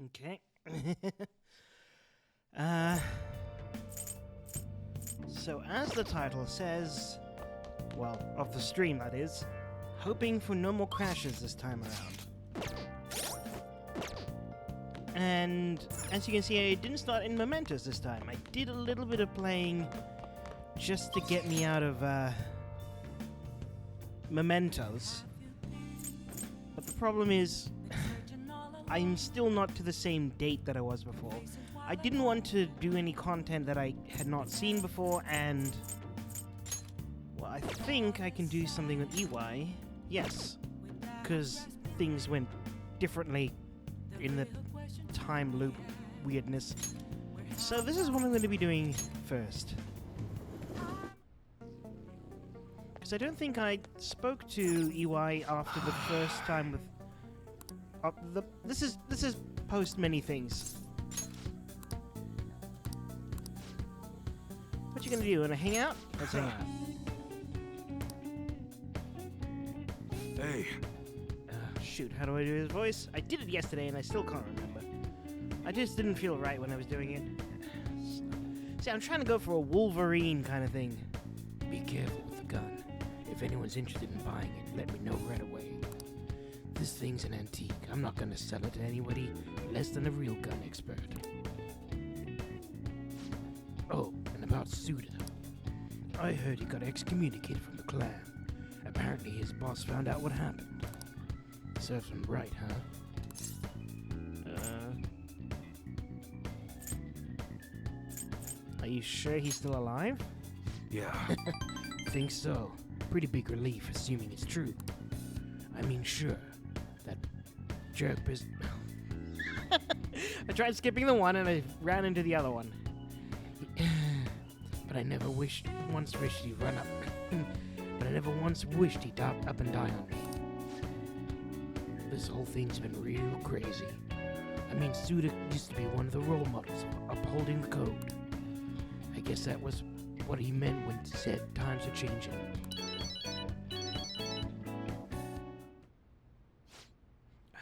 Okay. uh, so as the title says, well, of the stream that is, hoping for no more crashes this time around. And as you can see, I didn't start in Mementos this time. I did a little bit of playing just to get me out of Mementos. But the problem is, I'm still not to the same date that I was before. I didn't want to do any content that I had not seen before, and well, I think I can do something with EY. Yes, because things went differently in the time loop weirdness. So this is what I'm going to be doing first. Because I don't think I spoke to EY after the first time with... This is post many things. What you gonna do? Wanna hang out? Let's hang out. Hey. Shoot, how do I do his voice? I did it yesterday and I still can't remember. I just didn't feel right when I was doing it. See, I'm trying to go for a Wolverine kind of thing. Be careful with the gun. If anyone's interested in buying it, let me know right away. This thing's an antique. I'm not gonna sell it to anybody less than a real gun expert. Oh, and about Suda. I heard he got excommunicated from the clan. Apparently his boss found out what happened. Serves him right, huh? Are you sure he's still alive? Yeah. Think so. Pretty big relief, assuming it's true. I mean, sure. That jerk is... I tried skipping the one and I ran into the other one. But I never once wished he'd run up. But I never once wished he'd up and die on me. This whole thing's been real crazy. I mean, Suda used to be one of the role models of upholding the code. I guess that was what he meant when he said times are changing.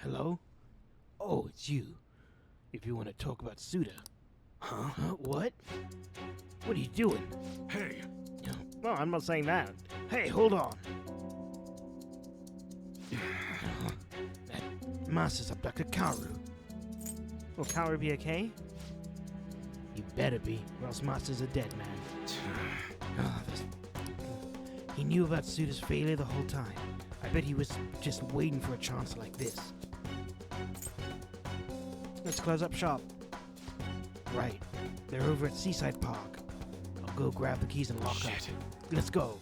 Hello? Oh, it's you. If you want to talk about Suda. Huh? What? What are you doing? Hey. No, I'm not saying that. Hey, hold on. That Master's abducted Kaoru. Will Kaoru be okay? You better be, or else Master's a dead man. He knew about Suda's failure the whole time. I bet he was just waiting for a chance like this. Let's close up shop. Right. They're over at Seaside Park. I'll go grab the keys and lock up. Let's go.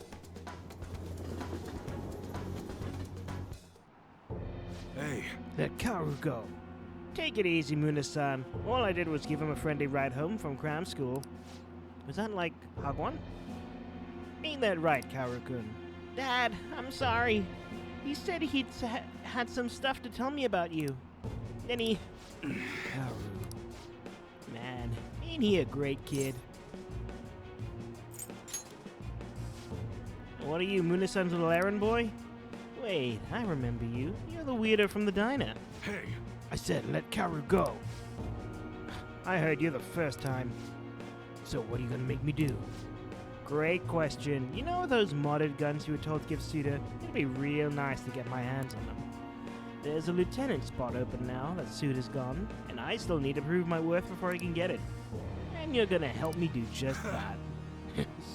Hey. Let Kaoru go. Take it easy, Muna-san. All I did was give him a friendly ride home from cram school. Was that like Hagwon? Ain't that right, Kaoru-kun? Dad, I'm sorry. He said he'd had some stuff to tell me about you. Then he... Kaoru. Man, ain't he a great kid? What are you, Muna-san's little errand boy? Wait, I remember you. You're the weirdo from the diner. Hey. I said let Kaoru go. I heard you the first time. So what are you gonna make me do? Great question. You know those modded guns you were told to give Suda? It'd be real nice to get my hands on them. There's a lieutenant spot open now that Suda's gone, and I still need to prove my worth before I can get it. And you're gonna help me do just that.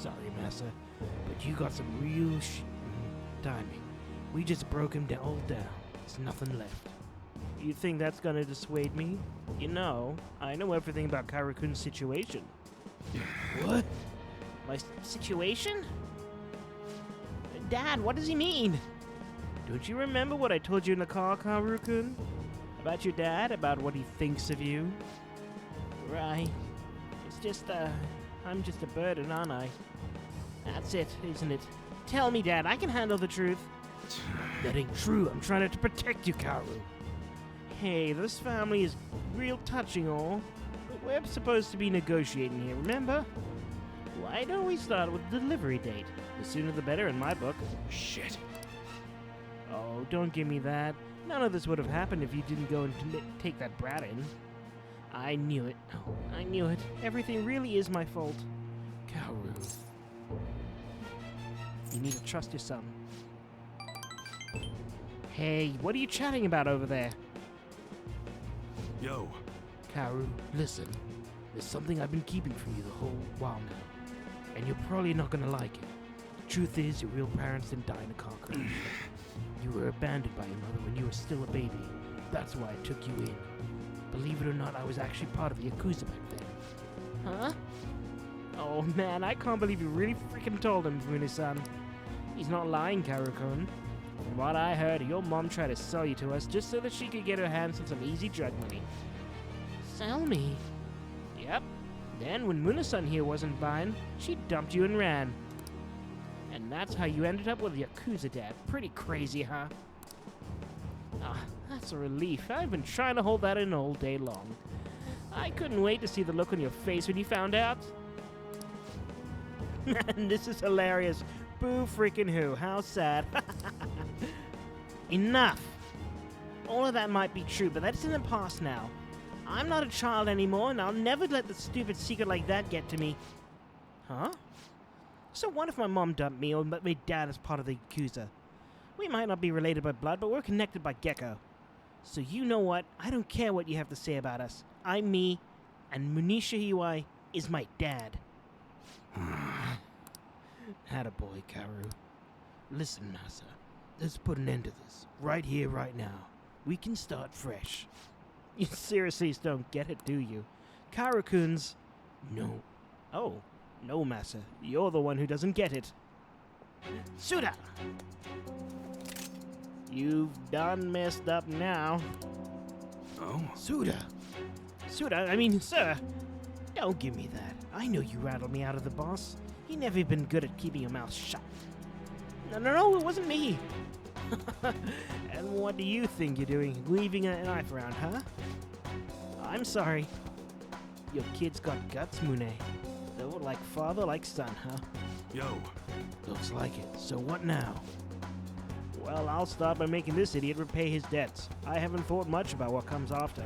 Sorry, Massa, but you got some real timing. We just broke him all down. There's nothing left. You think that's gonna dissuade me? You know, I know everything about Kaoru-kun's situation. What? My situation? Dad, what does he mean? Don't you remember what I told you in the car, Kaoru-kun? About your dad? About what he thinks of you? Right. It's just, I'm just a burden, aren't I? That's it, isn't it? Tell me, Dad, I can handle the truth. That ain't true. I'm trying to protect you, Kaoru. Hey, this family is real touching all, but we're supposed to be negotiating here, remember? Why don't we start with the delivery date? The sooner the better in my book. Shit. Oh, don't give me that. None of this would have happened if you didn't go and take that brat in. I knew it. Oh, I knew it. Everything really is my fault. Kaoru. You need to trust your son. Hey, what are you chatting about over there? Yo. Kaoru, listen. There's something I've been keeping from you the whole while now. And you're probably not gonna like it. The truth is, your real parents didn't die in a car crash. You were abandoned by your mother when you were still a baby. That's why I took you in. Believe it or not, I was actually part of the Yakuza back then. Huh? Oh man, I can't believe you really freaking told him, Mune-san. He's not lying, Kaoru-kun. From what I heard, your mom tried to sell you to us just so that she could get her hands on some easy drug money. Sell me? Yep. Then, when Mune-san here wasn't buying, she dumped you and ran. And that's how you ended up with Yakuza dad. Pretty crazy, huh? Ah, that's a relief. I've been trying to hold that in all day long. I couldn't wait to see the look on your face when you found out. This is hilarious. Boo freaking who. How sad. Enough. All of that might be true, but that's in the past now. I'm not a child anymore, and I'll never let the stupid secret like that get to me. Huh? So what if my mom dumped me or my dad is part of the Yakuza? We might not be related by blood, but we're connected by Gecko. So you know what? I don't care what you have to say about us. I'm me, and Munisha Hiwai is my dad. Attaboy, Kaoru. Listen, Masa. Let's put an end to this. Right here, right now. We can start fresh. You seriously don't get it, do you? Kaoru-kun's... No. Oh, no, Masa. You're the one who doesn't get it. Suda! You've done messed up now. Oh. Suda! Sir! Don't give me that. I know you rattled me out of the boss. You never been good at keeping your mouth shut. No, it wasn't me. And what do you think you're doing, weaving a knife around, huh? I'm sorry. Your kid's got guts, Mune. Though like father, like son, huh? Yo. Looks like it. So what now? Well, I'll start by making this idiot repay his debts. I haven't thought much about what comes after.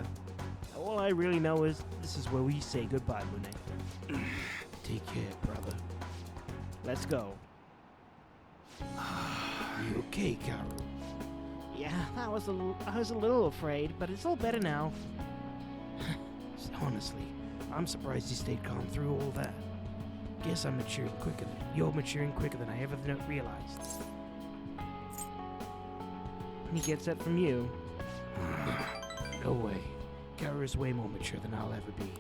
All I really know is this is where we say goodbye, Mune. Take care, brother. Let's go. You okay, Kaoru? Yeah, I was a little afraid, but it's all better now. Honestly, I'm surprised you stayed calm through all that. Guess you're maturing quicker than I ever realized. He gets that from you. No way. Kaoru's way more mature than I'll ever be.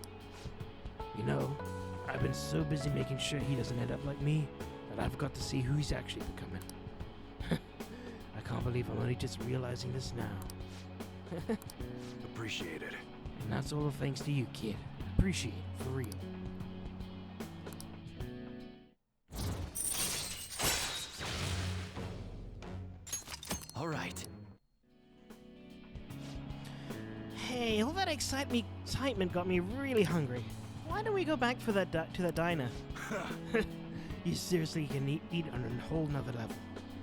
You know, I've been so busy making sure he doesn't end up like me that I've got to see who he's actually becoming. I can't believe I'm only just realizing this now. Appreciate it. And that's all thanks to you, kid. Appreciate it, for real. All right. Hey, all that excitement got me really hungry. Why don't we go back for to that diner? You seriously can eat on a whole nother level.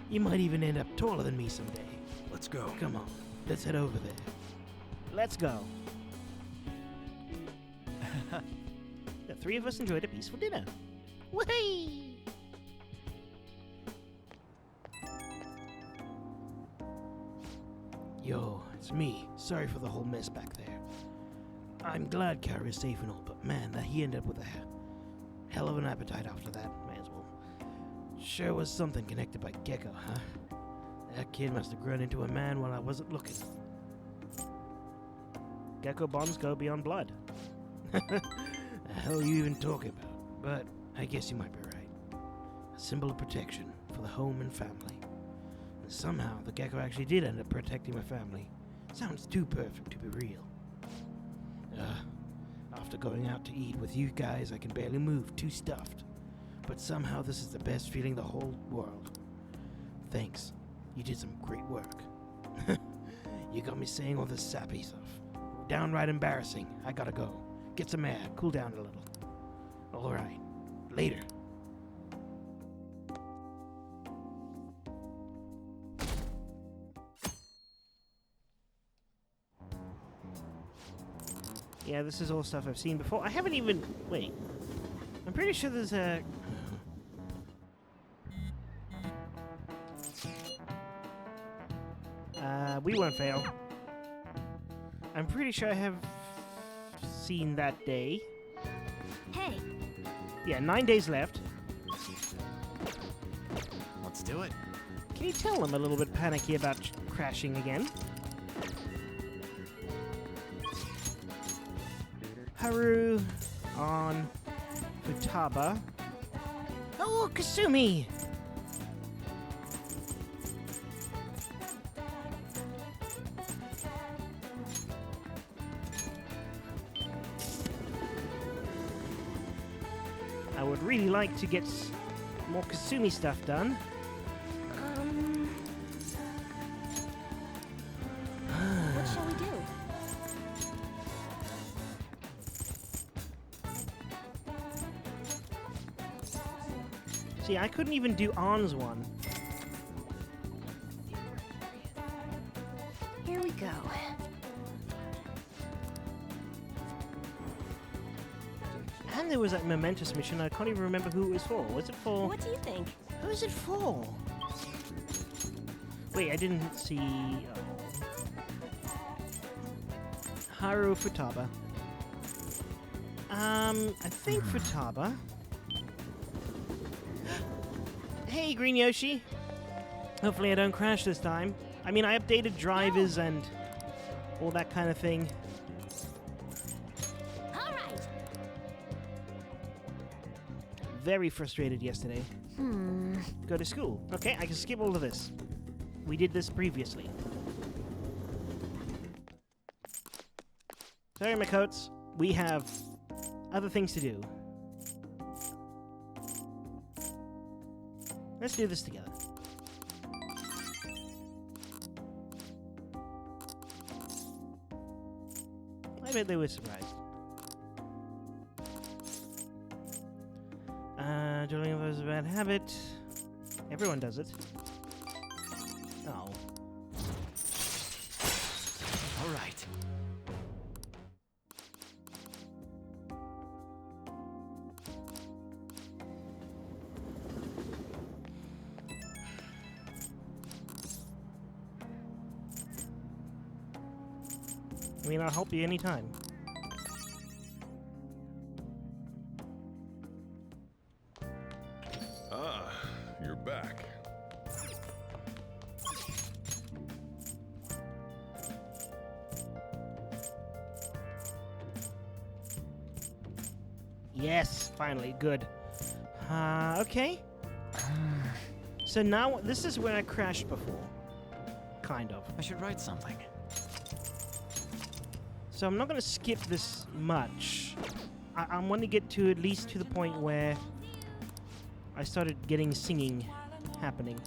You might even end up taller than me someday. Let's go. Come on, let's head over there. Let's go. The three of us enjoyed a peaceful dinner. Whee! Yo, it's me. Sorry for the whole mess back there. I'm glad Kaoru's safe and all, but man, that he ended up with a hell of an appetite after that. May as well. Sure was something connected by Gecko, huh? That kid must have grown into a man while I wasn't looking. Gecko bonds go beyond blood. The hell are you even talking about? But I guess you might be right. A symbol of protection for the home and family. And somehow the Gecko actually did end up protecting my family. Sounds too perfect to be real. After going out to eat with you guys, I can barely move, too stuffed. But somehow this is the best feeling in the whole world. Thanks. You did some great work. You got me saying all this sappy stuff. Downright embarrassing. I gotta go. Get some air. Cool down a little. Alright. Later. Yeah, this is all stuff I've seen before. I haven't even... Wait. I'm pretty sure there's a... we won't fail. I'm pretty sure I have seen that day. Hey, Yeah, 9 days left. Let's do it. Can you tell I'm a little bit panicky about crashing again? Haru on Futaba. Oh, Kasumi! I would really like to get more Kasumi stuff done. what shall we do? See, I couldn't even do On's one. Here we go. And there was that momentous mission. I can't even remember who it was for. Was it for... What do you think? Who is it for? Wait, I didn't see... Haru Futaba. I think Futaba. Hey, Green Yoshi. Hopefully I don't crash this time. I mean, I updated drivers and all that kind of thing. All right. Very frustrated yesterday. Go to school. Okay, I can skip all of this. We did this previously. Sorry, my coats. We have other things to do. Let's do this together. I bet they were surprised. Drilling was a bad habit. Everyone does it. Oh. All right. I mean, I'll help you anytime. Ah, you're back. Yes, finally, good. Okay. So now, this is where I crashed before. Kind of. I should write something. So I'm not going to skip this much. I want to get to at least to the point where I started getting singing happening.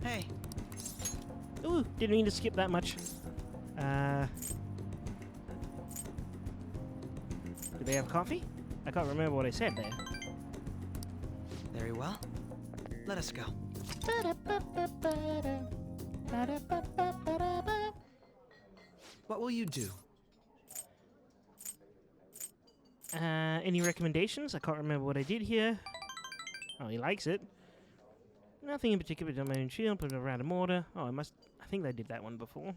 Hey. Ooh, didn't mean to skip that much. Do they have coffee? I can't remember what I said there. Very well. Let us go. What will you do? Any recommendations? I can't remember what I did here. Oh, he likes it. Nothing in particular, but my own shield, put it around a mortar. Oh, I think I did that one before.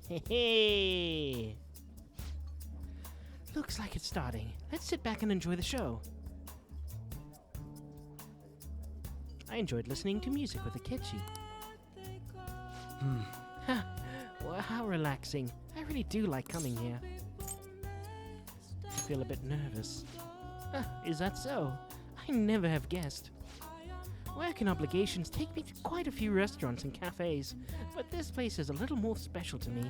Hey! Looks like it's starting. Let's sit back and enjoy the show. I enjoyed listening to music with Akechi. Well, how relaxing. I really do like coming here. I feel a bit nervous. Is that so? I never have guessed. Work and obligations take me to quite a few restaurants and cafes, but this place is a little more special to me.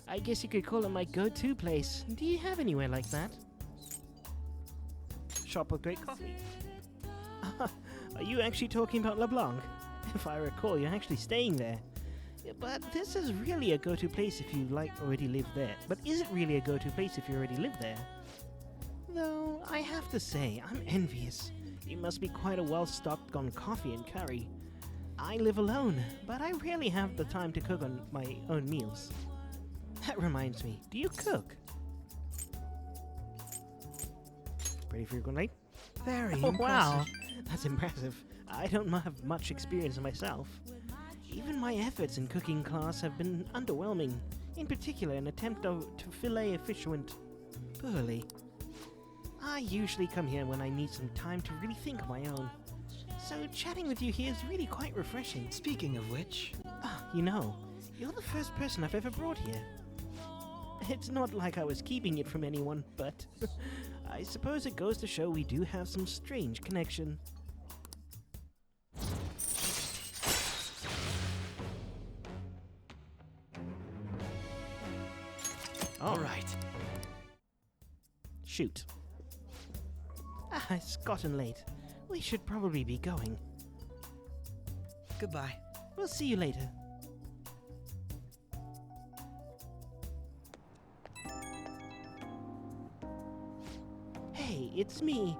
I guess you could call it my go-to place. Do you have anywhere like that? Shop with great coffee. Are you actually talking about LeBlanc? If I recall, you're actually staying there. But this is really a go-to place if you already live there. But is it really a go-to place if you already live there? Though, I have to say, I'm envious. You must be quite a well-stocked on coffee and curry. I live alone, but I rarely have the time to cook on my own meals. That reminds me, do you cook? Pretty frequently? Very Oh, impressive. wow. That's impressive. I don't have much experience myself. Even my efforts in cooking class have been underwhelming. In particular, an attempt to fillet a fish went poorly. I usually come here when I need some time to really think on my own. So chatting with you here is really quite refreshing. Speaking of which, You know, you're the first person I've ever brought here. It's not like I was keeping it from anyone, but I suppose it goes to show we do have some strange connection. all right. Shoot. It's gotten late. We should probably be going. Goodbye. We'll see you later. Hey, it's me.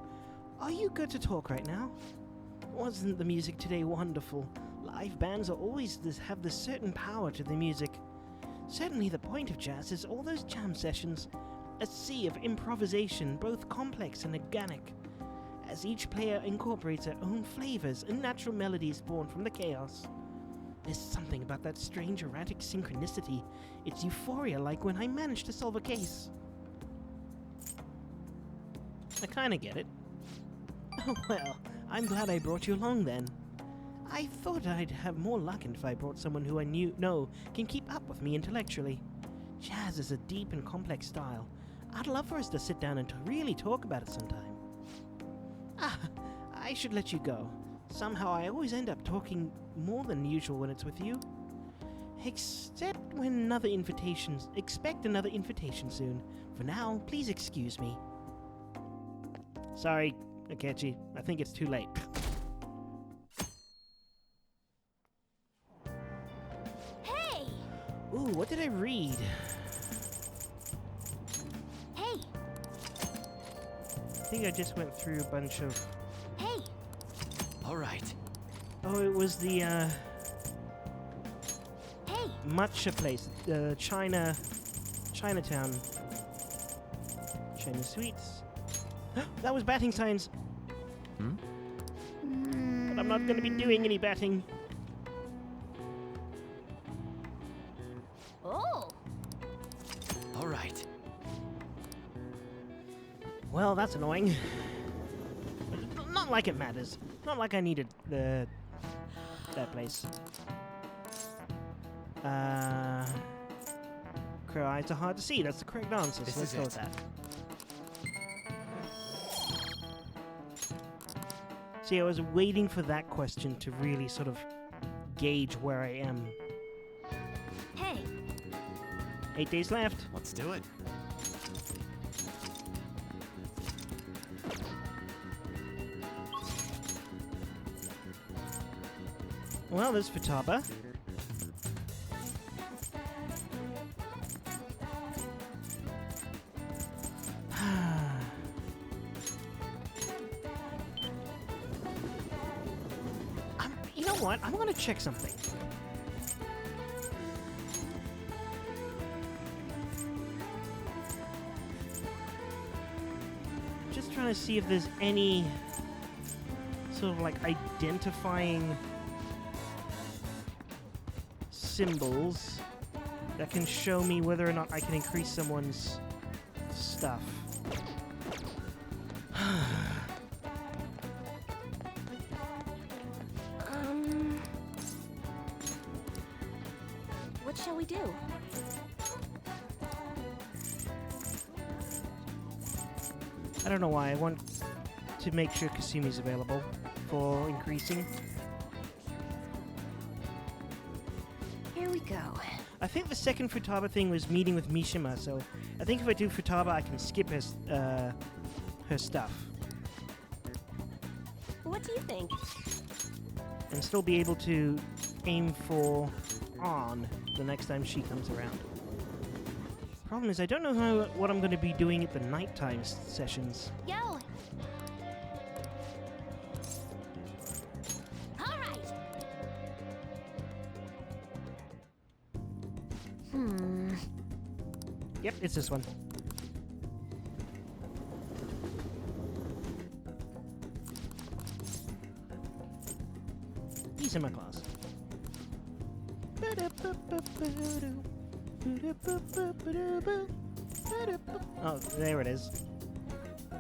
Are you good to talk right now? Wasn't the music today wonderful? Live bands have this certain power to the music. Certainly the point of jazz is all those jam sessions. A sea of improvisation, both complex and organic, as each player incorporates their own flavors and natural melodies born from the chaos. There's something about that strange erratic synchronicity. It's euphoria, like when I managed to solve a case. I kinda get it. Oh well, I'm glad I brought you along then. I thought I'd have more luck if I brought someone who I know can keep up with me intellectually. Jazz is a deep and complex style. I'd love for us to sit down and to really talk about it sometime. I should let you go. Somehow I always end up talking more than usual when it's with you. Expect another invitation soon. For now, please excuse me. Sorry, Akechi. I think it's too late. Hey! Ooh, what did I read? Hey! I think I just went through a bunch of... Hey! All right. Oh, it was the, Hey! matcha place. Chinatown. China Sweets. That was batting signs. But I'm not going to be doing any batting. Oh! All right. Well, that's annoying. Not like it matters. Not like I needed that place. Crow eyes are hard to see. That's the correct answer. This So let's is go it. with that. See, I was waiting for that question to really sort of gauge where I am. Hey! 8 days left. Let's do it. Well, there's Futaba. You know what? I'm gonna check something. Just trying to see if there's any sort of like identifying symbols that can show me whether or not I can increase someone's stuff. What shall we do? I don't know why. I want to make sure Kasumi's available for increasing. Here we go. I think the second Futaba thing was meeting with Mishima, so I think if I do Futaba, I can skip her stuff What do you think? and still be able to aim for on the next time she comes around. Problem is, I don't know what I'm going to be doing at the nighttime sessions. Yo! Alright! Yep, it's this one. He's in my class. Oh, there it is. I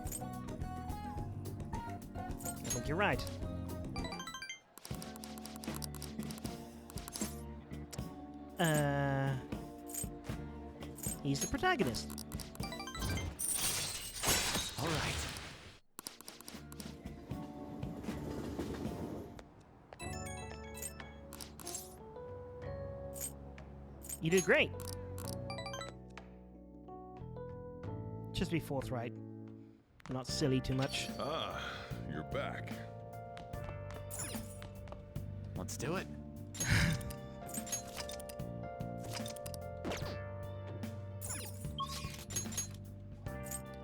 think you're right. He's the protagonist. All right. You did great. Just be forthright. Not silly too much. Ah, you're back. Let's do it.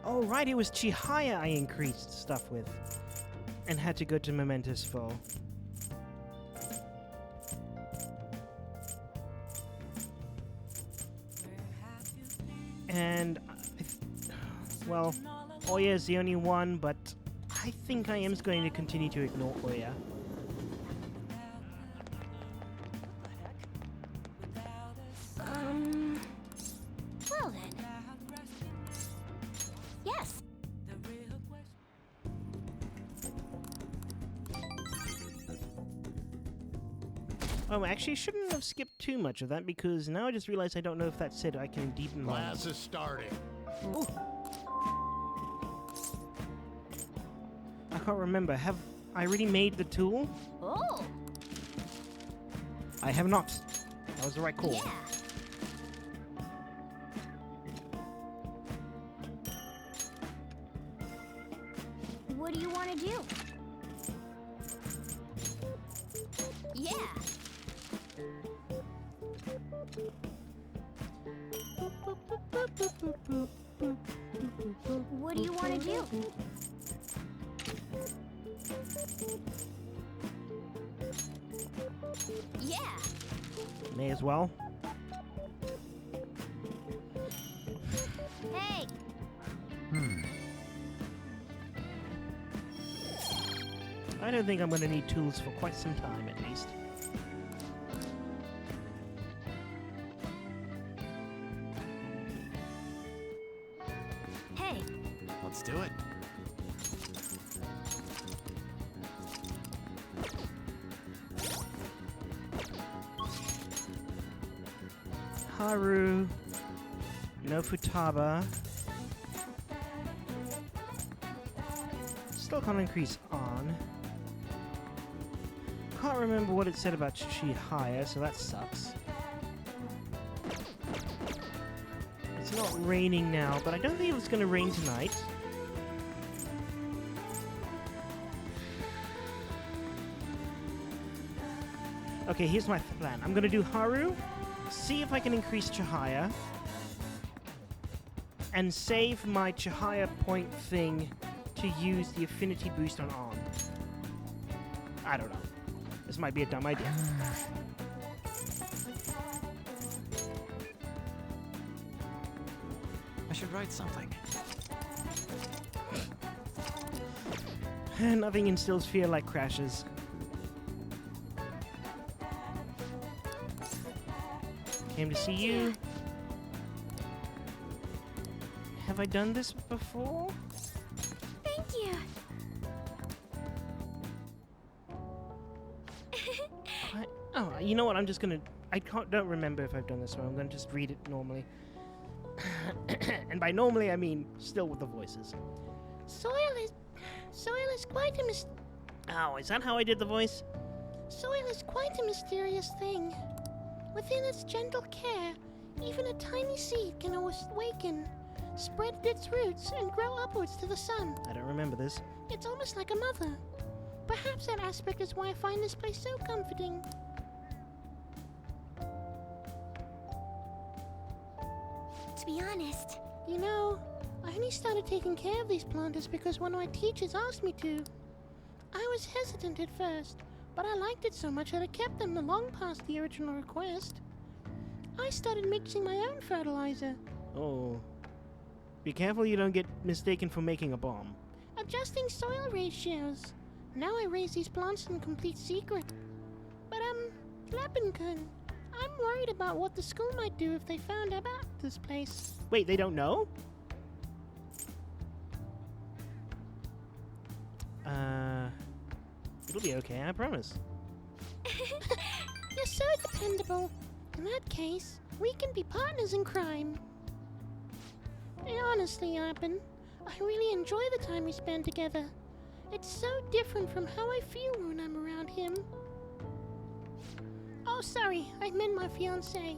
Oh, right, it was Chihaya I increased stuff with. And had to go to Momentous for. And, well, Oya is the only one, but I think I am going to continue to ignore Oya. Well then. Yes. Oh, actually, shouldn't have skipped too much of that because now I just realized I don't know if that said I can deepen my. Class is starting. Ooh. I can't remember. Have I already made the tool? Oh! I have not. That was the right call. Yeah. What do you want to do? Yeah. What do you want to do? Yeah. May as well. Hey. I don't think I'm going to need tools for quite some time, at least. Hey. Let's do it. Haru. No Futaba. Still can't increase on. Can't remember what it said about Chihaya, so that sucks. It's not raining now, but I don't think it's going to rain tonight. Okay, here's my plan. I'm going to do Haru, see if I can increase Chihaya, and save my Chihaya point thing to use the affinity boost on Arm. I don't know. This might be a dumb idea. I should write something. Nothing instills fear like crashes. Came to see you. Have I done this before? Thank you. Oh, you know what? I'm just gonna. Don't remember if I've done this one. I'm gonna just read it normally. And by normally, I mean still with the voices. Soil is quite a Oh, is that how I did the voice? Soil is quite a mysterious thing. Within its gentle care, even a tiny seed can awaken, spread its roots, and grow upwards to the sun. I don't remember this. It's almost like a mother. Perhaps that aspect is why I find this place so comforting. to be honest. You know, I only started taking care of these planters because one of my teachers asked me to. I was hesitant at first, but I liked it so much that I kept them long past the original request. I started mixing my own fertilizer, Oh. Be careful you don't get mistaken for making a bomb. adjusting soil ratios. Now I raise these plants in complete secret. But, Leppenkun, I'm worried about what the school might do if they found out about this place. Wait, they don't know? It'll be okay, I promise. You're so dependable. In that case, we can be partners in crime. And honestly, Arpen, I really enjoy the time we spend together. It's so different from how I feel when I'm around him. Oh, sorry, I meant my fiancé.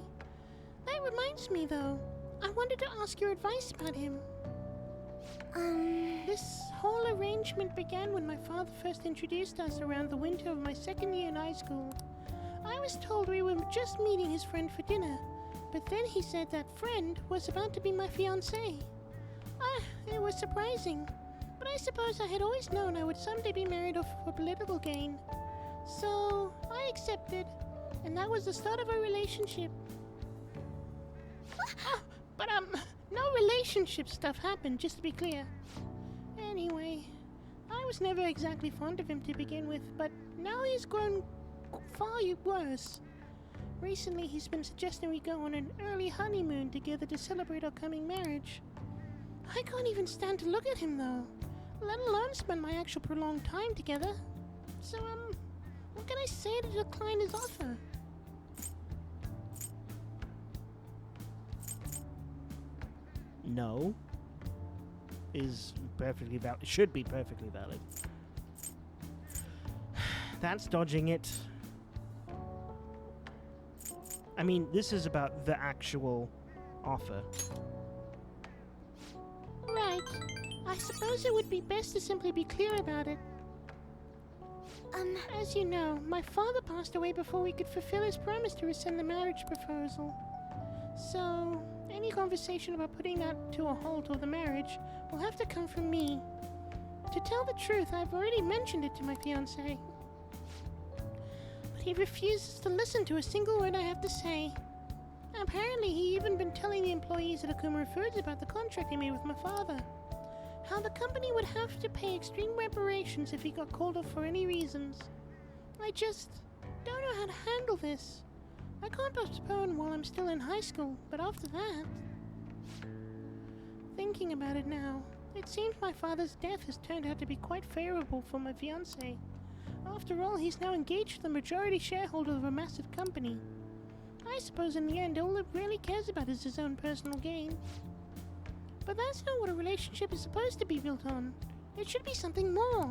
That reminds me, though. I wanted to ask your advice about him. This whole arrangement began when my father first introduced us around the winter of my second year in high school. I was told we were just meeting his friend for dinner, but then he said that friend was about to be my fiancé. It was surprising, but I suppose I had always known I would someday be married off for political gain. So, I accepted, and that was the start of our relationship. But no relationship stuff happened, just to be clear. Anyway, I was never exactly fond of him to begin with, but now he's grown far worse. Recently, he's been suggesting we go on an early honeymoon together to celebrate our coming marriage. I can't even stand to look at him, though, let alone spend my actual prolonged time together. So, what can I say to decline his offer? No. Is perfectly valid. Should be perfectly valid. That's dodging it. I mean, this is about the actual offer. Right. I suppose it would be best to simply be clear about it. As you know, my father passed away before we could fulfill his promise to rescind the marriage proposal. So, any conversation about putting that to a halt or the marriage will have to come from me. To tell the truth, I've already mentioned it to my fiancé. But he refuses to listen to a single word I have to say. Apparently, he even been telling the employees at Akuma Foods about the contract he made with my father. How the company would have to pay extreme reparations if he got called off for any reasons. I just don't know how to handle this. I can't postpone while I'm still in high school, but after that... Thinking about it now, it seems my father's death has turned out to be quite favorable for my fiancé. After all, he's now engaged the majority shareholder of a massive company. I suppose in the end, all it really cares about is his own personal gain. But that's not what a relationship is supposed to be built on. It should be something more.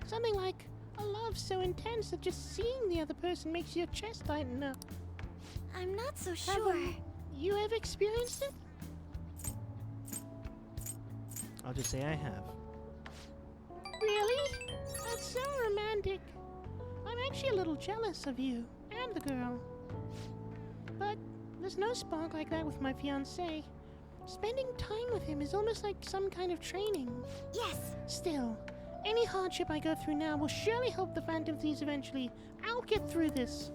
Something like a love so intense that just seeing the other person makes your chest tighten up. I'm not so sure. Have you ever experienced it? I'll just say I have. Really? That's so romantic. I'm actually a little jealous of you and the girl. But there's no spark like that with my fiancé. Spending time with him is almost like some kind of training. Yes. Still, any hardship I go through now will surely help the Phantom Thieves eventually. I'll get through this.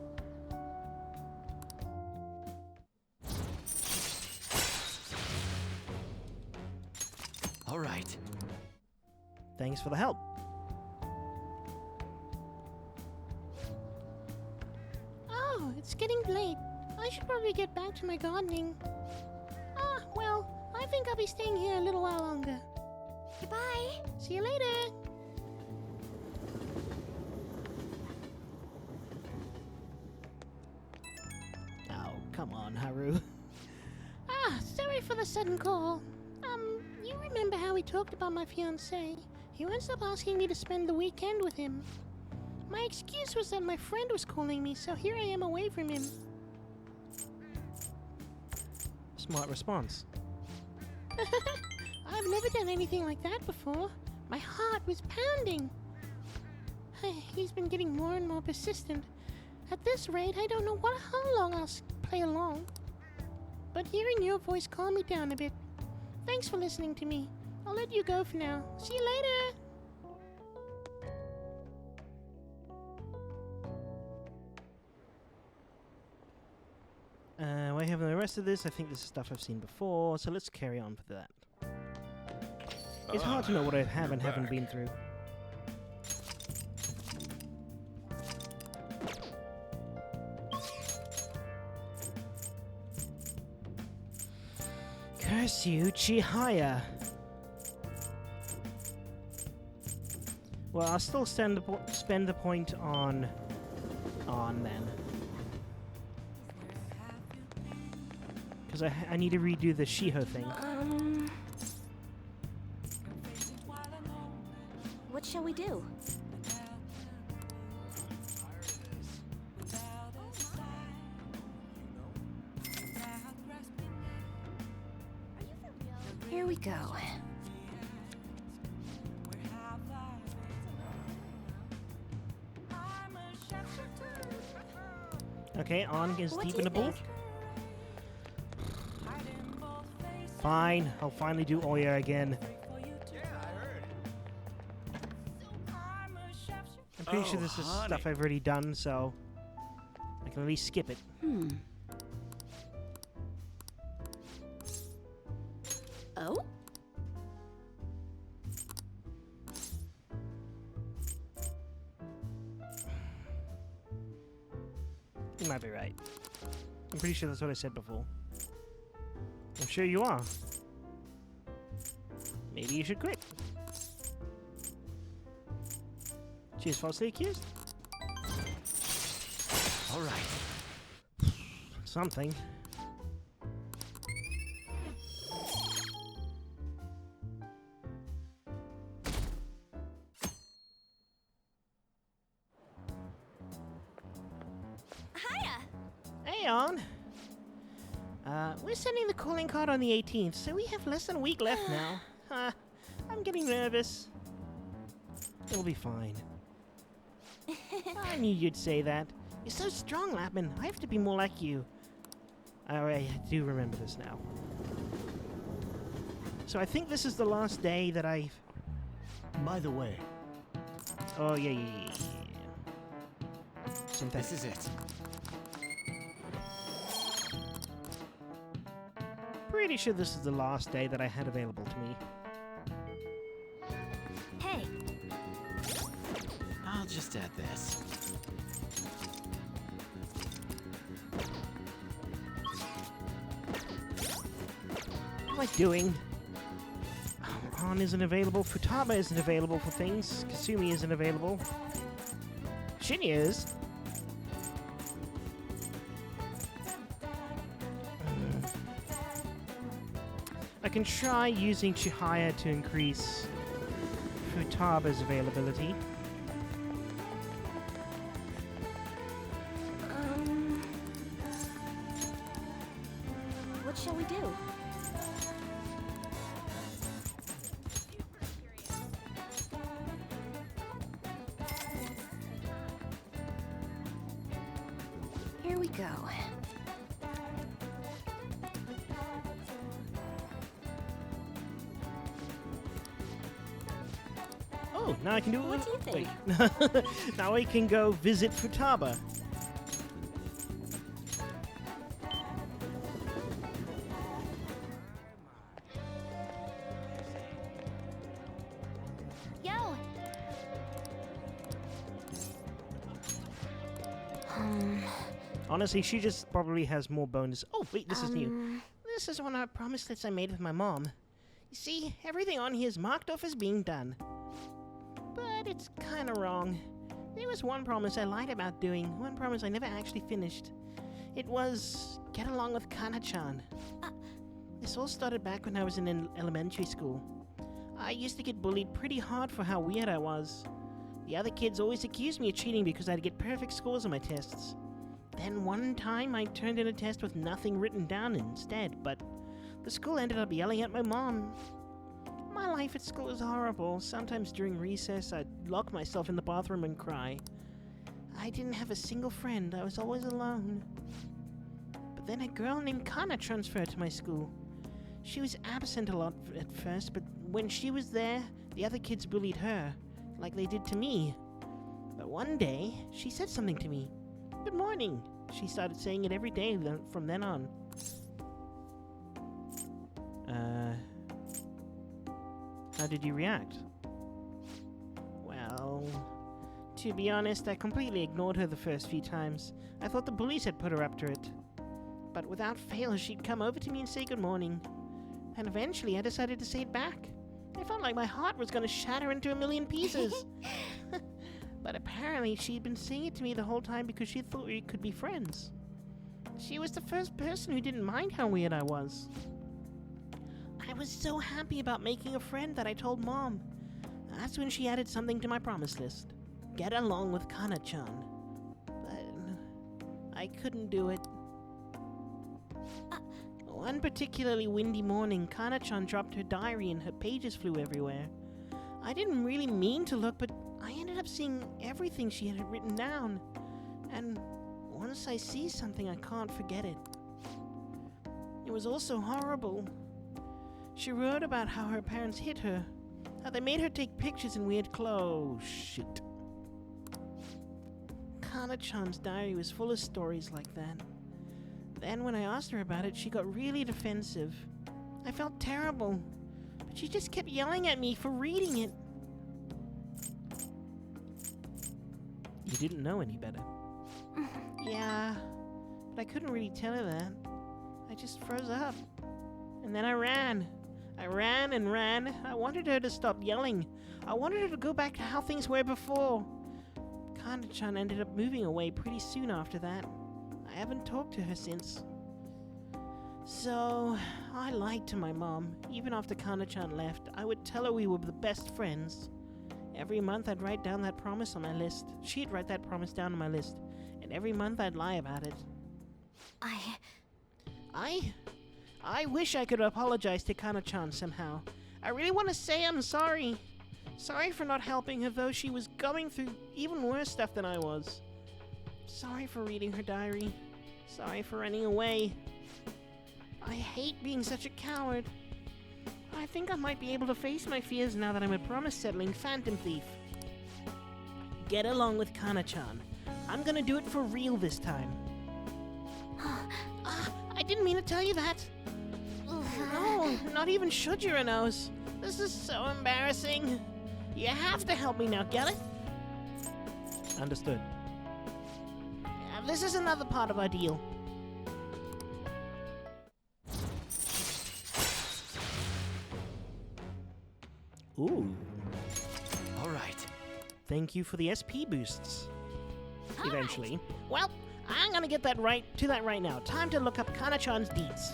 All right. Thanks for the help. Oh, it's getting late. I should probably get back to my gardening. Well, I think I'll be staying here a little while longer. Goodbye. See you later. Oh, come on, Haru. Sorry for the sudden call. You remember how we talked about my fiancé? He ends up asking me to spend the weekend with him. My excuse was that my friend was calling me, so here I am away from him. Smart response. I've never done anything like that before. My heart was pounding. He's been getting more and more persistent. At this rate, I don't know how long I'll play along. but hearing your voice calmed me down a bit. Thanks for listening to me. I'll let you go for now. See you later! What have the rest of this? I think this is stuff I've seen before, so let's carry on with that. It's hard to know what I have and haven't been through. Curse you, Chihaya! Well, I'll still spend the point on then. Because I need to redo the Shiho thing. What shall we do? Here we go. Okay, on is What do deep you in the pool. think? Fine, I'll finally do Oya again. I'm pretty sure this is stuff I've already done, so I can at least skip it. Oh? You might be right. I'm pretty sure that's what I said before. I'm sure you are. Maybe you should quit. She is falsely accused? All right. Something. Hiya! Hey, on. We're sending the calling card on the 18th, so we have less than a week left now. I'm getting nervous. It'll be fine. I knew you'd say that. You're so strong, Lapin. I have to be more like you. Alright, I do remember this now. So I think this is the last day that I've... By the way, Oh, yeah. Synthetic. this is it. Pretty sure this is the last day that I had available to me. Hey, I'll just add this. What am I doing? Han isn't available, Futaba isn't available for things, Kasumi isn't available. Shinya is. I can try using Chihaya to increase Futaba's availability. what shall we do? Here we go. Oh, now I can do it. What do you think? Wait. Now I can go visit Futaba. Yo! Honestly, she just probably has more bonus. Oh, wait, this is new. This is one of our promises I made with my mom. You see, everything on here is marked off as being done. But it's kinda wrong. There was one promise I lied about doing, one promise I never actually finished. It was get along with Kana-chan. This all started back when I was in elementary school. I used to get bullied pretty hard for how weird I was. The other kids always accused me of cheating because I'd get perfect scores on my tests. Then one time I turned in a test with nothing written down instead, but the school ended up yelling at my mom. My life at school is horrible. Sometimes during recess I'd lock myself in the bathroom and cry. I didn't have a single friend. I was always alone. But then a girl named Kana transferred to my school. She was absent a lot at first, but when she was there, the other kids bullied her, like they did to me. But one day, she said something to me. Good morning. She started saying it every day from then on. How did you react? Well, to be honest, I completely ignored her the first few times. I thought the bullies had put her up to it. But without fail, she'd come over to me and say good morning. And eventually, I decided to say it back. I felt like my heart was going to shatter into a million pieces. But apparently, she'd been saying it to me the whole time because she thought we could be friends. She was the first person who didn't mind how weird I was. I was so happy about making a friend that I told Mom. That's when she added something to my promise list. Get along with Kana-chan. But I couldn't do it. One particularly windy morning, Kana-chan dropped her diary and her pages flew everywhere. I didn't really mean to look, but I ended up seeing everything she had written down. And once I see something, I can't forget it. It was also horrible. She wrote about how her parents hit her, how they made her take pictures in weird clothes. Shit. Kana-chan's diary was full of stories like that. Then when I asked her about it, she got really defensive. I felt terrible, but she just kept yelling at me for reading it. You didn't know any better. Yeah, but I couldn't really tell her that. I just froze up. And then I ran. I ran and ran. I wanted her to stop yelling. I wanted her to go back to how things were before. Kana-chan ended up moving away pretty soon after that. I haven't talked to her since. So, I lied to my mom. Even after Kana-chan left, I would tell her we were the best friends. Every month I'd write down that promise on my list. She'd write that promise down on my list. And every month I'd lie about it. I wish I could apologize to Kana-chan somehow. I really want to say I'm sorry. Sorry for not helping her, though she was going through even worse stuff than I was. Sorry for reading her diary. Sorry for running away. I hate being such a coward. I think I might be able to face my fears now that I'm a promise-settling phantom thief. Get along with Kana-chan. I'm gonna do it for real this time. I didn't mean to tell you that. No, not even Shujiro knows. This is so embarrassing. You have to help me now, get it? Understood. This is another part of our deal. Ooh. All right. Thank you for the SP boosts. Eventually. Well, I'm gonna get that right now. Time to look up Kana-chan's deeds.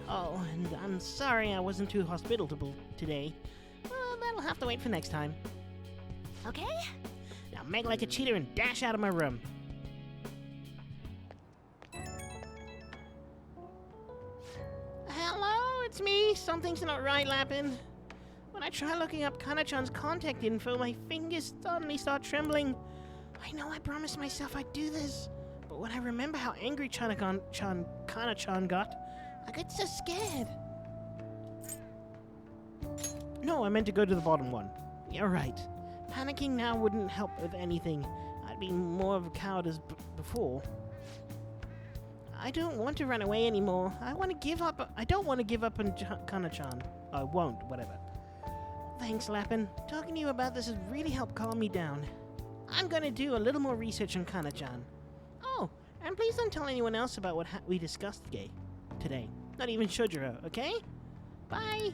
Oh, and I'm sorry I wasn't too hospitable today. Well, that'll have to wait for next time. Okay? Now make like a cheater and dash out of my room. Hello, it's me. Something's not right, Lapin. When I try looking up Kana-chan's contact info, my fingers suddenly start trembling. I know I promised myself I'd do this, but when I remember how angry Kana-chan got, I get so scared. No, I meant to go to the bottom one. You're right. Panicking now wouldn't help with anything. I'd be more of a coward as before. I don't want to run away anymore. I want to give up. I don't want to give up on Kana-chan. I won't, whatever. Thanks, Lapin. Talking to you about this has really helped calm me down. I'm gonna do a little more research on Kana-chan. Oh, and please don't tell anyone else about what we discussed today. Not even Shujiro, okay? Bye!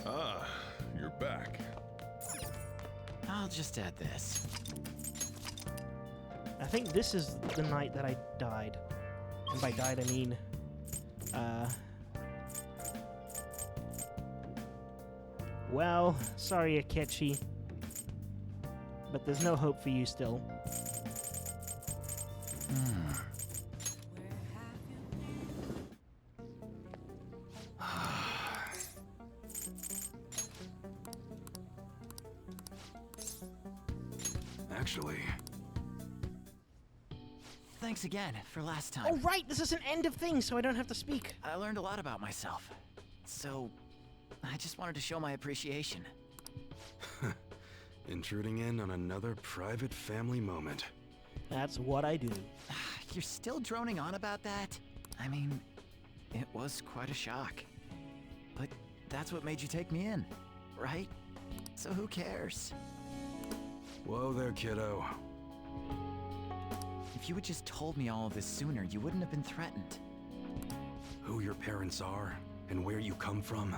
Ah, you're back. I'll just add this. I think this is the night that I died. And by died, I mean... Well, sorry, Akechi. But there's no hope for you still. actually. Thanks again for last time. Oh, right, this is an end of things, so I don't have to speak. I learned a lot about myself. So, I just wanted to show my appreciation. Intruding in on another private family moment. That's what I do. You're still droning on about that? I mean, it was quite a shock. But that's what made you take me in, right? So who cares? Whoa there, kiddo. If you had just told me all of this sooner, you wouldn't have been threatened. Who your parents are and where you come from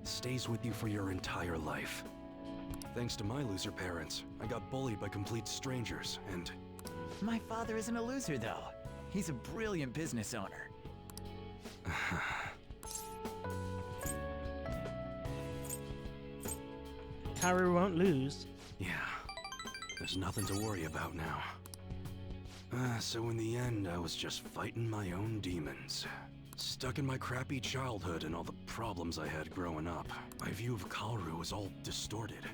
stays with you for your entire life. Thanks to my loser parents, I got bullied by complete strangers, and My father isn't a loser, though. He's a brilliant business owner. Karu won't lose. yeah, there's nothing to worry about now. So in the end, I was just fighting my own demons. Stuck in my crappy childhood and all the problems I had growing up. My view of Kaoru was all distorted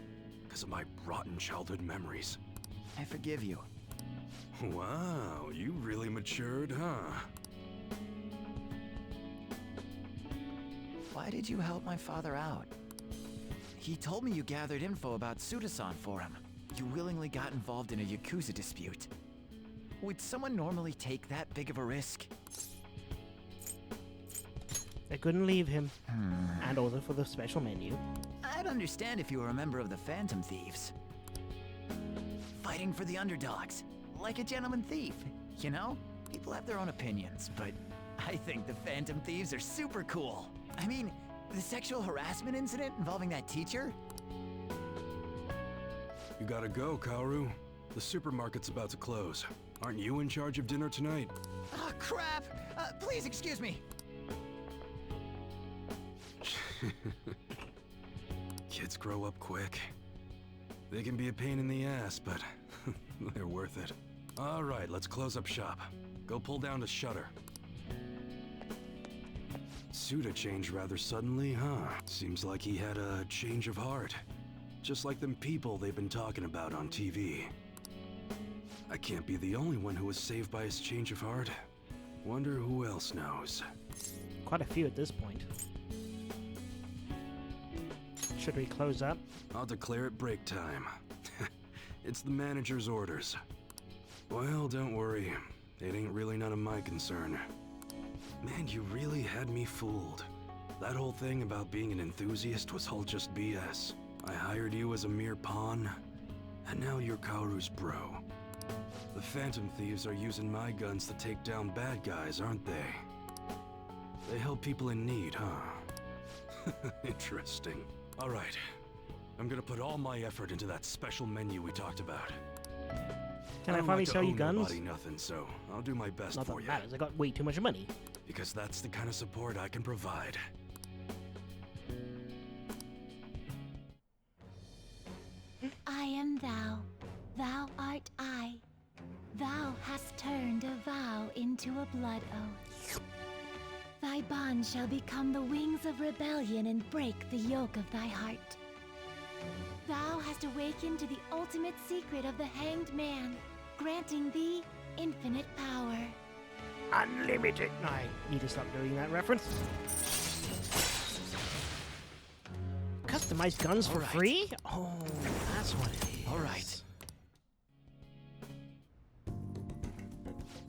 because of my rotten childhood memories. I forgive you. Wow, you really matured, huh? Why did you help my father out? He told me you gathered info about Suda-san for him. You willingly got involved in a Yakuza dispute. Would someone normally take that big of a risk? They couldn't leave him. And order for the special menu. I'd understand if you were a member of the Phantom Thieves. Fighting for the underdogs. Like a gentleman thief, you know? People have their own opinions, but I think the Phantom Thieves are super cool. I mean, the sexual harassment incident involving that teacher? You gotta go, Kaoru. The supermarket's about to close. Aren't you in charge of dinner tonight? Oh, crap! Please excuse me. Kids grow up quick. They can be a pain in the ass, but they're worth it. All right, let's close up shop. Go pull down the shutter. Suda changed rather suddenly, huh? Seems like he had a change of heart. Just like them people they've been talking about on TV. I can't be the only one who was saved by his change of heart. Wonder who else knows. Quite a few at this point. Should we close up? I'll declare it break time. It's the manager's orders. Well, don't worry. It ain't really none of my concern. Man, you really had me fooled. That whole thing about being an enthusiast was all just BS. I hired you as a mere pawn, and now you're Kaoru's bro. The Phantom Thieves are using my guns to take down bad guys, aren't they? They help people in need, huh? Interesting. All right. I'm gonna put all my effort into that special menu we talked about. Can I don't finally like to sell you owe guns? nobody nothing, so I'll do my best Not that for it you. matters, I got way too much money. Because that's the kind of support I can provide. I am thou, thou art I. Thou hast turned a vow into a blood oath. Thy bond shall become the wings of rebellion and break the yoke of thy heart. Thou hast awakened to the ultimate secret of the hanged man, granting thee infinite power. Unlimited. I need to stop doing that reference. Customized guns for Alright. free? Oh, that's what it is. All right.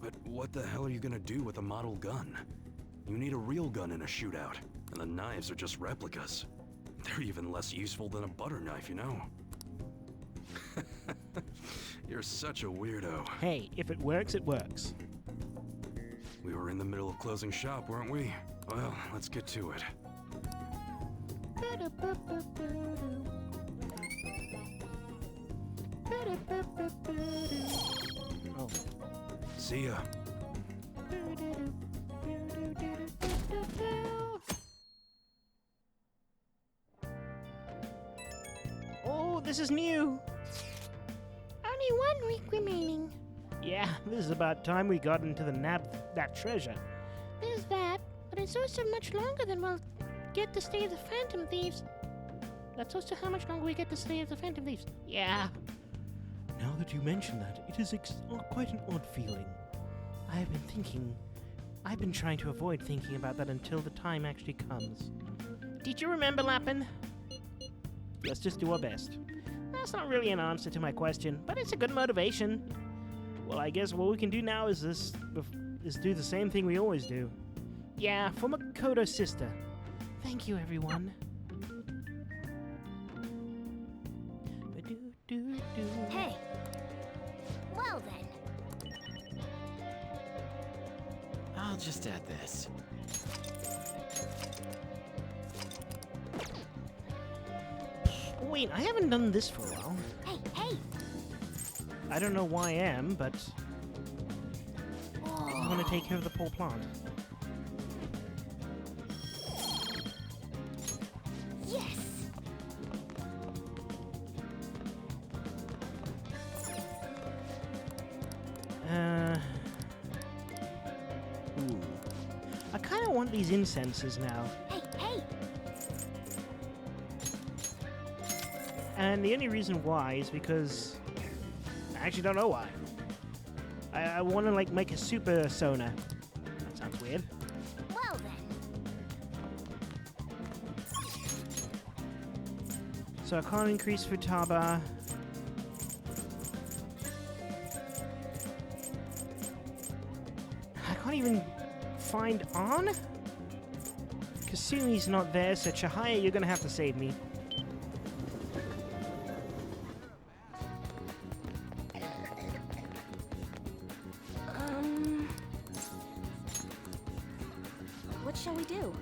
But what the hell are you gonna do with a model gun? You need a real gun in a shootout, and the knives are just replicas. They're even less useful than a butter knife, you know? You're such a weirdo. Hey, if it works, it works. We were in the middle of closing shop, weren't we? Well, let's get to it. Oh. See ya. Oh, this is new. Only 1 week remaining. Yeah, this is about time we got into the nab that treasure. There's that, but it's also much longer than we'll get to stay of the Phantom Thieves. That's also how much longer we get to stay of the Phantom Thieves. Yeah. Now that you mention that, it is quite an odd feeling. I've been trying to avoid thinking about that until the time actually comes. Did you remember, Lappin? Let's just do our best. That's not really an answer to my question, but it's a good motivation. Well, I guess what we can do now is do the same thing we always do. Yeah, for Makoto's sister. Thank you, everyone. Hey. Well then. I'll just add this. Wait, I haven't done this for a while. Hey, hey. I don't know why I am, but I want to take care of the poor plant. Yes. Ooh. I kind of want these incenses now. Hey, hey. And the only reason why is because I actually don't know why. I want to like make a super sonar. That sounds weird. Well then. So I can't increase Futaba. I can't even find An? Kasumi's not there, so Chihaya, you're gonna have to save me. What shall we do?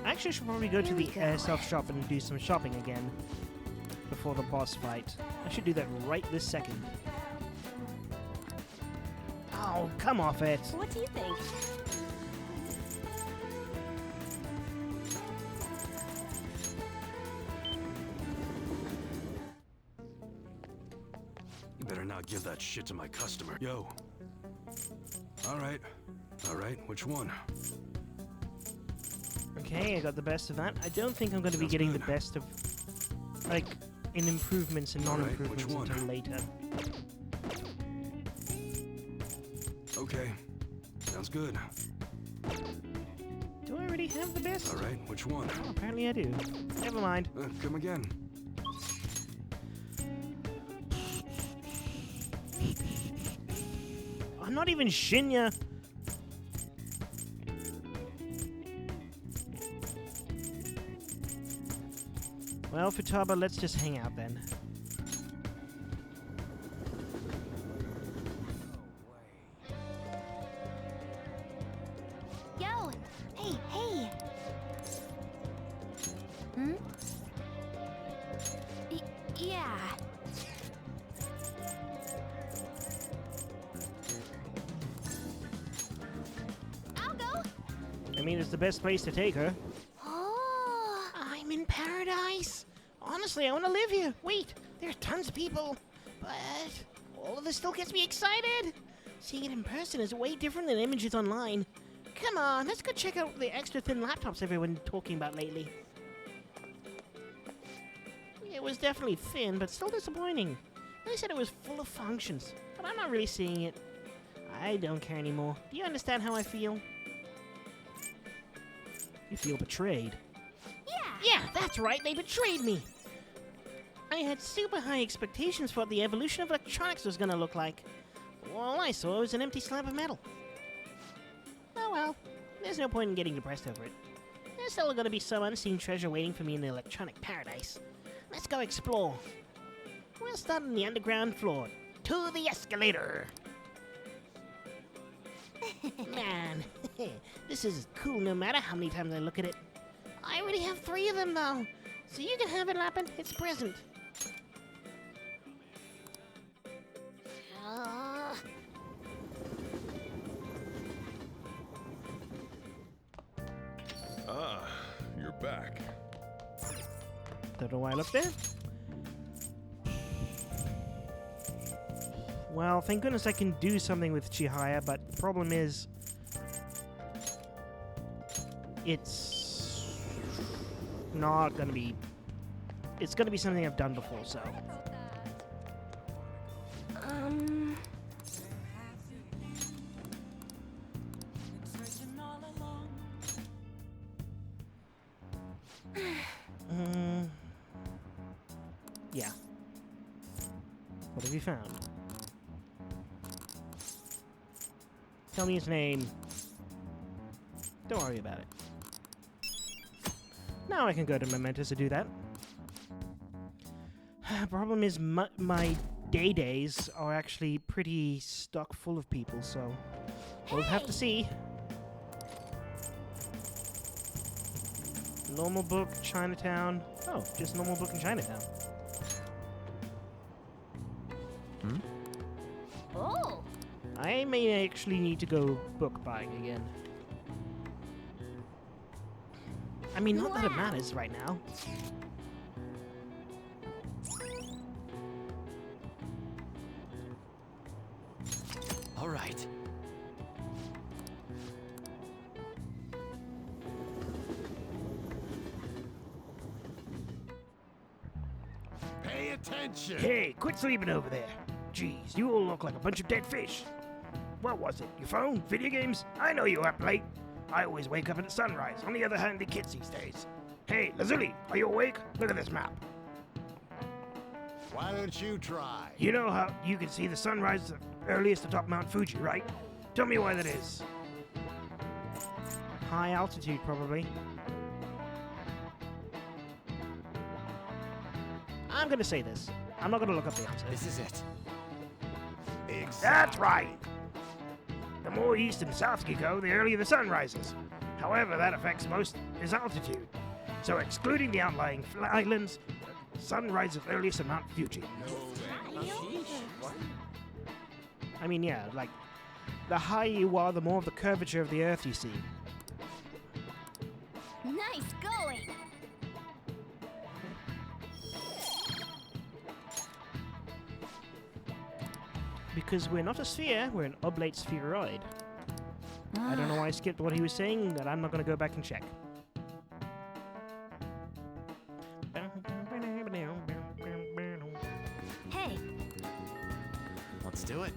Actually, I should probably go to Here the we go. airsoft shop and do some shopping again before the boss fight. I should do that right this second. Oh, come off it. What do you think? You better not give that shit to my customer. Yo. Alright. Alright, which one? Okay, I got the best of that. I don't think I'm going to be Sounds getting good. the best of, like, in improvements and All right, non-improvements which one? until later. Okay. Sounds good. Do I already have the best? Alright, which one? Oh, apparently I do. Never mind. Come again. I'm not even Shinya. Well, Futaba, let's just hang out then. Yo! Hey, hey! Hmm? Yeah. I'll go! I mean, it's the best place to take her. Oh! I'm in paradise. Honestly, I want to live here. Wait, there are tons of people. But all of this still gets me excited. Seeing it in person is way different than images online. Come on, let's go check out the extra thin laptops everyone's talking about lately. It was definitely thin, but still disappointing. They said it was full of functions, but I'm not really seeing it. I don't care anymore. Do you understand how I feel? You feel betrayed. Yeah, that's right, they betrayed me. I had super high expectations for what the evolution of electronics was gonna look like. All I saw was an empty slab of metal. Oh well, there's no point in getting depressed over it. There's still gonna be some unseen treasure waiting for me in the electronic paradise. Let's go explore. We'll start on the underground floor. To the escalator! Man, this is cool no matter how many times I look at it. I already have 3 of them though, so you can have it, Lappin. It's a present. Ah, you're back. Don't know why I looked there. Well, thank goodness I can do something with Chihaya, but the problem is it's not gonna be. It's gonna be something I've done before, so. Yeah. What have you found? Tell me his name. Don't worry about it. Now I can go to Mementos to do that. Problem is, my days are actually pretty stuck full of people, so we'll have to see. Normal book, Chinatown. Oh, just normal book in Chinatown. Oh! I may actually need to go book buying again. I mean, not that it matters right now. All right. Pay attention! Hey, quit sleeping over there. Jeez, you all look like a bunch of dead fish. What was it? Your phone? Video games? I know you're up late. I always wake up at sunrise. On the other hand, the kids these days. Hey, Lazuli, are you awake? Look at this map. Why don't you try? You know how you can see the sunrise earliest atop Mount Fuji, right? Tell me why that is. High altitude, probably. I'm gonna say this. I'm not gonna look up the answer. This is it. Exactly. That's right. The more east and south you go, the earlier the sun rises. However, that affects most is altitude. So excluding the outlying islands, the sun rises earliest at Mount Fuji. I mean, yeah, like, the higher you are, the more of the curvature of the Earth you see. Nice going! Because we're not a sphere, we're an oblate spheroid. I don't know why I skipped what he was saying, but I'm not going to go back and check. Hey, Let's do it.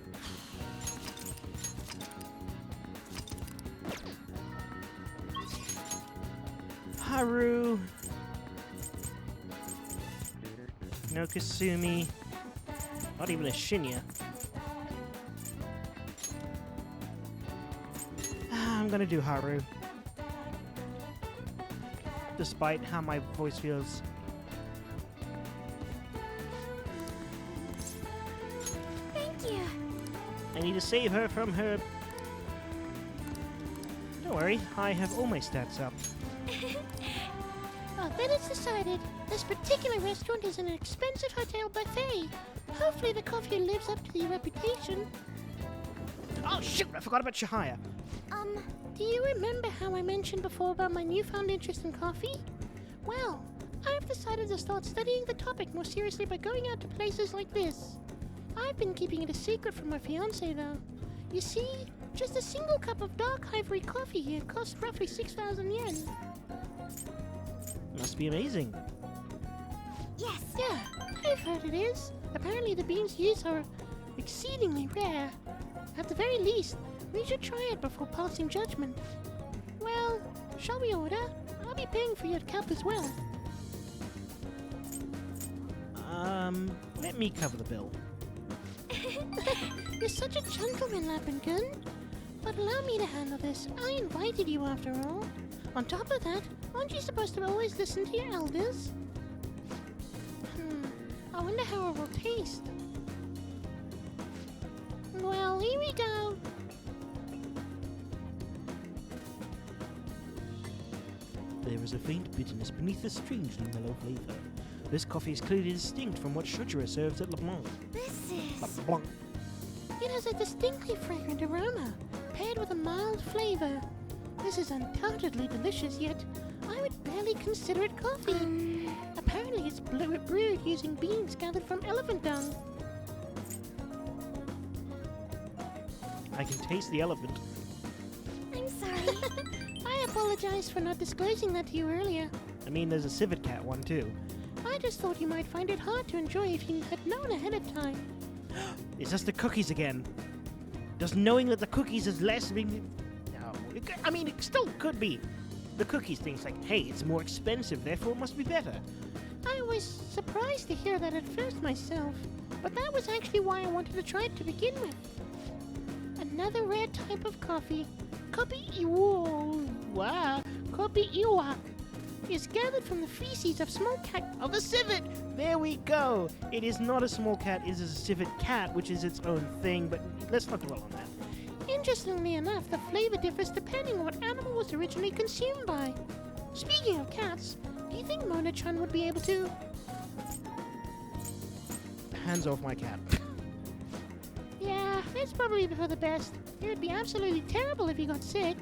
Haru. No Kasumi. Not even a Shinya. I'm gonna do Haru. Despite how my voice feels. thank you! I need to save her from her... Don't worry, I have all my stats up. Oh, then it's decided. This particular restaurant is an expensive hotel buffet. Hopefully the coffee lives up to the reputation. Oh shoot, I forgot about Shahaya. Do you remember how I mentioned before about my newfound interest in coffee? Well, I've decided to start studying the topic more seriously by going out to places like this. I've been keeping it a secret from my fiancé, though. You see, just a single cup of dark ivory coffee here costs roughly 6,000 yen. Must be amazing. Yes, yeah, I've heard it is. Apparently the beans used are exceedingly rare. At the very least, we should try it before passing judgment. Well, shall we order? I'll be paying for your cup as well. Let me cover the bill. You're such a gentleman, Lappengun. But allow me to handle this. I invited you after all. On top of that, aren't you supposed to always listen to your elders? I wonder how it will taste. Well, here we go. There is a faint bitterness beneath the strangely mellow flavor. This coffee is clearly distinct from what Shujara serves at LeBlanc. This is... LeBlanc. It has a distinctly fragrant aroma, paired with a mild flavor. This is undoubtedly delicious, yet I would barely consider it coffee. Apparently it's brewed using beans gathered from elephant dung. I can taste the elephant. I'm sorry. I apologize for not disclosing that to you earlier. I mean, there's a civet cat one too. I just thought you might find it hard to enjoy if you had known ahead of time. It's just the cookies again. Does knowing that the cookies is less mean... No. I mean, it still could be. The cookies thing's like, hey, it's more expensive, therefore it must be better. I was surprised to hear that at first myself, but that was actually why I wanted to try it to begin with. Another rare type of coffee, Kopi Iwak, is gathered from the feces of small cat Of a civet! There we go! It is not a small cat, it is a civet cat, which is its own thing, but let's not dwell on that. Interestingly enough, the flavor differs depending on what animal was originally consumed by. Speaking of cats, do you think Mona-chan would be able to... Hands off my cat. Yeah, it's probably for the best. It would be absolutely terrible if he got sick.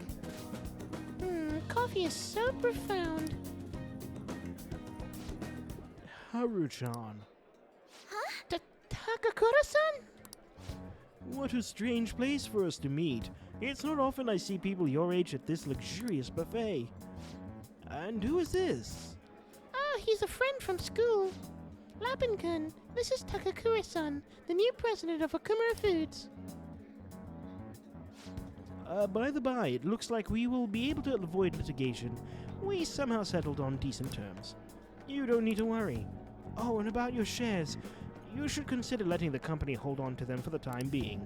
Coffee is so profound. Haru-chan. Takakura-san? What a strange place for us to meet. It's not often I see people your age at this luxurious buffet. And who is this? Oh, he's a friend from school. Lapin-kun, this is Takakura-san, the new president of Okumura Foods. By the by, it looks like we will be able to avoid litigation. We somehow settled on decent terms. You don't need to worry. Oh, and about your shares. You should consider letting the company hold on to them for the time being.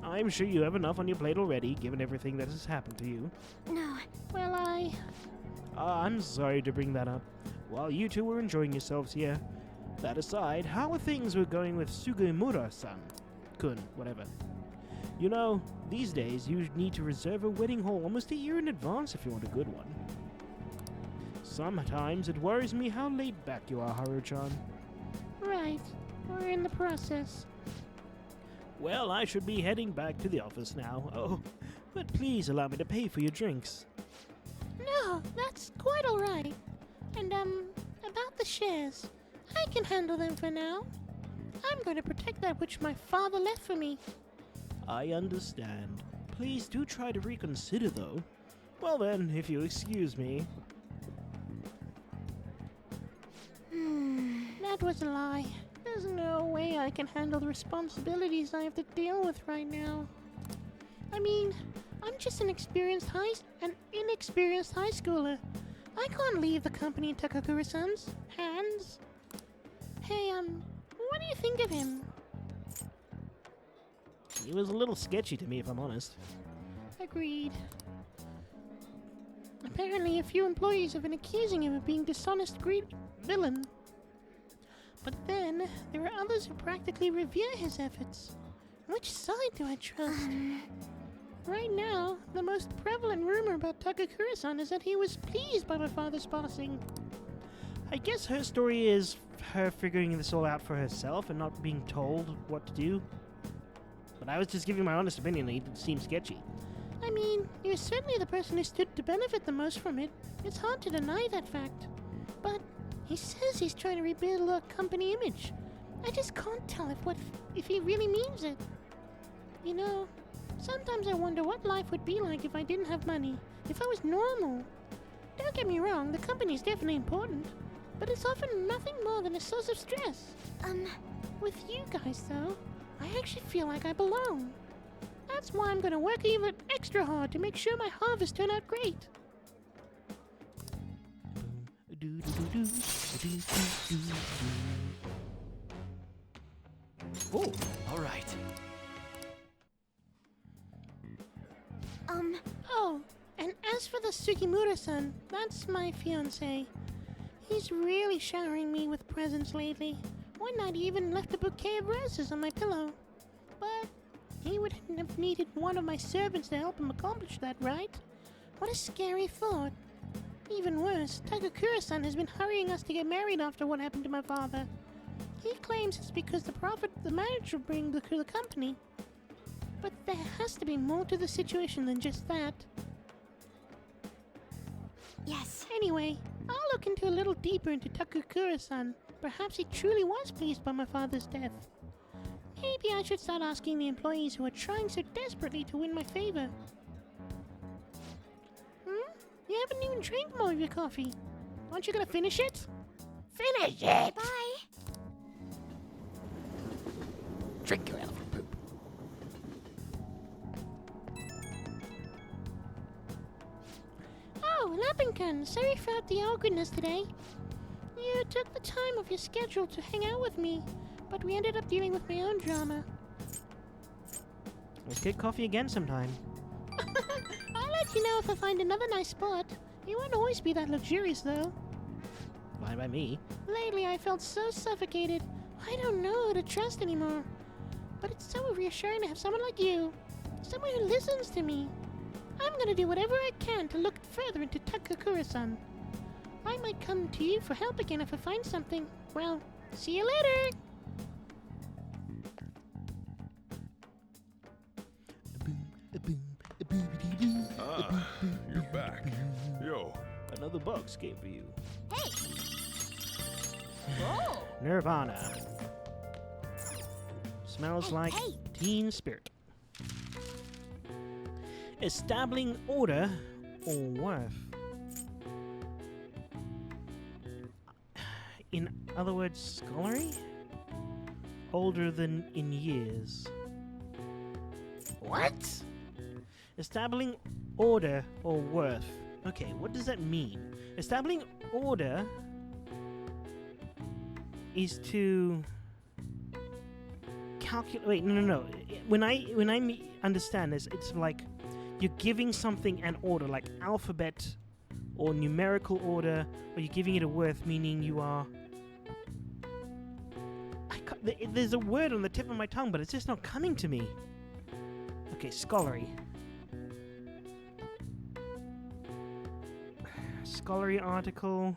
I'm sure you have enough on your plate already, given everything that has happened to you. No, Well, I'm sorry to bring that up. While you two were enjoying yourselves here. That aside, how are things going with Sugemura-san? Kun, whatever. You know, these days you need to reserve a wedding hall almost a year in advance if you want a good one. Sometimes it worries me how laid back you are, Haru-chan. right. We're in the process. Well, I should be heading back to the office now. Oh, but please allow me to pay for your drinks. No, that's quite alright. And, about the shares. I can handle them for now. I'm going to protect that which my father left for me. I understand. Please do try to reconsider, though. Well then, if you excuse me. That was a lie. There's no way I can handle the responsibilities I have to deal with right now. I mean, I'm just an inexperienced high schooler. I can't leave the company in Takakura-san's hands. Hey, what do you think of him? He was a little sketchy to me, if I'm honest. Agreed. Apparently, a few employees have been accusing him of being dishonest, greedy villain. But then, there are others who practically revere his efforts. Which side do I trust? Right now, the most prevalent rumor about Takakura-san is that he was pleased by my father's passing. I guess her story is her figuring this all out for herself and not being told what to do. But I was just giving my honest opinion, and it seemed sketchy. I mean, he was certainly the person who stood to benefit the most from it. It's hard to deny that fact. But he says he's trying to rebuild our company image. I just can't tell if he really means it. You know, sometimes I wonder what life would be like if I didn't have money, if I was normal. Don't get me wrong, the company is definitely important, but it's often nothing more than a source of stress. With you guys, though, I actually feel like I belong. That's why I'm gonna work even extra hard to make sure my harvest turn out great. Oh, All right. Oh, and as for the Sugimura-san, that's my fiancé. He's really showering me with presents lately. One night he even left a bouquet of roses on my pillow. But he would have needed one of my servants to help him accomplish that, right? What a scary thought. Even worse, Takakura-san has been hurrying us to get married after what happened to my father. He claims it's because the profit the marriage will bring to the company. But there has to be more to the situation than just that. yes. Anyway, I'll look into a little deeper into Takakura-san. Perhaps he truly was pleased by my father's death. Maybe I should start asking the employees who are trying so desperately to win my favor. Yeah, haven't even drank more of your coffee. Aren't you gonna finish it? Finish it! Bye. Drink your elephant poop. Oh, Lapinkan, sorry for the awkwardness today. You took the time off your schedule to hang out with me, but we ended up dealing with my own drama. Let's get coffee again sometime. I'll let you know if I find another nice spot. You won't always be that luxurious, though. Fine by me. Lately, I felt so suffocated. I don't know who to trust anymore. But it's so reassuring to have someone like you. Someone who listens to me. I'm gonna do whatever I can to look further into Takakura-san. I might come to you for help again if I find something. Well, see you later! Ah, you're back. Yo, Another box came for you. Hey. Whoa. Nirvana. Smells like hey. teen spirit. Establishing order or worth. In other words, scholarly? Older than in years. What? Establishing order or worth. Okay, what does that mean? Establishing order is to calculate. Wait, no. When I understand this, it's like you're giving something an order, like alphabet or numerical order, or you're giving it a worth, meaning you are. There's a word on the tip of my tongue, but it's just not coming to me. Okay, scholarly. Scholarly article.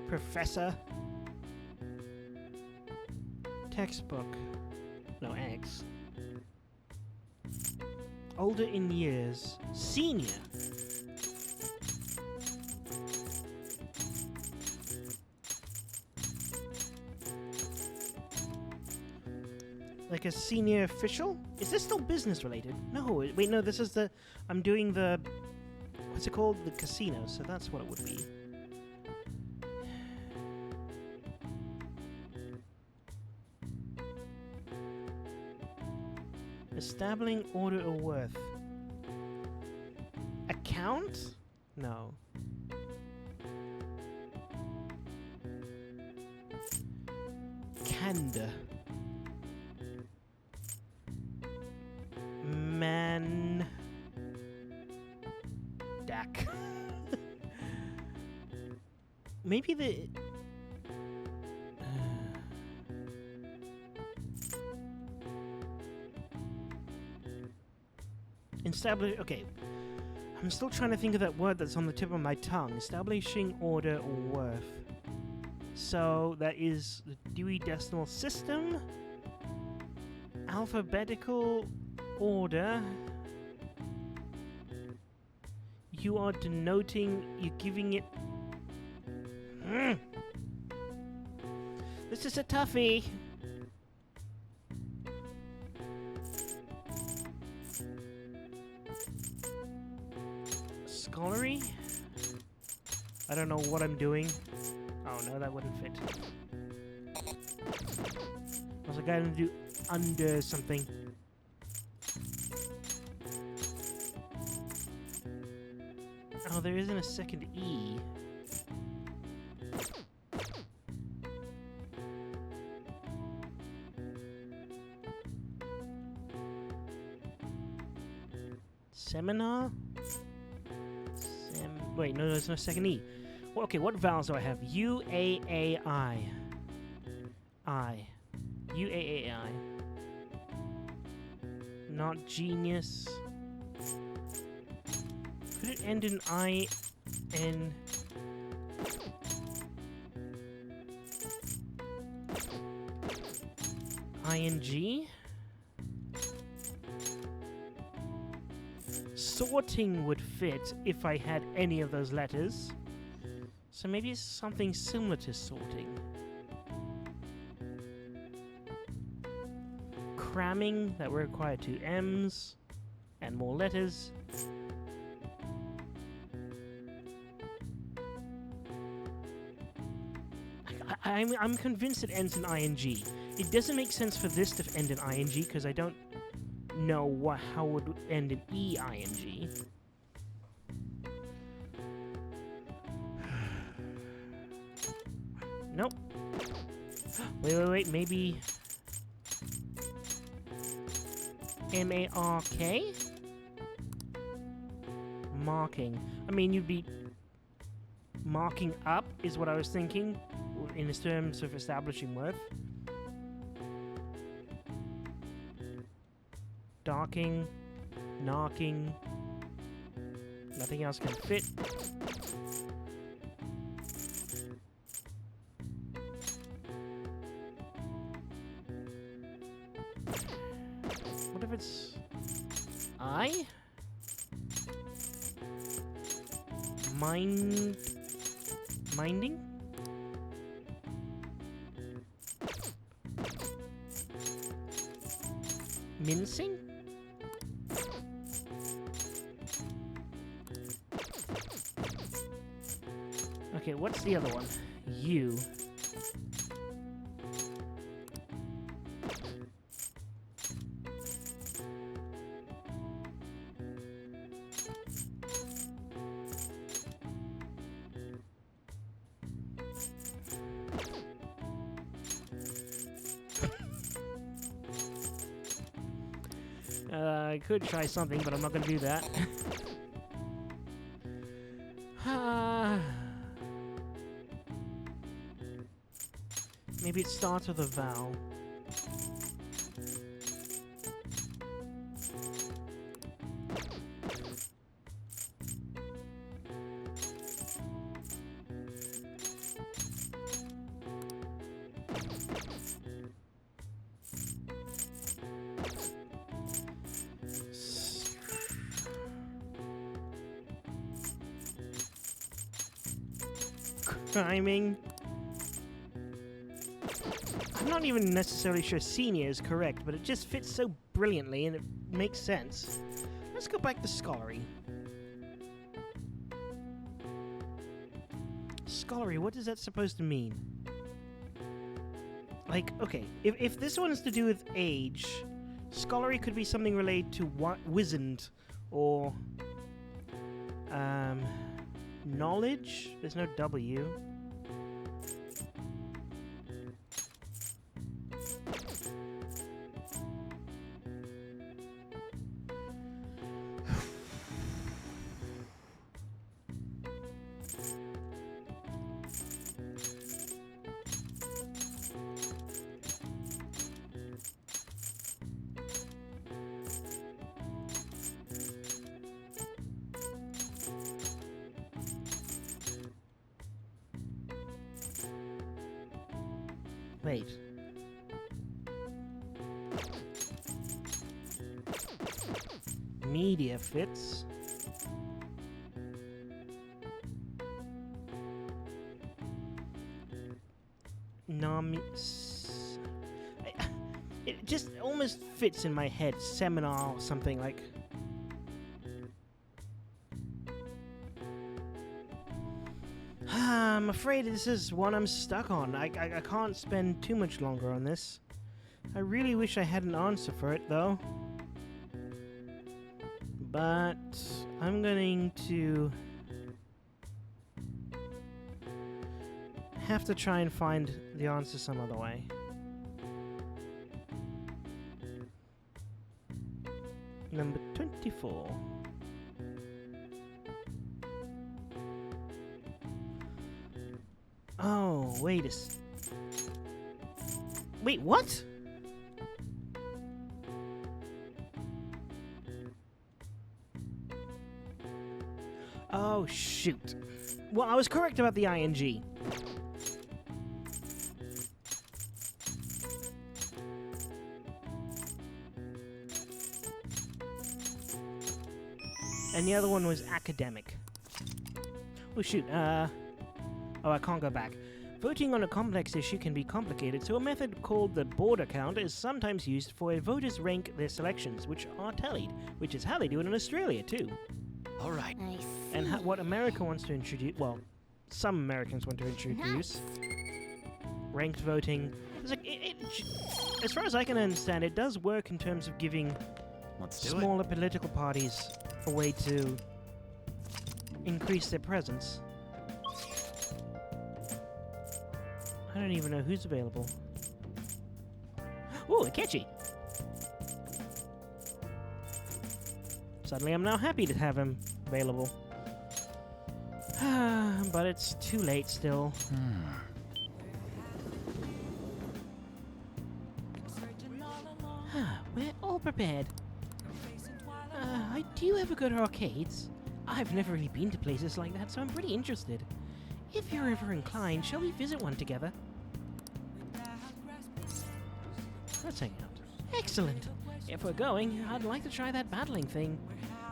Professor. Textbook. No, X. Older in years. Senior. Like a senior official? Is this still business related? No, wait, no, this is the... I'm doing the... What's it called? The casino, so that's what it would be. Establishing order or worth. Account? No. Candor. Man. Dak. Maybe the. Establish. Okay. I'm still trying to think of that word that's on the tip of my tongue. Establishing order or worth. So that is the Dewey Decimal System. Alphabetical order. You are denoting. You're giving it. This is a toughie. Scholarly? I don't know what I'm doing. Oh no, that wouldn't fit. I was like, I going to do under something. Oh, there isn't a second E. Seminar? Wait, no, there's no second E. Well, okay, what vowels do I have? U, A, A, I. I. U, A, A, I. Not genius. Could it end in I, N? ING? Sorting would fit if I had any of those letters. So maybe it's something similar to sorting. Cramming, that would require two M's and more letters. I'm convinced it ends in ing. It doesn't make sense for this to end in ing because I don't know how it would end in e-ing. Nope. Wait, maybe... M-A-R-K? Marking. I mean, you'd be... Marking up is what I was thinking, in terms of establishing worth. Darking. Knocking. Nothing else can fit. What if it's I? Minding? Mincing? Okay, what's the other one? You. I could try something, but I'm not going to do that. Maybe it starts with a vowel. Climbing. I'm not even necessarily sure senior is correct, but it just fits so brilliantly and it makes sense. Let's go back to scholarly. Scholarly, what is that supposed to mean? Like, okay, if this one is to do with age, scholarly could be something related to wizened or knowledge. There's no W. Wait. Media fits. It just almost fits in my head. Seminar or something like. I'm afraid this is one I'm stuck on. I can't spend too much longer on this. I really wish I had an answer for it, though. But I'm going to have to try and find the answer some other way. Number 24. Oh, wait wait, what? Oh, shoot. Well, I was correct about the ing. And the other one was academic. Oh, shoot. Oh, I can't go back. Voting on a complex issue can be complicated, so a method called the border count is sometimes used for voters rank their selections, which are tallied, which is how they do it in Australia, too. All right. I see. And what America wants to introduce, well, some Americans want to introduce, ranked voting. As far as I can understand, it does work in terms of giving Let's do it. smaller political parties a way to increase their presence. I don't even know who's available. Ooh, Akechi! Suddenly I'm now happy to have him available. But it's too late still. We're all prepared. Do you ever go to arcades? I've never really been to places like that, so I'm pretty interested. If you're ever inclined, shall we visit one together? Let's hang out. Excellent! If we're going, I'd like to try that battling thing.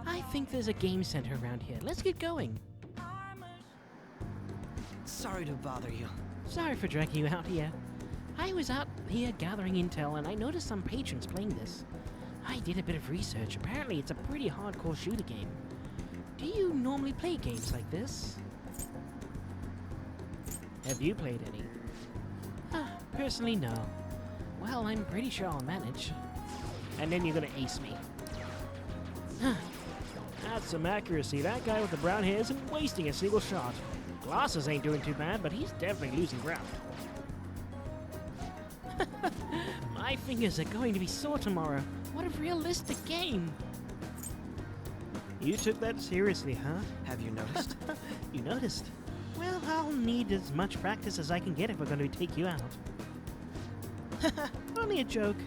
I think there's a game center around here. Let's get going. Sorry to bother you. Sorry for dragging you out here. I was out here gathering intel and I noticed some patrons playing this. I did a bit of research. Apparently it's a pretty hardcore shooter game. Do you normally play games like this? Have you played any? Personally, no. Well, I'm pretty sure I'll manage. And then you're gonna ace me. That's some accuracy. That guy with the brown hair isn't wasting a single shot. Glasses ain't doing too bad, but he's definitely losing ground. My fingers are going to be sore tomorrow. What a realistic game. You took that seriously, huh? Have you noticed? You noticed? Well, I'll need as much practice as I can get if we're going to take you out. Only a joke.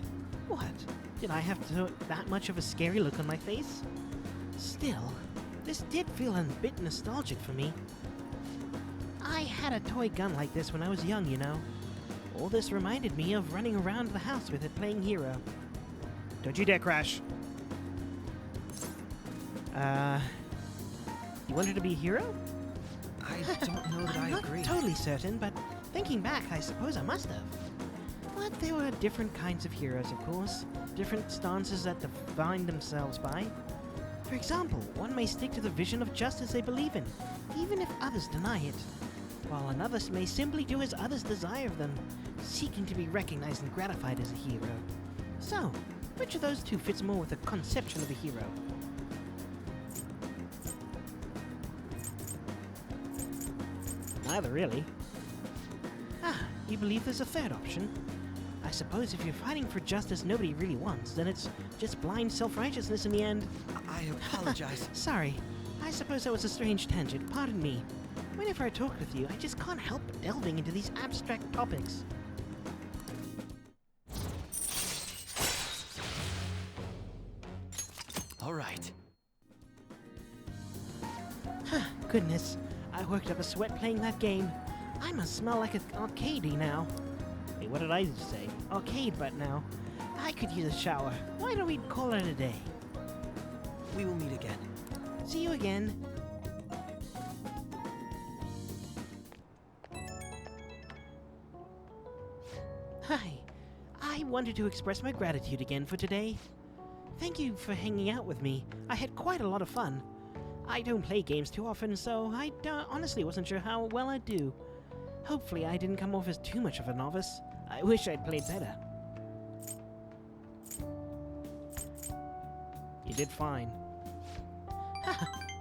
What? Did I have that much of a scary look on my face? Still, this did feel a bit nostalgic for me. I had a toy gun like this when I was young, you know. All this reminded me of running around the house with it playing hero. Don't you dare crash. You wanted to be a hero? I don't know that I I'm agree. not totally certain, but thinking back, I suppose I must have. But there were different kinds of heroes, of course. Different stances that define themselves by. For example, one may stick to the vision of justice they believe in, even if others deny it. While another may simply do as others desire of them, seeking to be recognized and gratified as a hero. So, which of those two fits more with the conception of a hero? Neither, really. You believe there's a third option? I suppose if you're fighting for justice nobody really wants, then it's just blind self-righteousness in the end. I apologize. Sorry. I suppose that was a strange tangent. Pardon me. Whenever I talk with you, I just can't help but delving into these abstract topics. All right. Goodness, I worked up a sweat playing that game. I must smell like an arcadey now. Wait, what did I just say? Arcade butt now. I could use a shower. Why don't we call it a day? We will meet again. See you again. Hi. I wanted to express my gratitude again for today. Thank you for hanging out with me. I had quite a lot of fun. I don't play games too often, so I honestly wasn't sure how well I'd do. Hopefully I didn't come off as too much of a novice. I wish I'd played better. You did fine.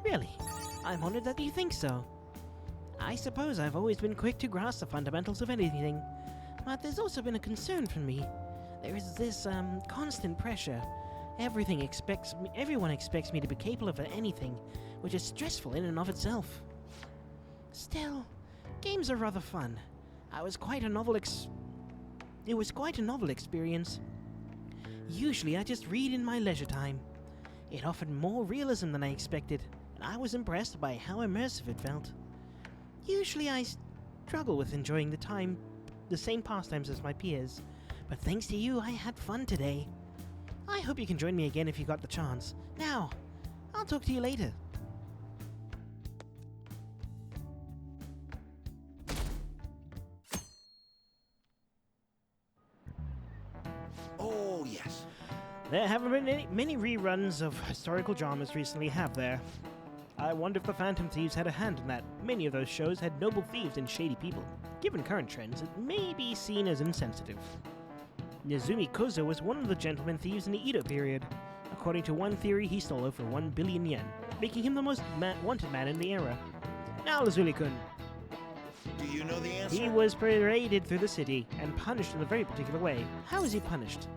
Really? I'm honored that you think so. I suppose I've always been quick to grasp the fundamentals of anything, but there's also been a concern for me. There is this, constant pressure. Everyone expects me to be capable of anything, which is stressful in and of itself. Still, games are rather fun. It was quite a novel experience. Usually I just read in my leisure time. It offered more realism than I expected, and I was impressed by how immersive it felt. Usually I struggle with enjoying the same pastimes as my peers, but thanks to you I had fun today. I hope you can join me again if you got the chance. Now, I'll talk to you later. Oh, yes. There haven't been many reruns of historical dramas recently, have there? I wonder if the Phantom Thieves had a hand in that. Many of those shows had noble thieves and shady people. Given current trends, it may be seen as insensitive. Nezumi Kozo was one of the gentleman thieves in the Edo period. According to one theory, he stole over 1 billion yen, making him the most wanted man in the era. Now, Lazuli-kun. Do you know the answer? He was paraded through the city and punished in a very particular way. How is he punished?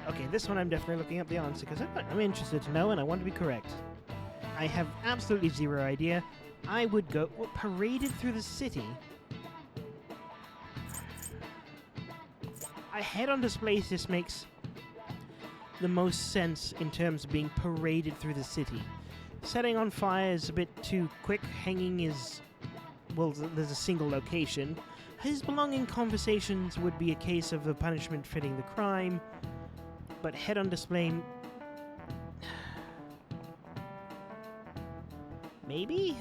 Okay, this one I'm definitely looking up the answer because I'm interested to know and I want to be correct. I have absolutely zero idea. I would go paraded through the city. I head on display. This makes the most sense in terms of being paraded through the city. Setting on fire is a bit too quick. Hanging is, well, there's a single location. His belonging conversations would be a case of the punishment fitting the crime. But head on display... Maybe?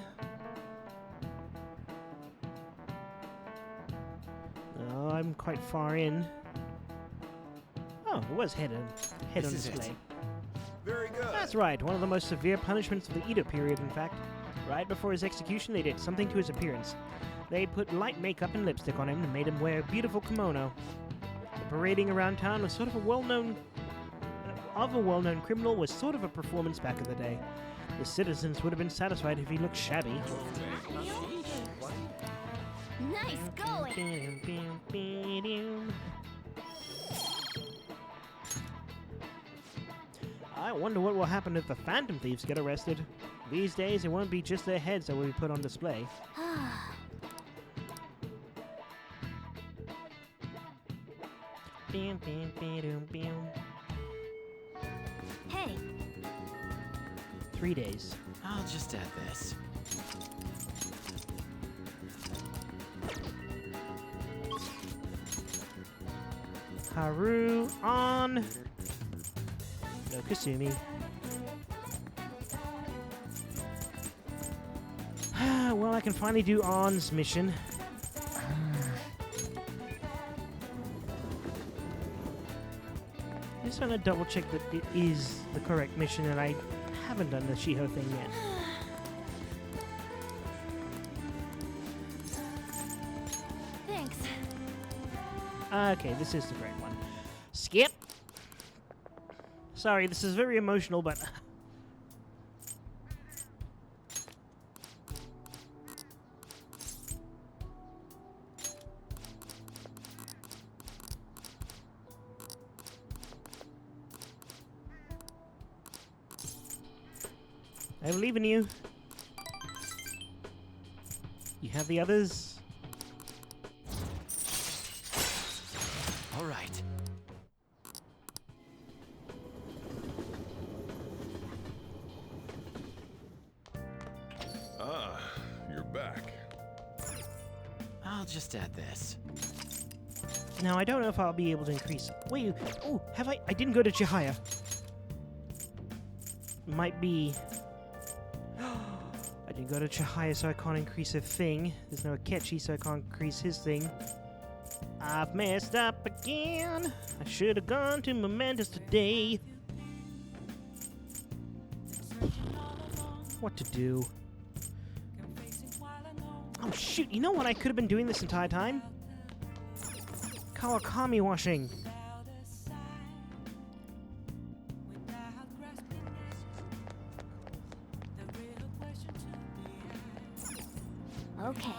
Oh, I'm quite far in. Oh, it was head on This is display. it. Very good. That's right, one of the most severe punishments of the Edo period, in fact. Right before his execution, they did something to his appearance. They put light makeup and lipstick on him and made him wear a beautiful kimono. The parading around town was sort of a well-known criminal was sort of a performance back in the day. The citizens would have been satisfied if he looked shabby. Nice going! I wonder what will happen if the Phantom Thieves get arrested. These days, it won't be just their heads that will be put on display. Hey, 3 days. I'll just add this. Haru on. No Kasumi. Well, I can finally do On's mission. I just want to double check that it is the correct mission and I haven't done the Shiho thing yet. thanks. Okay, this is the correct one. Skip! Sorry, this is very emotional, but... I believe in you. You have the others? All right. Ah, you're back. I'll just add this. Now, I don't know if I'll be able to increase... Wait, oh, have I... I didn't go to Chihaya. Might be... I didn't go to Chihaya, so I can't increase a thing. There's no Akechi, so I can't increase his thing. I've messed up again. I should have gone to Momentous today. What to do? Oh, shoot. You know what I could have been doing this entire time? Kawakami washing. Okay.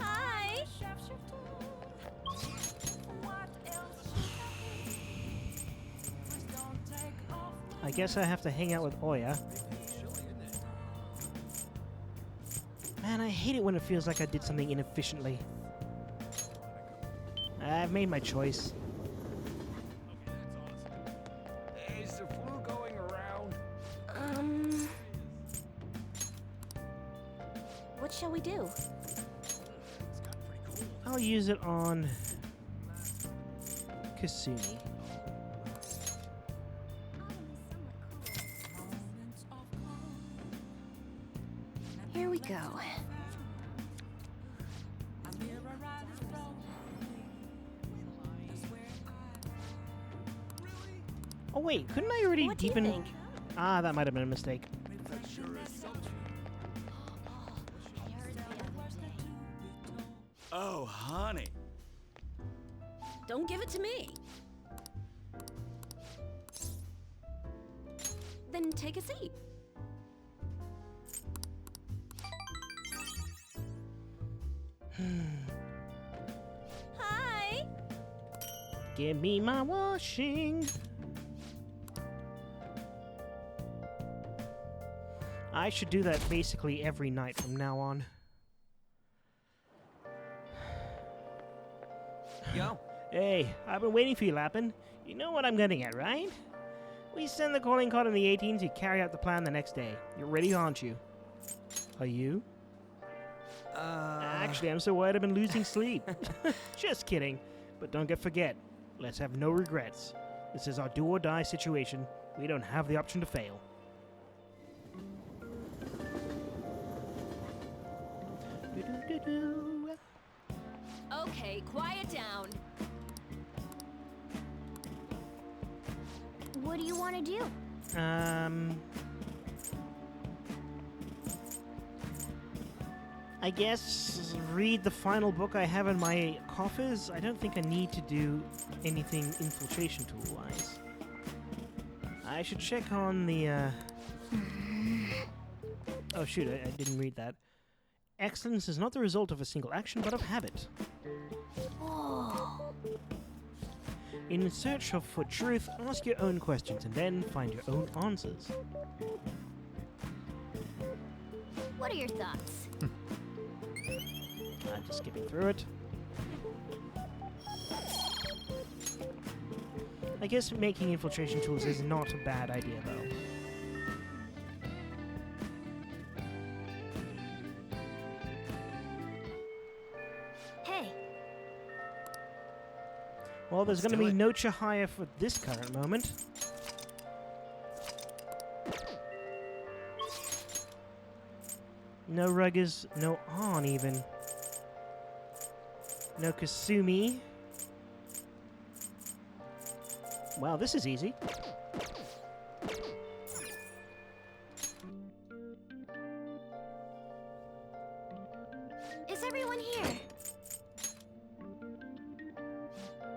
Hi. I guess I have to hang out with Oya. Man, I hate it when it feels like I did something inefficiently. I've made my choice. Is the flu going around? What shall we do? I'll use it on Kasumi. Here we go. Oh wait, couldn't I already What do you deepen? think? Ah, that might have been a mistake. Oh, honey. Don't give it to me. Then take a seat. Hi. Give me my washing. I should do that basically every night from now on. Yo, Hey, I've been waiting for you, Lappin. You know what I'm getting at, right? We send the calling card on the 18th, you carry out the plan the next day. You're ready, aren't you? Are you? Actually, I'm so worried I've been losing sleep. Just kidding. But don't forget, let's have no regrets. This is our do-or-die situation. We don't have the option to fail. Do-do-do-do. Okay, quiet down. What do you want to do? I guess read the final book I have in my coffers. I don't think I need to do anything infiltration tool-wise. I should check on the, Oh shoot, I didn't read that. Excellence is not the result of a single action, but of habit. Oh. In search for truth, ask your own questions and then find your own answers. What are your thoughts? I'm just skipping through it. I guess making infiltration tools is not a bad idea, though. Hey, Well, there's Let's going to do be it. no Chihaya for this current moment. No Ruggers, no On even. No Kasumi. Wow, this is easy. is everyone here?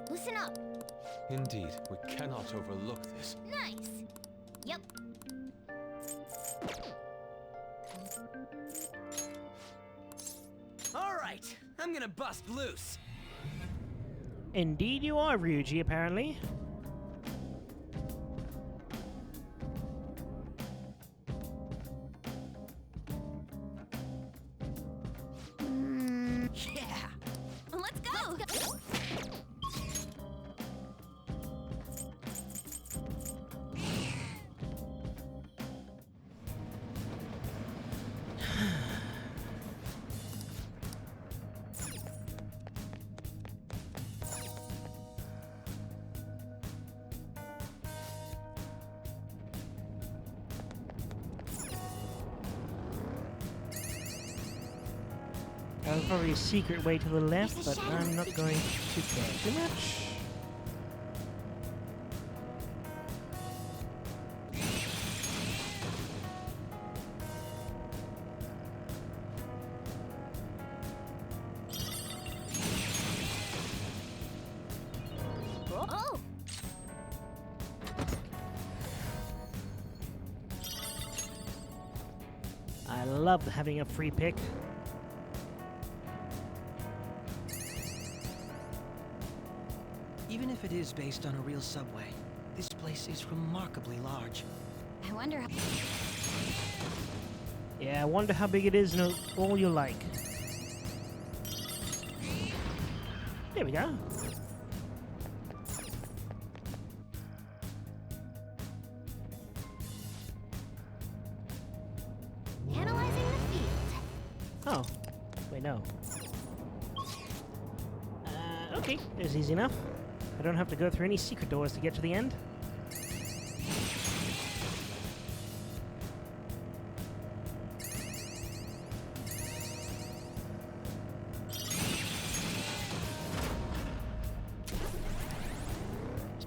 Listen up. Indeed, we cannot overlook this. Nice. Yep. all right, I'm gonna bust loose. Indeed you are, Ryuji, apparently. Yeah. Let's go. There's probably a secret way to the left, but I'm not going to care too much. Oh. I love having a free pick. Even if it is based on a real subway, this place is remarkably large. I wonder how... Yeah, I wonder how big it is and all you like. There we go. Analyzing the field. Oh. Wait, no. Okay, it's easy enough. I don't have to go through any secret doors to get to the end.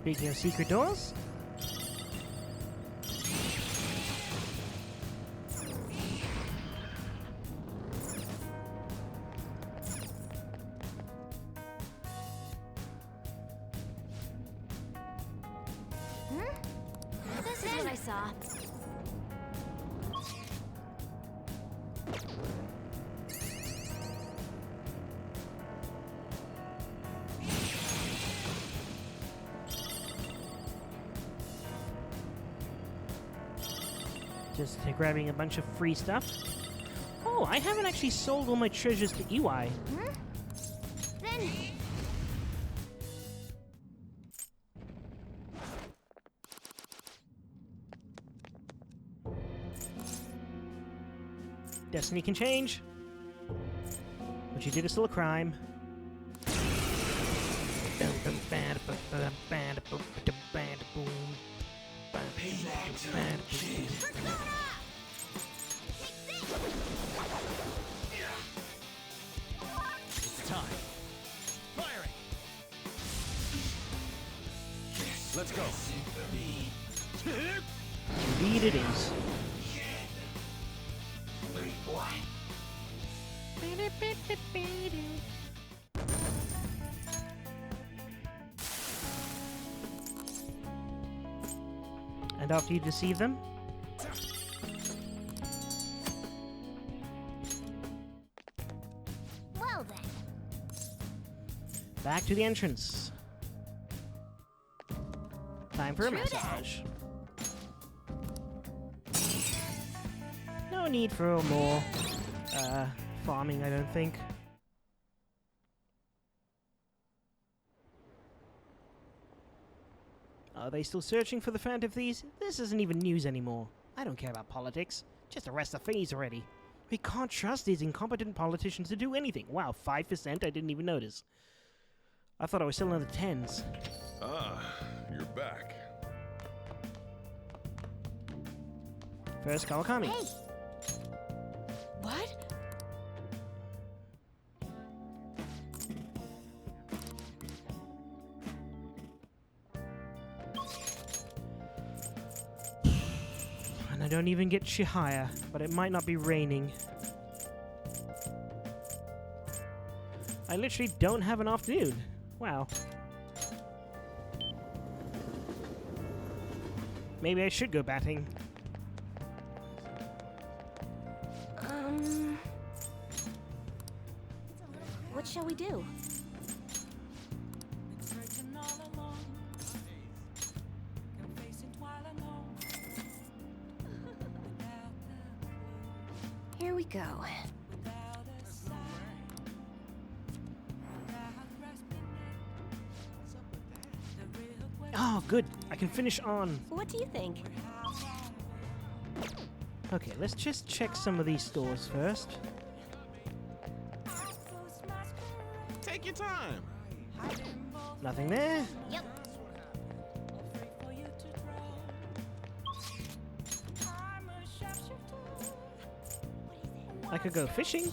Speaking of secret doors, This is what I saw. just grabbing a bunch of free stuff. Oh, I haven't actually sold all my treasures to EY. Then Destiny can change. What you did is still a crime. It's time. Firing. Let's go. Indeed it is. And after you deceive them, well then. back to the entrance. Time for a True that. massage. No need for more farming, I don't think. Are they still searching for the Phantom Thieves? This isn't even news anymore. I don't care about politics. Just arrest the thieves already. We can't trust these incompetent politicians to do anything. Wow, 5%? I didn't even notice. I thought I was still in the tens. Ah, you're back. First, Kawakami. Hey. What? And I don't even get Chihaya, but it might not be raining. I literally don't have an afternoon. Wow. Maybe I should go batting. What shall we do? Here we go. Oh, good. I can finish on. What do you think? Okay, let's just check some of these stores first. Take your time. Nothing there. Yep. I could go fishing.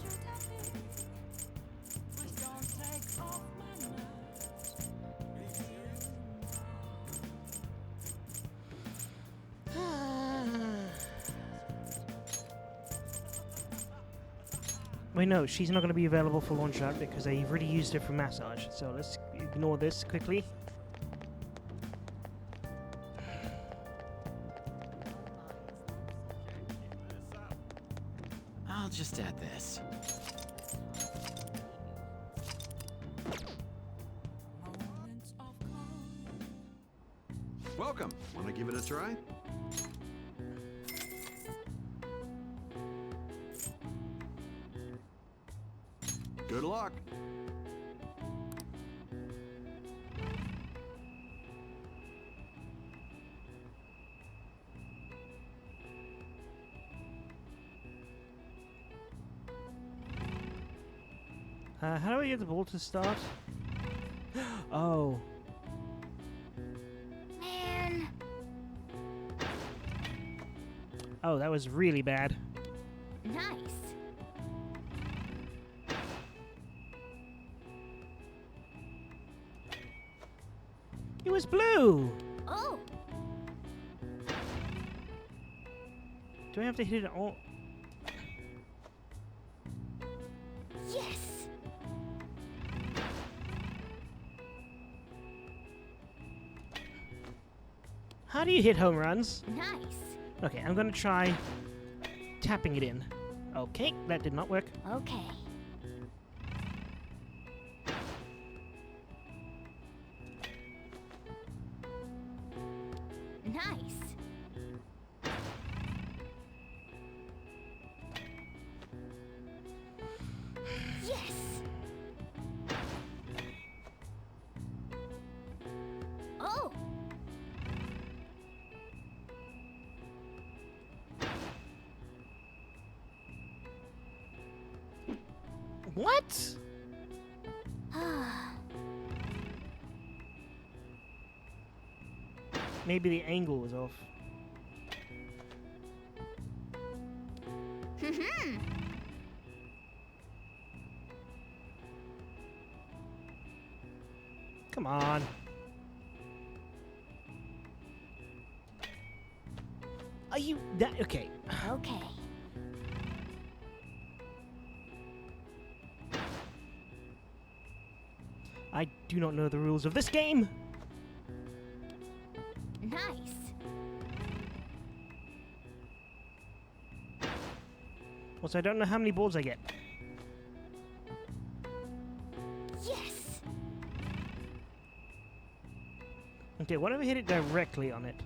Wait, no, she's not going to be available for launch out because I've already used her for massage. So let's ignore this quickly. I'll just add this. Welcome. Want to give it a try? Good luck. How do I get the ball to start? Oh. Man. Oh, that was really bad. Nice. It was it's blue! Oh, Do I have to hit it all? yes. How do you hit home runs? Nice. Okay, I'm gonna try tapping it in. Okay, that did not work. Okay. Nice. Yes. Oh. What? Maybe the angle was off. Come on. Are you that okay? Okay. I do not know the rules of this game. Nice. Also, I don't know how many balls I get. Yes. Okay, what if I hit it directly on it?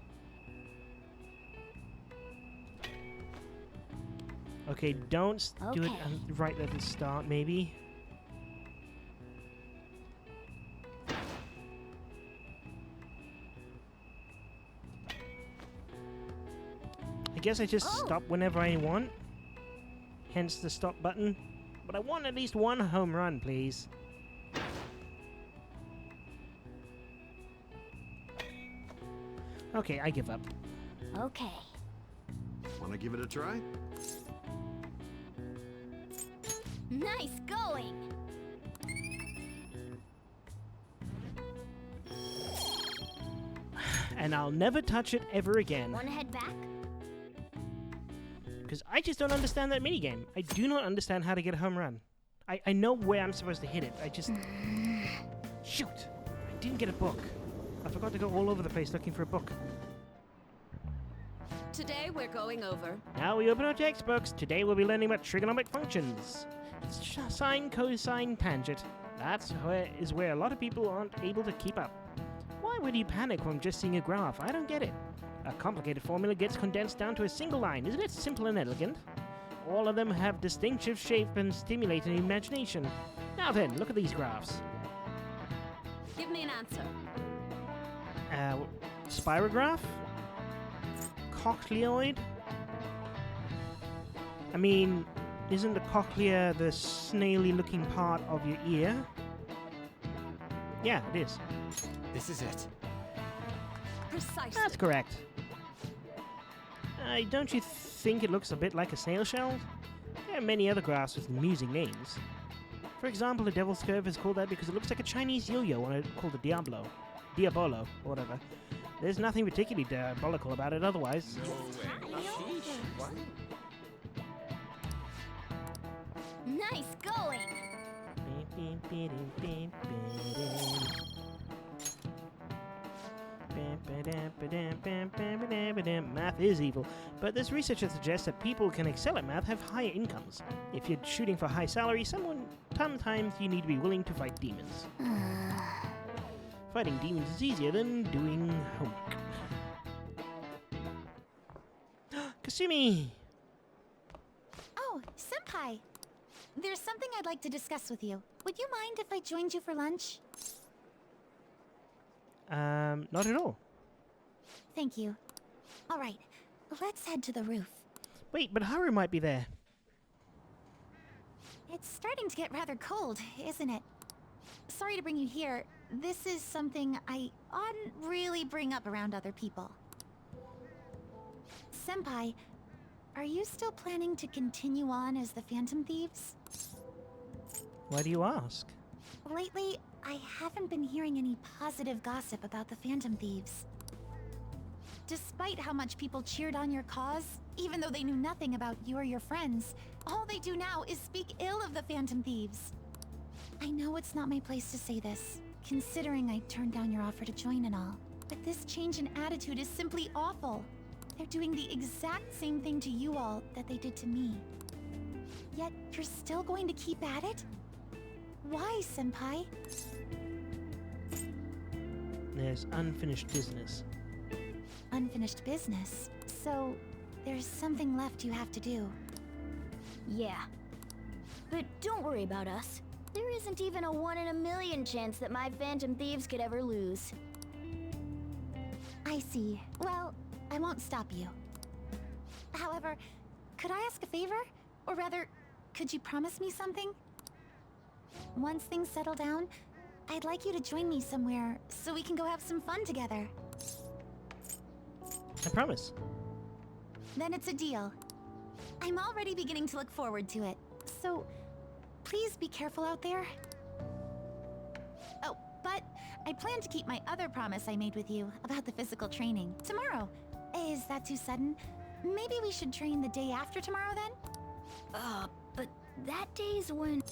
Okay, don't do it Okay. right at the start, maybe. I guess I just stop whenever I want. Hence the stop button. But I want at least one home run, please. Okay, I give up. Okay. Want to give it a try? Nice going. And I'll never touch it ever again. Want to head back? Because I just don't understand that minigame. I do not understand how to get a home run. I know where I'm supposed to hit it. I just... Shoot! I didn't get a book. I forgot to go all over the place looking for a book. Today we're going over. Now we open our textbooks. Today we'll be learning about trigonometric functions. Sine, cosine, tangent. That's where a lot of people aren't able to keep up. Why would you panic from just seeing a graph? I don't get it. A complicated formula gets condensed down to a single line. Isn't it simple and elegant? All of them have distinctive shape and stimulate an imagination. Now then, look at these graphs. Give me an answer. Spirograph? Cochleoid? I mean, isn't the cochlea the snaily looking part of your ear? Yeah, it is. This is it. Precisely. That's correct. Don't you think it looks a bit like a snail shell? There are many other graphs with amusing names. For example, the Devil's Curve is called that because it looks like a Chinese yo-yo called a Diabolo, or whatever. There's nothing particularly diabolical about it otherwise. Nice going. Math is evil, but this research suggests that people can excel at math have higher incomes. If you're shooting for high salary, sometimes you need to be willing to fight demons. Fighting demons is easier than doing homework. Kasumi! Oh, Senpai! There's something I'd like to discuss with you. Would you mind if I joined you for lunch? Not at all. Thank you. Alright, let's head to the roof. Wait, but Haru might be there. It's starting to get rather cold, isn't it? Sorry to bring you here. This is something I oughtn't really bring up around other people. Senpai, are you still planning to continue on as the Phantom Thieves? Why do you ask? Lately, I haven't been hearing any positive gossip about the Phantom Thieves. Despite how much people cheered on your cause, even though they knew nothing about you or your friends, all they do now is speak ill of the Phantom Thieves. I know it's not my place to say this, considering I turned down your offer to join and all, but this change in attitude is simply awful. They're doing the exact same thing to you all that they did to me. Yet you're still going to keep at it? Why, Senpai? There's unfinished business. Unfinished business? So, there's something left you have to do. Yeah. But don't worry about us. There isn't even a 1 in a million chance that my Phantom Thieves could ever lose. I see. Well, I won't stop you. However, could I ask a favor? Or rather, could you promise me something? Once things settle down, I'd like you to join me somewhere so we can go have some fun together. I promise. Then it's a deal. I'm already beginning to look forward to it. So, please be careful out there. Oh, but I plan to keep my other promise I made with you about the physical training tomorrow. Is that too sudden? Maybe we should train the day after tomorrow then? But that day's when...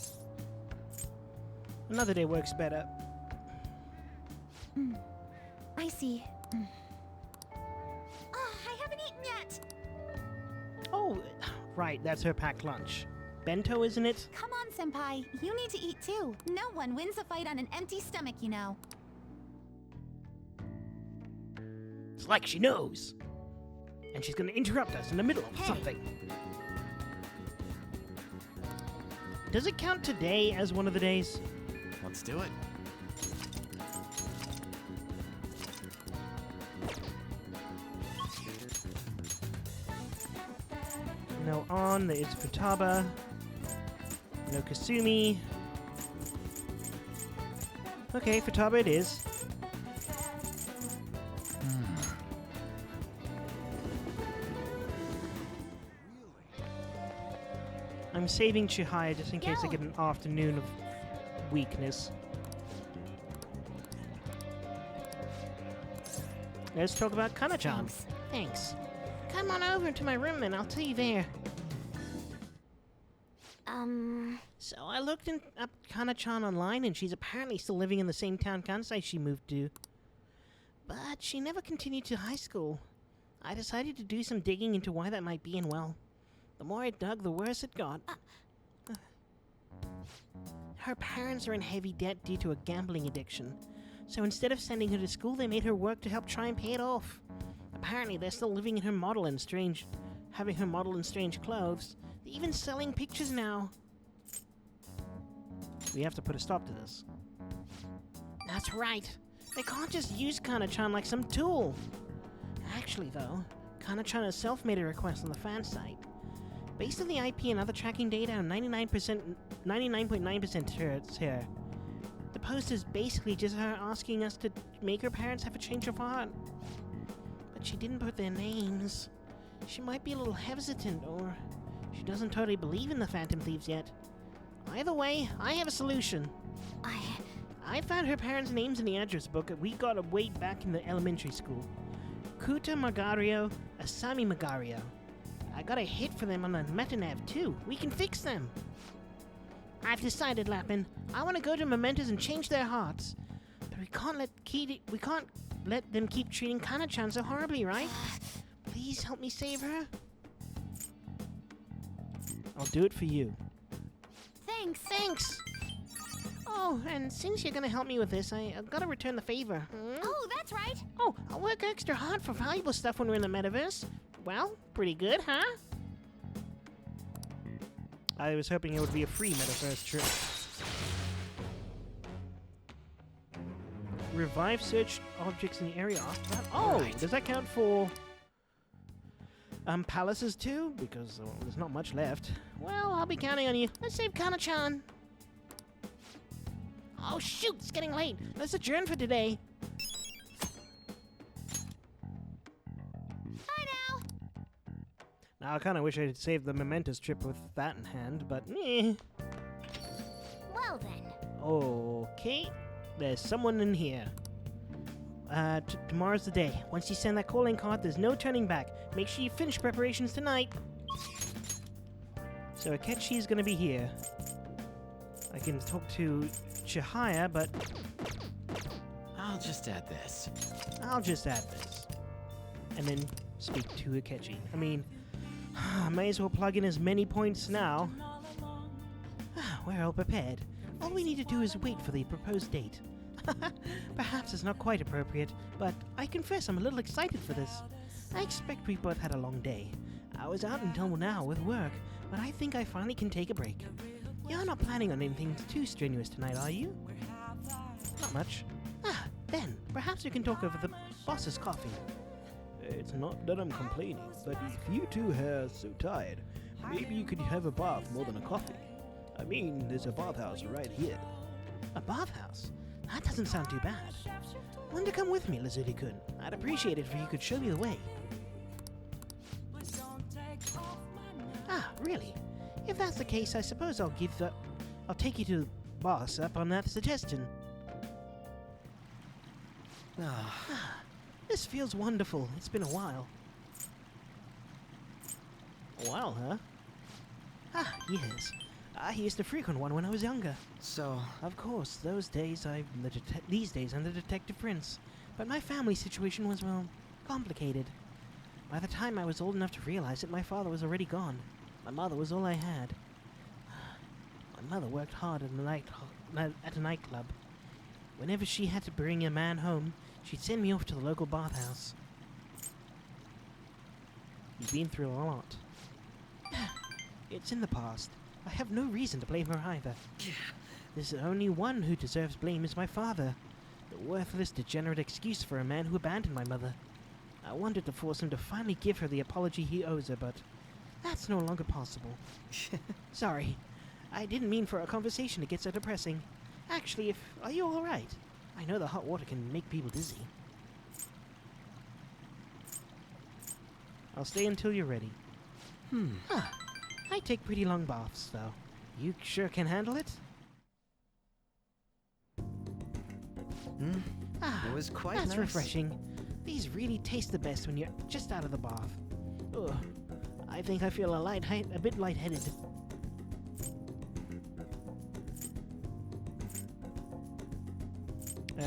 Another day works better. I see. I haven't eaten yet! Oh, right, that's her packed lunch. Bento, isn't it? Come on, Senpai. You need to eat too. No one wins a fight on an empty stomach, you know. It's like she knows. And she's gonna interrupt us in the middle of something. Does it count today as one of the days? Let's do it. No on, it's Futaba. No Kasumi. Okay, Futaba it is. I'm saving Chihaya just in case I get an afternoon of weakness. Let's talk about Kana-chan. Thanks. Come on over to my room and I'll tell you there. So I looked up Kana-chan online and she's apparently still living in the same town Kansai she moved to. But she never continued to high school. I decided to do some digging into why that might be, and well, the more I dug, the worse it got. Her parents are in heavy debt due to a gambling addiction. So instead of sending her to school, they made her work to help try and pay it off. Apparently, they're still living in her model in having her model in strange clothes. They're even selling pictures now. We have to put a stop to this. That's right. They can't just use Kana-chan like some tool. Actually, though, Kana-chan herself made a request on the fan site. Based on the IP and other tracking data, 99.9% it's her. The post is basically just her asking us to make her parents have a change of heart. But she didn't put their names. She might be a little hesitant, or she doesn't totally believe in the Phantom Thieves yet. Either way, I have a solution. I found her parents' names in the address book we got way back in the elementary school. Kuta Magario, Asami Magario. I got a hit for them on the Metanav too. We can fix them. I've decided, Lapin. I want to go to Mementos and change their hearts. But we can't let them keep treating Kana-chan so horribly, right? Please help me save her. I'll do it for you. Thanks. Oh, and since you're gonna help me with this, I've gotta return the favor. Oh, that's right. Oh, I'll work extra hard for valuable stuff when we're in the metaverse. Well, pretty good, huh? I was hoping it would be a free metaverse trip. Revive search objects in the area after that. Oh, does that count for palaces too? Because there's not much left. Well, I'll be counting on you. Let's save Kana-chan. Oh shoot, it's getting late. Let's adjourn for today. Bye now. Now I kind of wish I had saved the Mementos trip with that in hand, but Well then. Okay. There's someone in here. Tomorrow's the day. Once you send that calling card, there's no turning back. Make sure you finish preparations tonight. So Akechi's gonna be here. I can talk to Chihaya, but I'll just add this. I'll just add this. And then speak to Akechi. I mean, I may as well plug in as many points now. We're all prepared. All we need to do is wait for the proposed date. Perhaps it's not quite appropriate, but I confess I'm a little excited for this. I expect we both had a long day. I was out until now with work, but I think I finally can take a break. You're not planning on anything too strenuous tonight, are you? Not much. Then, perhaps we can talk over the boss's coffee. It's not that I'm complaining, but if you two are so tired, maybe you could have a bath more than a coffee. I mean, there's a bathhouse right here. A bathhouse? That doesn't sound too bad. Want to come with me, Lazuli-kun? I'd appreciate it if you could show me the way. Really? If that's the case, I suppose I'll take you to the boss up on that suggestion. This feels wonderful. It's been a while. A while, huh? Yes. I used to frequent one when I was younger. So, Of course, these days I'm the detective prince. But my family situation was, well, complicated. By the time I was old enough to realize it, my father was already gone. My mother was all I had. My mother worked hard at a nightclub. Whenever she had to bring a man home, she'd send me off to the local bathhouse. You've been through a lot. It's in the past. I have no reason to blame her either. There's only one who deserves blame is my father. The worthless, degenerate excuse for a man who abandoned my mother. I wanted to force him to finally give her the apology he owes her, but that's no longer possible. Sorry. I didn't mean for our conversation to get so depressing. Actually, are you alright? I know the hot water can make people dizzy. I'll stay until you're ready. I take pretty long baths, though. You sure can handle it? It was quite that's nice. refreshing. These really taste the best when you're just out of the bath. Ugh. I think I feel a bit lightheaded.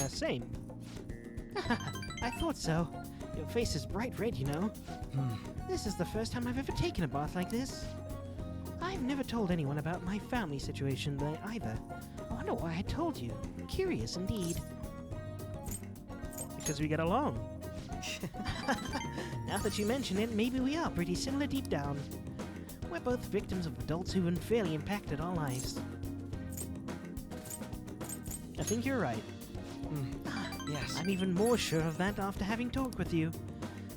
Same. I thought so. Your face is bright red, you know. This is the first time I've ever taken a bath like this. I've never told anyone about my family situation either. I wonder why I told you. Curious indeed. Because we get along. Now that you mention it, maybe we are pretty similar deep down. We're both victims of adults who've unfairly impacted our lives. I think you're right. Yes. I'm even more sure of that after having talked with you.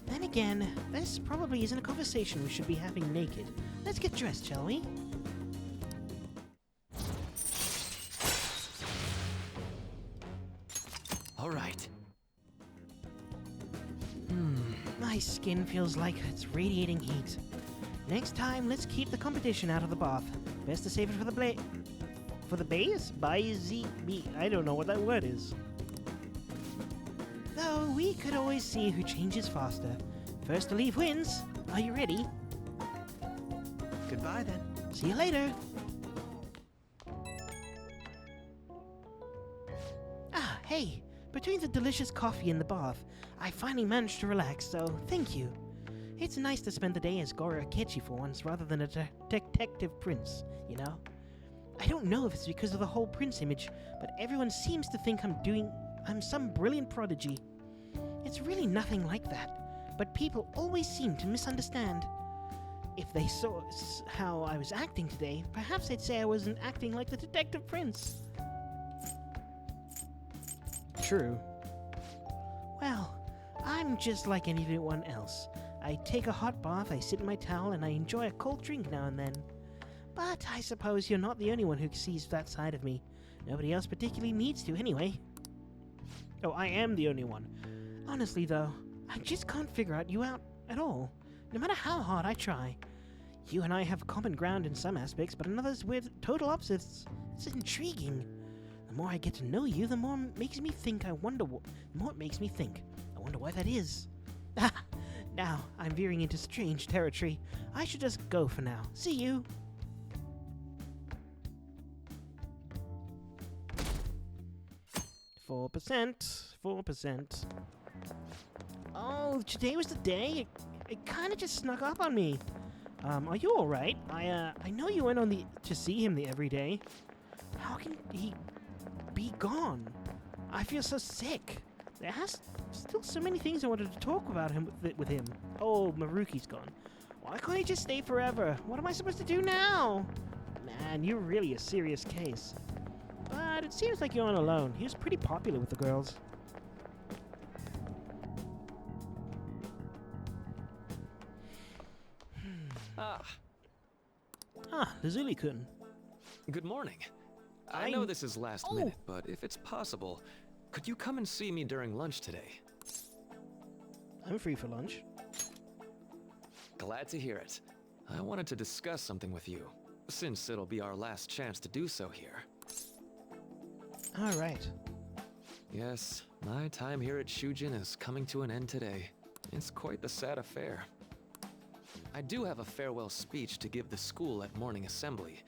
Then again, this probably isn't a conversation we should be having naked. Let's get dressed, shall we? All right. My skin feels like it's radiating heat. Next time, let's keep the competition out of the bath. Best to save it for the for the base? I don't know what that word is. Though we could always see who changes faster. First to leave wins. Are you ready? Goodbye then. See you later. Hey. Between the delicious coffee and the bath, I finally managed to relax, so thank you. It's nice to spend the day as Goro Akechi for once rather than a detective prince, you know? I don't know if it's because of the whole prince image, but everyone seems to think I'm some brilliant prodigy. It's really nothing like that, but people always seem to misunderstand. If they saw how I was acting today, perhaps they'd say I wasn't acting like the detective prince. True. Well, I'm just like anyone else. I take a hot bath, I sit in my towel, and I enjoy a cold drink now and then. But I suppose you're not the only one who sees that side of me. Nobody else particularly needs to, anyway. Oh, I am the only one. Honestly, though, I just can't figure you out at all, no matter how hard I try. You and I have common ground in some aspects, but in others we're total opposites. It's intriguing. The The more I get to know you, the more it makes me think. The more it makes me think. I wonder why that is. Now I'm veering into strange territory. I should just go for now. See you. Four percent. Oh, today was the day. It kind of just snuck up on me. Are you all right? I know you went to see him every day. How can he be gone? I feel so sick. There has still so many things I wanted to talk about with him. Oh, Maruki's gone. Why can't he just stay forever? What am I supposed to do now? Man, you're really a serious case. But it seems like you're on alone. He was pretty popular with the girls. Lazuli-kun. Good morning. I know this is last minute, but if it's possible, could you come and see me during lunch today? I'm free for lunch. Glad to hear it. I wanted to discuss something with you, since it'll be our last chance to do so here. All right. Yes, my time here at Shujin is coming to an end today. It's quite the sad affair. I do have a farewell speech to give the school at morning assembly,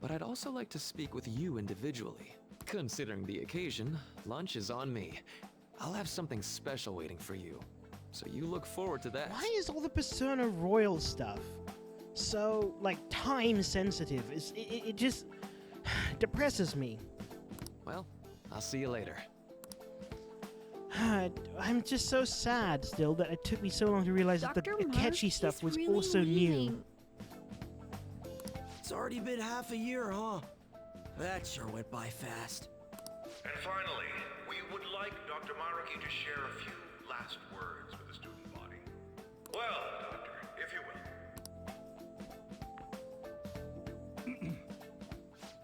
but I'd also like to speak with you individually. Considering the occasion, lunch is on me. I'll have something special waiting for you, so you look forward to that. Why is all the Persona Royal stuff so, like, time sensitive? It just depresses me. Well, I'll see you later. I'm just so sad still that it took me so long to realize that the Akechi stuff was really also new. It's already been half a year, huh? That sure went by fast. And finally, we would like Dr. Maruki to share a few last words with the student body. Well, Doctor, if you will.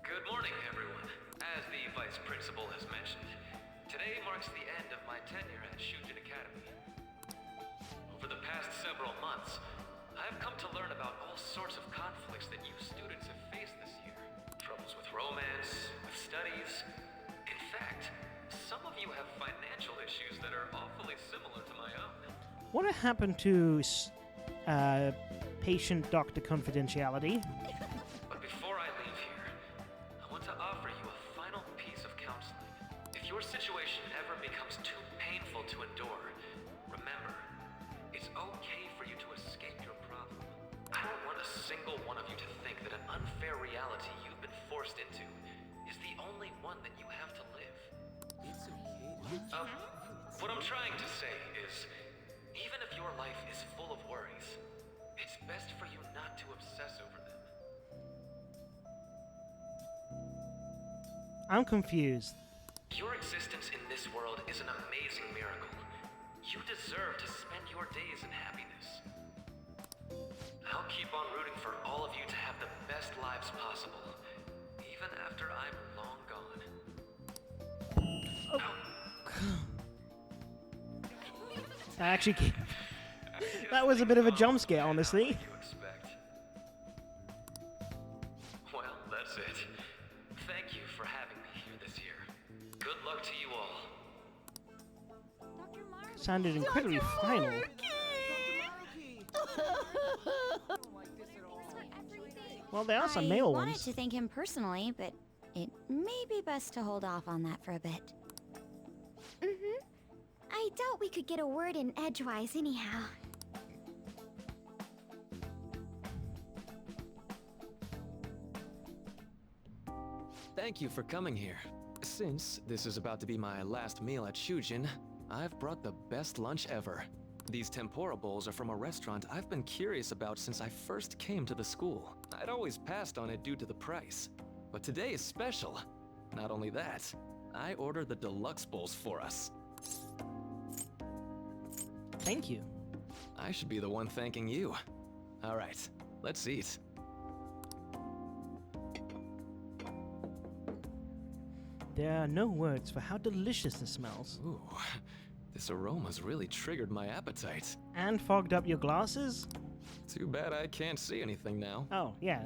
Good morning, everyone. As the Vice Principal has mentioned, today marks the end of my tenure at Shujin Academy. Over the past several months, I've come to learn about all sorts of conflicts that you students have faced this year. Troubles with romance, with studies. In fact, some of you have financial issues that are awfully similar to my own. What happened to patient-doctor confidentiality? But before I leave here, I want to offer you a final piece of counseling. If your situation ever becomes too painful to endure, remember, it's okay for you to escape your problem. I don't want a single one of you to think that an unfair reality you've been forced into is the only one that you have to live. It's okay. What I'm trying to say is, even if your life is full of worries, it's best for you not to obsess over them. I'm confused. Your existence in this world is an amazing miracle. You deserve to spend your days in happiness. I'll keep on rooting for all of you to have the best lives possible, even after I'm long gone. Actually, that was a bit of a jump scare, honestly. You expect. Well, that's it. Thank you for having me here this year. Good luck to you all. Sounded incredibly final. Well, there are some male I wanted ones. to thank him personally, but it may be best to hold off on that for a bit. I doubt we could get a word in edgewise anyhow. Thank you for coming here. Since this is about to be my last meal at Shujin, I've brought the best lunch ever. These tempura bowls are from a restaurant I've been curious about since I first came to the school. I'd always passed on it due to the price, but today is special. Not only that, I ordered the deluxe bowls for us. Thank you. I should be the one thanking you. All right, let's eat. There are no words for how delicious this smells. Ooh, this aroma's really triggered my appetite. And fogged up your glasses? Too bad I can't see anything now. Oh, yeah.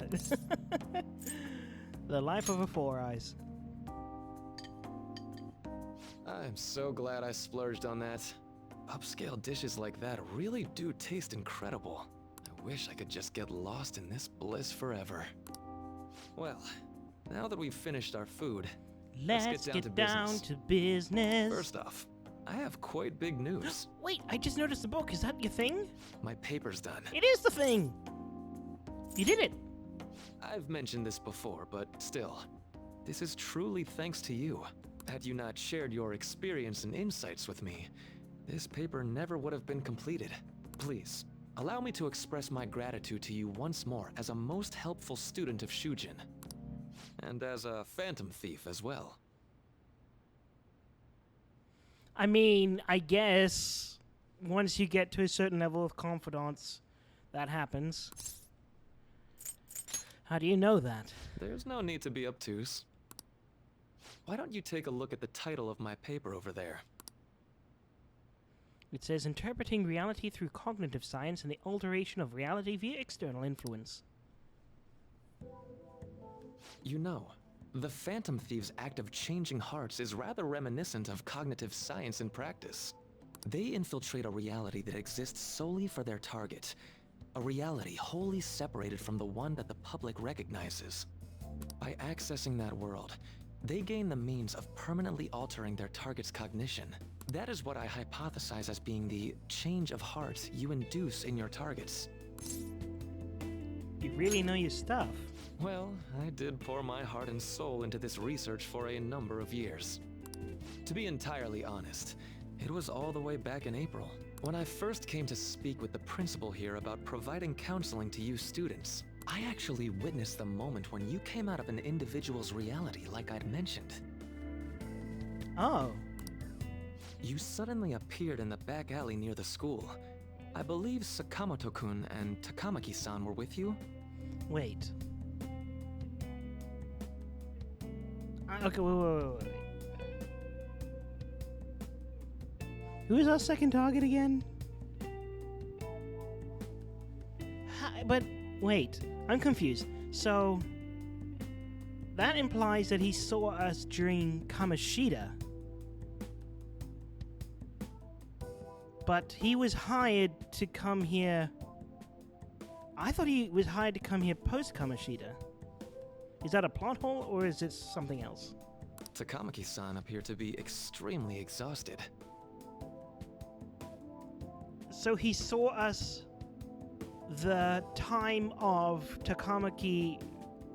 The life of a Four Eyes. I'm so glad I splurged on that. Upscale dishes like that really do taste incredible. I wish I could just get lost in this bliss forever. Well, now that we've finished our food, Let's get down to business. First off, I have quite big news. Wait, I just noticed the book. Is that your thing? My paper's done. It is the thing! You did it! I've mentioned this before, but still, this is truly thanks to you. Had you not shared your experience and insights with me, this paper never would have been completed. Please, allow me to express my gratitude to you once more as a most helpful student of Shujin. And as a phantom thief as well. I mean, I guess once you get to a certain level of confidence, that happens. How do you know that? There's no need to be obtuse. Why don't you take a look at the title of my paper over there? It says Interpreting Reality Through Cognitive Science and the Alteration of Reality via External Influence. You know, the Phantom Thieves' act of changing hearts is rather reminiscent of cognitive science in practice. They infiltrate a reality that exists solely for their target, a reality wholly separated from the one that the public recognizes. By accessing that world, they gain the means of permanently altering their target's cognition. That is what I hypothesize as being the change of heart you induce in your targets. You really know your stuff. Well, I did pour my heart and soul into this research for a number of years. To be entirely honest, it was all the way back in April, when I first came to speak with the principal here about providing counseling to you students. I actually witnessed the moment when you came out of an individual's reality like I'd mentioned. Oh. You suddenly appeared in the back alley near the school. I believe Sakamoto-kun and Takamaki-san were with you? Wait. Okay, wait. Who is our second target again? But wait, I'm confused. So that implies that he saw us during Kamoshida. But he was hired to come here. I thought he was hired to come here post Kamoshida. Is that a plot hole or is it something else? Takamaki-san appeared to be extremely exhausted. So he saw us the time of Takamaki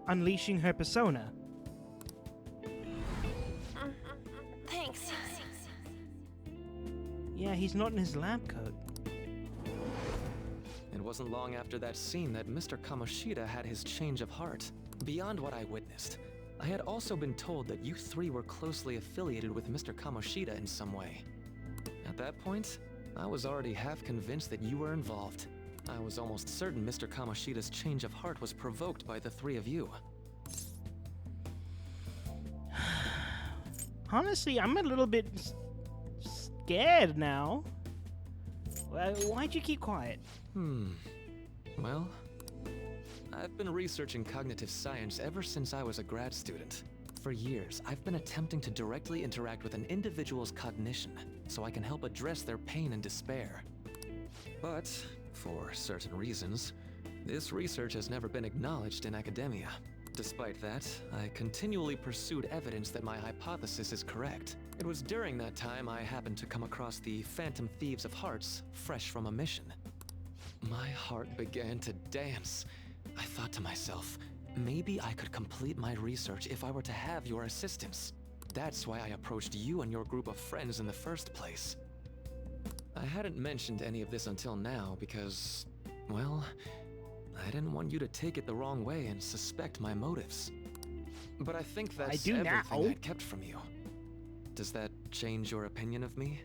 unleashing her persona. Thanks. Yeah, he's not in his lab coat. It wasn't long after that scene that Mr. Kamoshida had his change of heart. Beyond what I witnessed, I had also been told that you three were closely affiliated with Mr. Kamoshida in some way. At that point, I was already half convinced that you were involved. I was almost certain Mr. Kamoshida's change of heart was provoked by the three of you. Honestly, I'm a little bit scared now. Why'd you keep quiet? Well, I've been researching cognitive science ever since I was a grad student. For years, I've been attempting to directly interact with an individual's cognition so I can help address their pain and despair. But, for certain reasons, this research has never been acknowledged in academia. Despite that, I continually pursued evidence that my hypothesis is correct. It was during that time I happened to come across the Phantom Thieves of Hearts, fresh from a mission. My heart began to dance. I thought to myself, maybe I could complete my research if I were to have your assistance. That's why I approached you and your group of friends in the first place. I hadn't mentioned any of this until now because, well, I didn't want you to take it the wrong way and suspect my motives. But I think that's everything I'd kept from you. Does that change your opinion of me?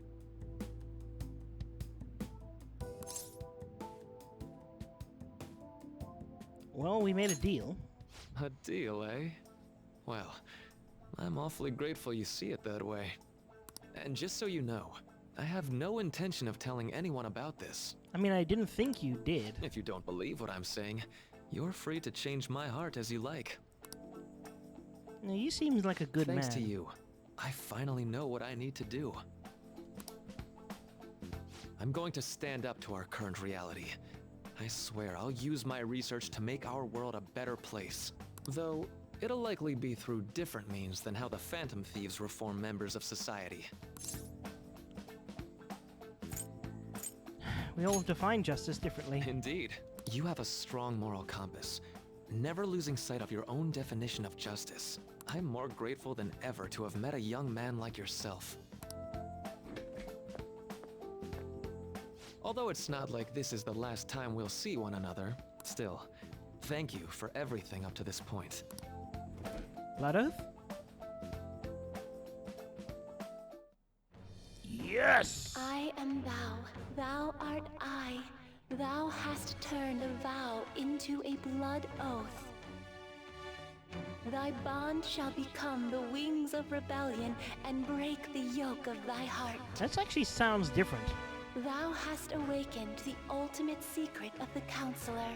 Well, we made a deal. A deal, eh? Well, I'm awfully grateful you see it that way. And just so you know, I have no intention of telling anyone about this. I mean, I didn't think you did. If you don't believe what I'm saying, you're free to change my heart as you like. Now, you seem like a good man. Thanks to you, I finally know what I need to do. I'm going to stand up to our current reality. I swear I'll use my research to make our world a better place. Though, it'll likely be through different means than how the Phantom Thieves reform members of society. We all define justice differently. Indeed. You have a strong moral compass, never losing sight of your own definition of justice. I'm more grateful than ever to have met a young man like yourself. Although it's not like this is the last time we'll see one another, still, thank you for everything up to this point. Blood Oath? Yes! I am thou, thou art I. Thou hast turned a vow into a blood oath. Thy bond shall become the wings of rebellion and break the yoke of thy heart. That actually sounds different. Thou hast awakened the ultimate secret of the Counselor,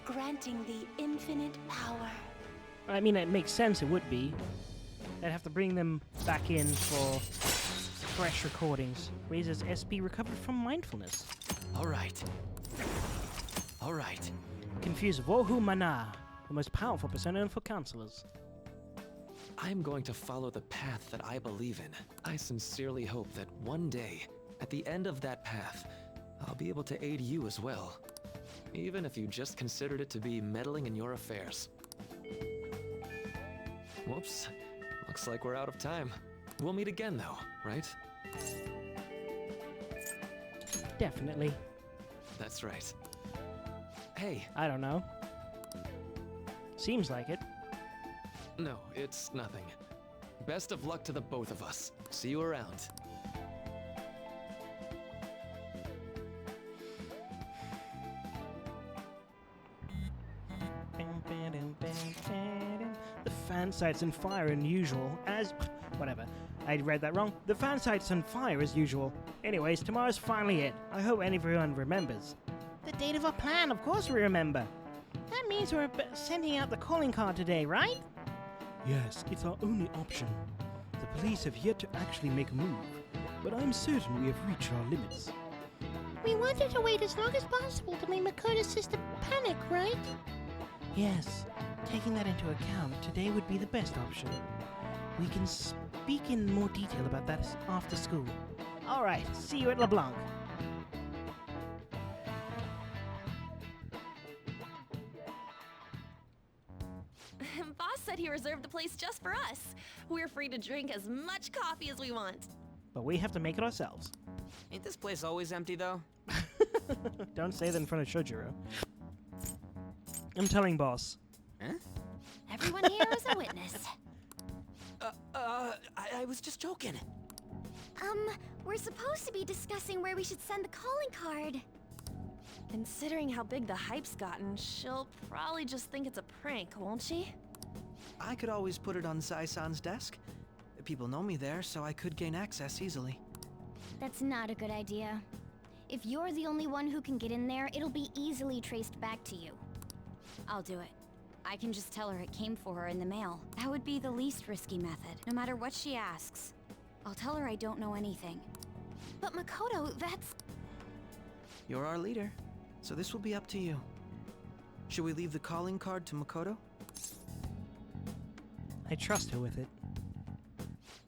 granting thee infinite power. I mean, it makes sense it would be. I'd have to bring them back in for fresh recordings. Raises SP recovered from mindfulness. Alright. Alright. Confuse Wohu Mana, the most powerful persona for counselors. I'm going to follow the path that I believe in. I sincerely hope that one day, at the end of that path, I'll be able to aid you as well. Even if you just considered it to be meddling in your affairs. Whoops. Looks like we're out of time. We'll meet again though, right? Definitely. That's right. Hey. I don't know. Seems like it. No, it's nothing. Best of luck to the both of us. See you around. The fan site's on fire as usual, whatever. I read that wrong. The fan site's on fire as usual. Anyways, tomorrow's finally it. I hope everyone remembers. The date of our plan, of course we remember. That means we're sending out the calling card today, right? Yes, it's our only option. The police have yet to actually make a move, but I'm certain we have reached our limits. We wanted to wait as long as possible to make Makoto's sister panic, right? Yes. Taking that into account, today would be the best option. We can speak in more detail about that after school. Alright, see you at LeBlanc. Boss said he reserved the place just for us. We're free to drink as much coffee as we want. But we have to make it ourselves. Ain't this place always empty, though? Don't say that in front of Shojiro. I'm telling boss. Huh? Everyone here is a witness. I was just joking. We're supposed to be discussing where we should send the calling card. Considering how big the hype's gotten, she'll probably just think it's a prank, won't she? I could always put it on Sai-san's desk. People know me there, so I could gain access easily. That's not a good idea. If you're the only one who can get in there, it'll be easily traced back to you. I'll do it. I can just tell her it came for her in the mail. That would be the least risky method, no matter what she asks. I'll tell her I don't know anything. But Makoto, that's... You're our leader, so this will be up to you. Should we leave the calling card to Makoto? I trust her with it.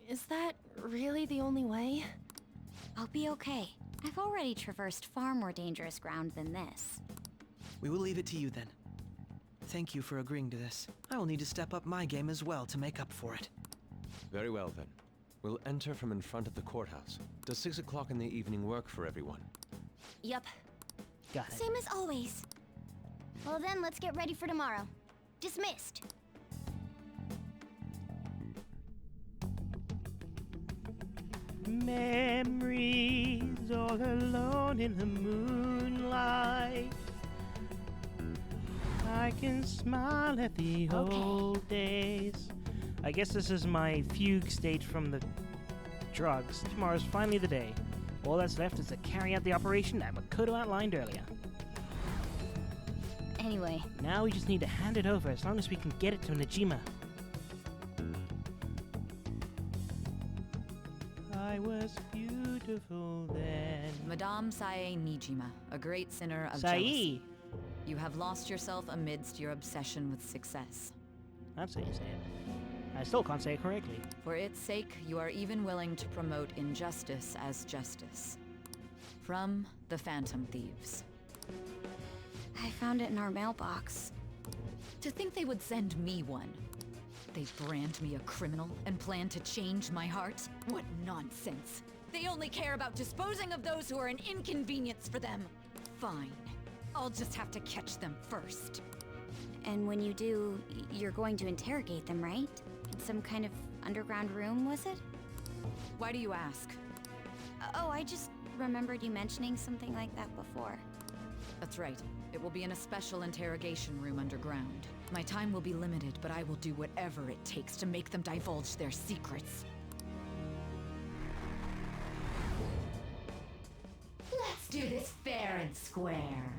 Is that really the only way? I'll be okay. I've already traversed far more dangerous ground than this. We will leave it to you then. Thank you for agreeing to this. I will need to step up my game as well to make up for it. Very well then. We'll enter from in front of the courthouse. Does 6 o'clock in the evening work for everyone? Yep. Got it. Same as always. Well then, let's get ready for tomorrow. Dismissed. Memories all alone in the moonlight. I can smile at the old days. I guess this is my fugue state from the drugs. Tomorrow's finally the day. All that's left is to carry out the operation that Makoto outlined earlier. Anyway. Now we just need to hand it over as long as we can get it to Najima. I was beautiful then. Madame Sae Nijima, a great sinner of Sae. jealousy. You have lost yourself amidst your obsession with success. That's how you say it. I still can't say it correctly. For its sake, you are even willing to promote injustice as justice. From the Phantom Thieves. I found it in our mailbox. To think they would send me one. They brand me a criminal and plan to change my heart? What nonsense. They only care about disposing of those who are an inconvenience for them. Fine. I'll just have to catch them first. And when you do, you're going to interrogate them, right? In some kind of underground room, was it? Why do you ask? Oh, I just remembered you mentioning something like that before. That's right. It will be in a special interrogation room underground. My time will be limited, but I will do whatever it takes to make them divulge their secrets. Let's do this fair and square.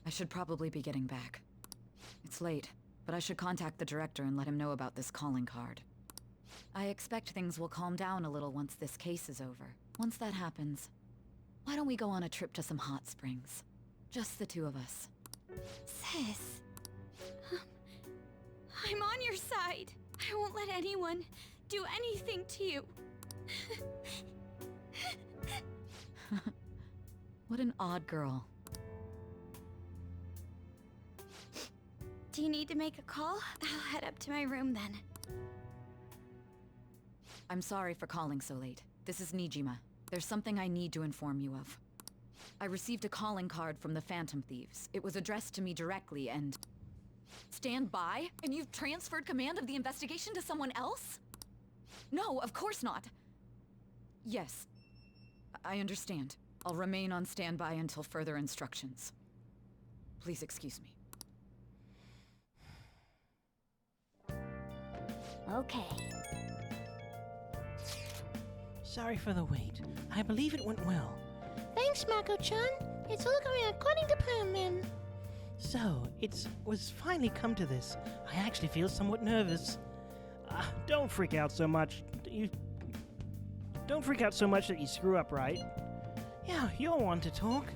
I should probably be getting back. It's late, but I should contact the director and let him know about this calling card. I expect things will calm down a little once this case is over. Once that happens, why don't we go on a trip to some hot springs? Just the two of us. Sis. I'm on your side. I won't let anyone do anything to you. What an odd girl. Do you need to make a call? I'll head up to my room then. I'm sorry for calling so late. This is Nijima. There's something I need to inform you of. I received a calling card from the Phantom Thieves. It was addressed to me directly and... Stand by? And you've transferred command of the investigation to someone else? No, of course not. Yes. I understand. I'll remain on standby until further instructions. Please excuse me. Okay. Sorry for the wait. I believe it went well. Thanks, Mako-chan. It's all going according to plan, then. So, it was finally come to this. I actually feel somewhat nervous. Don't freak out so much. Don't freak out so much that you screw up, right? Yeah, you're one to talk.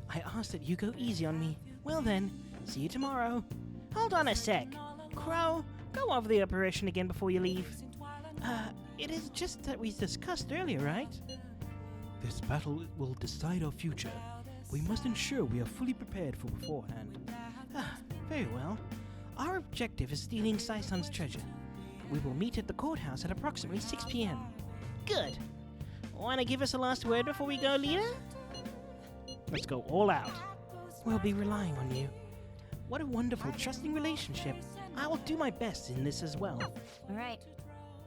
I asked that you go easy on me. Well then, see you tomorrow. Hold on a sec. Crow, go over the operation again before you leave. It is just that we discussed earlier, right? This battle will decide our future. We must ensure we are fully prepared for beforehand. Very well. Our objective is stealing Sai-san's treasure. We will meet at the courthouse at approximately 6 p.m. Good. Want to give us a last word before we go, leader? Let's go all out. We'll be relying on you. What a wonderful, trusting relationship. I will do my best in this as well. All right.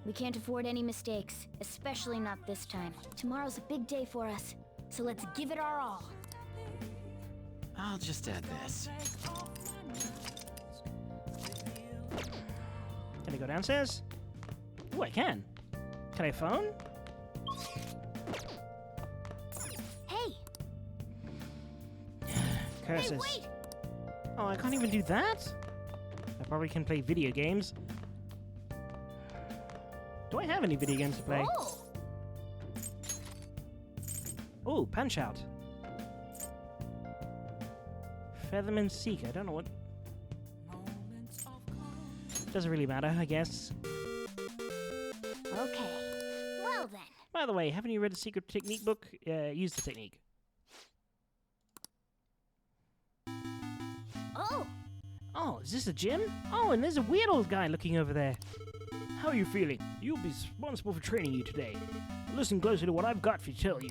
We can't afford any mistakes, especially not this time. Tomorrow's a big day for us, so let's give it our all. I'll just add this. Can I go downstairs? Ooh, I can. Can I phone? Hey! Curses. Hey, wait! Oh, I can't even do that? I probably can play video games. Do I have any video games to play? Oh! Ooh, Punch Out. Featherman Seek. I don't know what... Doesn't really matter, I guess. Okay. Well then. By the way, haven't you read the Secret Technique book? Use the technique. Oh! Oh, is this a gym? Oh, and there's a weird old guy looking over there. How are you feeling? You'll be responsible for training you today. Listen closely to what I've got to tell you.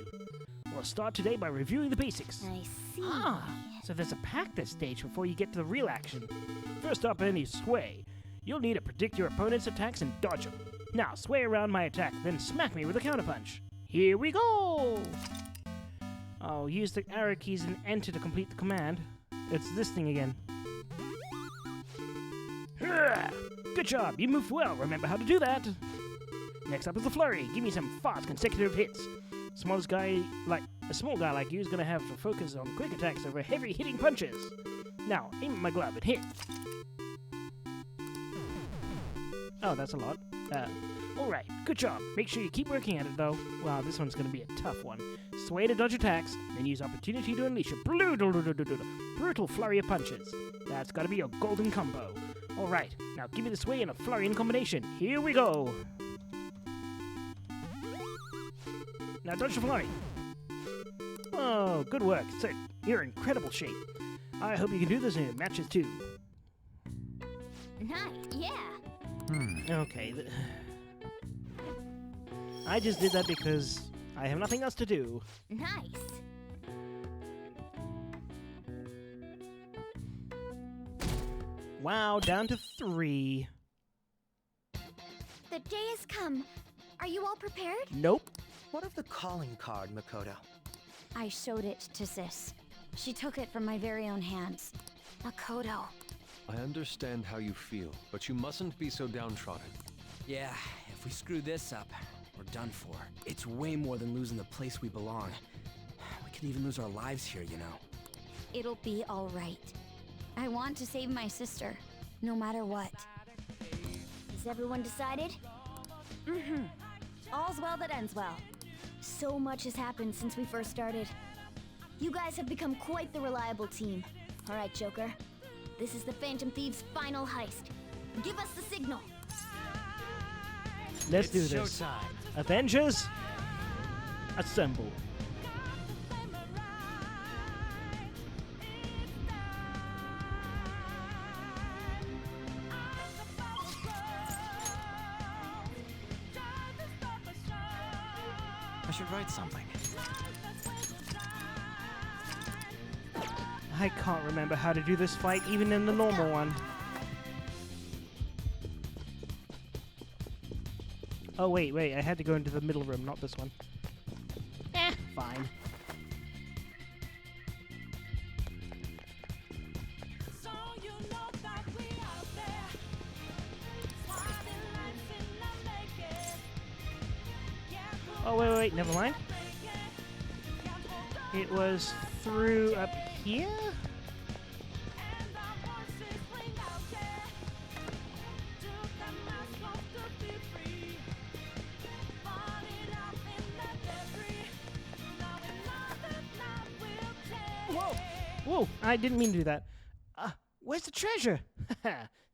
We'll start today by reviewing the basics. I see. Ah, so there's a practice stage before you get to the real action. First up, any sway. You'll need to predict your opponent's attacks and dodge them. Now, sway around my attack, then smack me with a counterpunch. Here we go! Oh, use the arrow keys and enter to complete the command. It's this thing again. Good job, you moved well. Remember how to do that. Next up is the flurry. Give me some fast consecutive hits. A small guy like you is gonna have to focus on quick attacks over heavy hitting punches. Now, aim at my glove and hit. Oh, that's a lot. Alright, good job. Make sure you keep working at it, though. Wow, this one's gonna be a tough one. Sway to dodge attacks, then use opportunity to unleash a brutal flurry of punches. That's gotta be your golden combo. Alright, now give me the sway and a flurry in combination. Here we go! Now dodge the flurry. Oh, good work, Sid. You're in incredible shape. I hope you can do this in matches too. Nice, yeah. Okay. I just did that because I have nothing else to do. Nice. Wow, down to 3. The day has come. Are you all prepared? Nope. What of the calling card, Makoto? I showed it to Sis. She took it from my very own hands. Makoto. I understand how you feel, but you mustn't be so downtrodden. Yeah, if we screw this up, we're done for. It's way more than losing the place we belong. We could even lose our lives here, you know. It'll be all right. I want to save my sister, no matter what. Is everyone decided? Mm-hmm. All's well that ends well. So much has happened since we first started. You guys have become quite the reliable team. All right, Joker. This is the Phantom Thieves' final heist. Give us the signal. Let's do this. Showtime. Avengers, assemble. I should write something. I can't remember how to do this fight, even in the normal one. Oh, wait, I had to go into the middle room, not this one. Fine. Oh, wait, never mind. It was through up here? Whoa, I didn't mean to do that. Where's the treasure?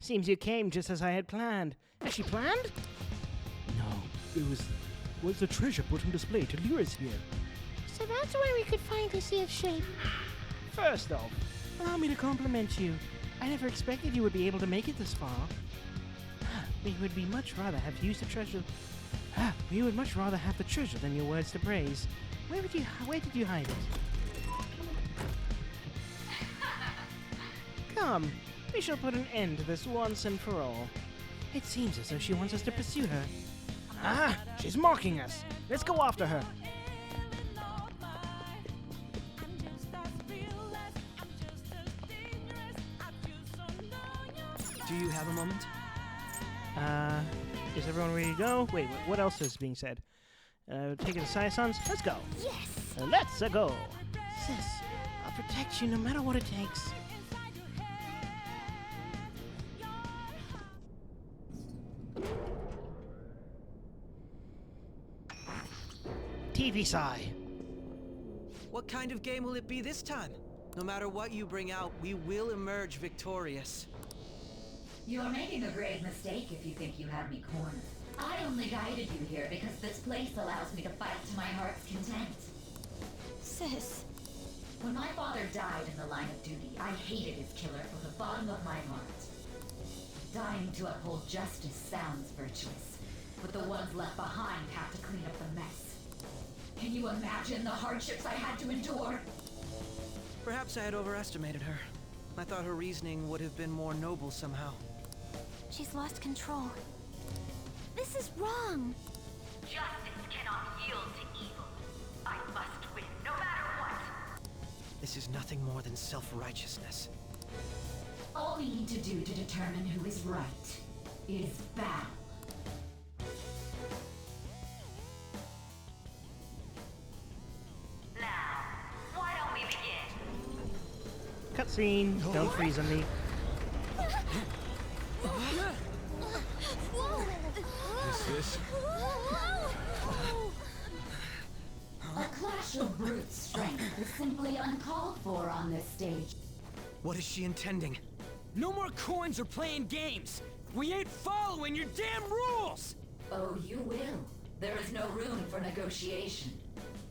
Seems you came just as I had planned. As she planned? No, it was the treasure put on display to lure us here. So that's where we could find this here shape. First off, allow me to compliment you. I never expected you would be able to make it this far. We would be much rather have used the treasure. We would much rather have the treasure than your words to praise. Where did you hide it? Come, we shall put an end to this once and for all. It seems as though she wants us to pursue her. She's mocking us. Let's go after her. Do you have a moment? Is everyone ready to go? Wait, what else is being said? Take it aside, sons. Let's go. Yes! Let's go. Sis, I'll protect you no matter what it takes. TV Sai. What kind of game will it be this time? No matter what you bring out, we will emerge victorious. You're making a grave mistake if you think you have me cornered. I only guided you here because this place allows me to fight to my heart's content. Sis. When my father died in the line of duty, I hated his killer from the bottom of my heart. Dying to uphold justice sounds virtuous, but the ones left behind have to clean up the mess. Can you imagine the hardships I had to endure? Perhaps I had overestimated her. I thought her reasoning would have been more noble somehow. She's lost control. This is wrong. Justice cannot yield to evil. I must win, no matter what. This is nothing more than self-righteousness. All we need to do to determine who is right is battle. cutscene. Don't freeze on me. Is this? A clash of brute strength is simply uncalled for on this stage. What is she intending? No more coins or playing games! We ain't following your damn rules! Oh, you will. There is no room for negotiation.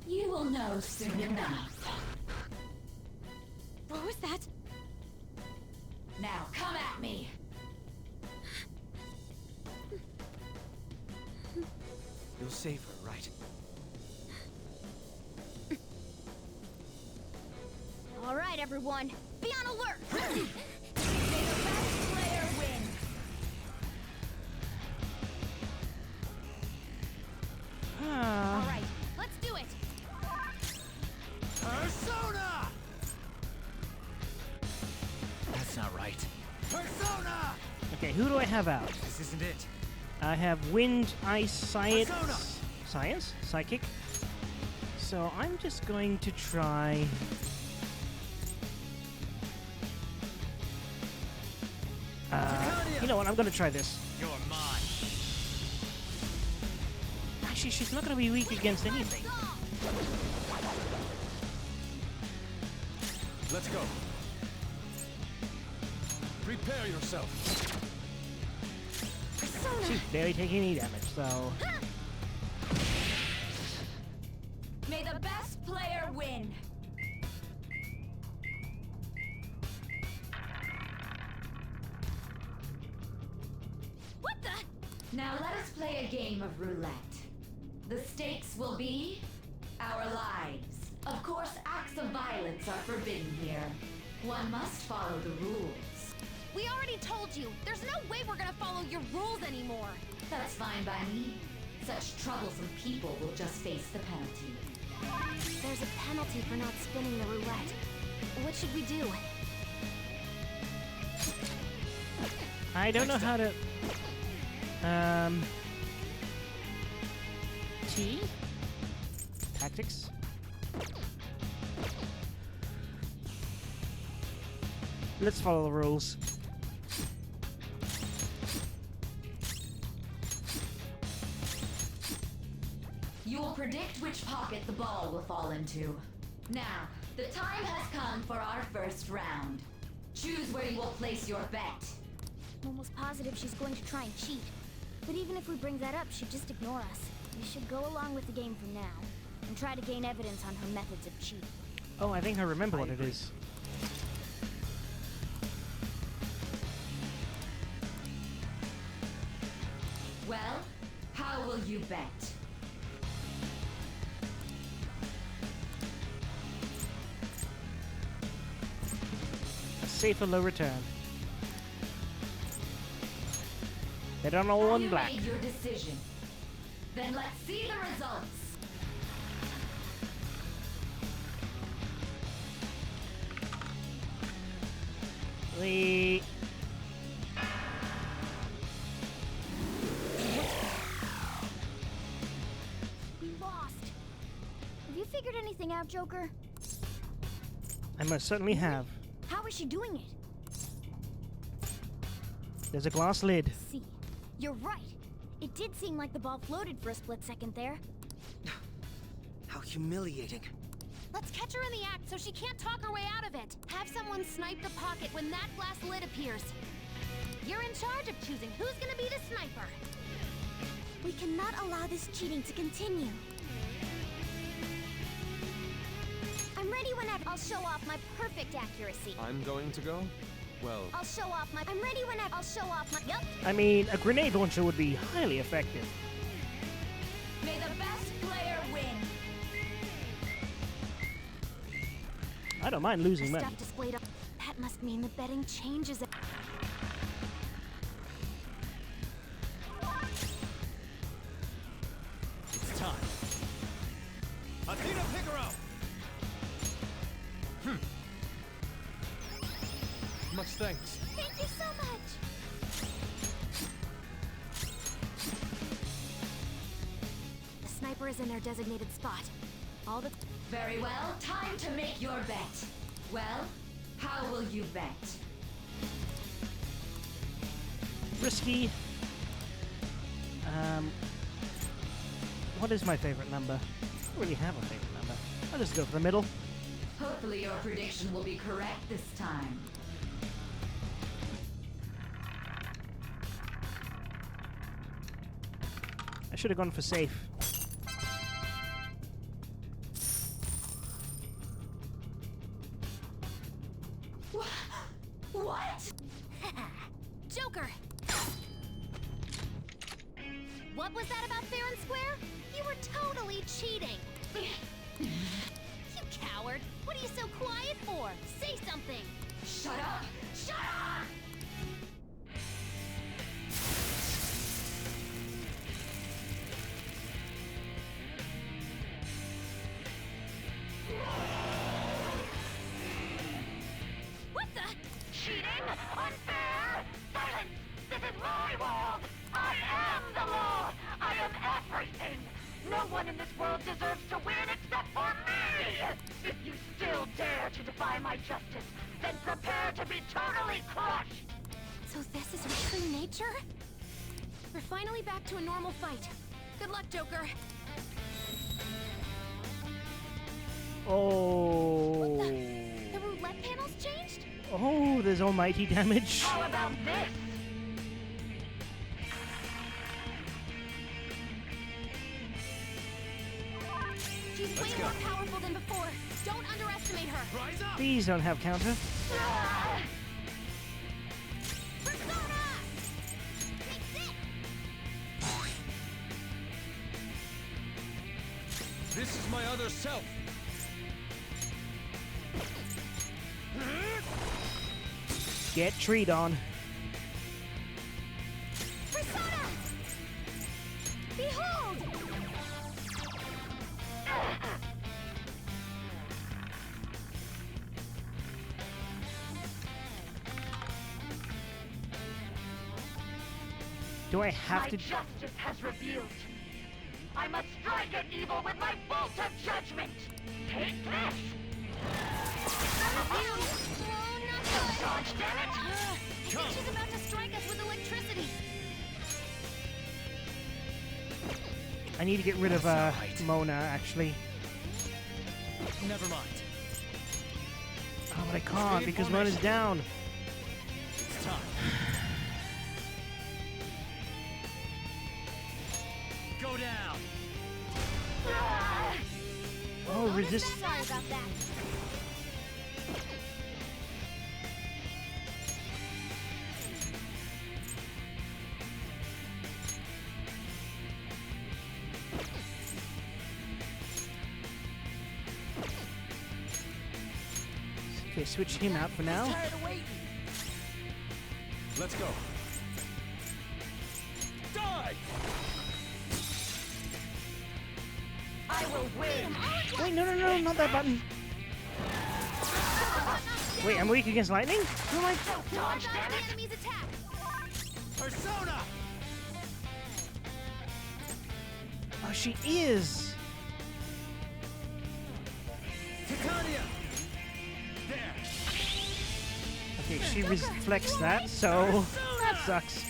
You will know soon enough. What was that? Now come at me! You'll save her, right? All right, everyone, be on alert. May the best player win! All right, let's do it. Persona! That's not right. Persona! Okay, who do I have out? This isn't it. I have Wind, Ice, Science. Persona! Science? Psychic? So I'm just going to try... you know what? I'm going to try this. You're mine. Actually, she's not going to be weak against anything. Let's go. Prepare yourself. She's barely taking any damage, so... May the best player win! What the? Now let us play a game of roulette. The stakes will be our lives. Of course, acts of violence are forbidden here. One must follow the rules. We already told you. There's no way we're gonna follow your rules anymore. That's fine by me. Such troublesome people will just face the penalty. There's a penalty for not spinning the roulette. What should we do? I don't know how to... T? Tactics? Let's follow the rules. You will predict which pocket the ball will fall into. Now, the time has come for our first round. Choose where you will place your bet. I'm almost positive she's going to try and cheat. But even if we bring that up, she'd just ignore us. We should go along with the game for now, and try to gain evidence on her methods of cheating. Oh, I think I remember what it is. Well, how will you bet? A safer low return. Bet on all one black. Have you made your decision? Then let's see the results. We... We lost. Have you figured anything out, Joker? I most certainly have. How is she doing it? There's a glass lid. See, you're right. It did seem like the ball floated for a split second there. How humiliating. Let's catch her in the act so she can't talk her way out of it. Have someone snipe the pocket when that glass lid appears. You're in charge of choosing who's gonna be the sniper. We cannot allow this cheating to continue. I'm ready whenever. I'll show off my perfect accuracy. I'm going to go? Well... I'll show off my... I'm ready whenever. I'll show off my... Yep. I mean, a grenade launcher would be highly effective. May the best player win. I don't mind losing The money. stuff displayed up. That must mean the betting changes it. It's time. Athena Figaro! Much thanks. Thank you so much. The sniper is in their designated spot. All the... Very well, time to make your bet. Well, How will you bet? Risky. What is my favorite number? I don't really have a favorite number. I'll just go for the middle. Hopefully your prediction will be correct this time. I should have gone for safe. What? Joker! What was that about fair and square? You were totally cheating. You coward! What are you so quiet for? Say something! Shut up! Shut up! What the? Cheating? Unfair? Silence! This is my world! I am the law! I am everything! No one in this world deserves to win except for me! If you still dare to defy my justice, then prepare to be totally crushed! So this is your true nature? We're finally back to a normal fight. Good luck, Joker. Oh. The roulette panels changed? Oh, there's almighty damage. How about this? She's way more powerful than before. Don't underestimate her. Rise up! These don't have counter. Persona! Fix it! This is my other self. Get treed on. Persona! Behold! Do I have My to? justice has revealed. I must strike at evil with my bolt of judgment. Take this! Dodge, damn it! I think she's about to strike us with electricity. I need to get rid of Mona, actually. Never mind. Oh, but I can't because Mona's down. It's time. Go down. Oh, resist. Sorry about that. Okay, switch him out for now. Tired of waiting. Let's go. Die! I will win! Wait, no, not that button. Wait, I'm weak against lightning? Who am I? Dodge, damn it! Enemy's attack. Persona! Oh, she is. Titania! There! Okay, she reflects that, so that sucks.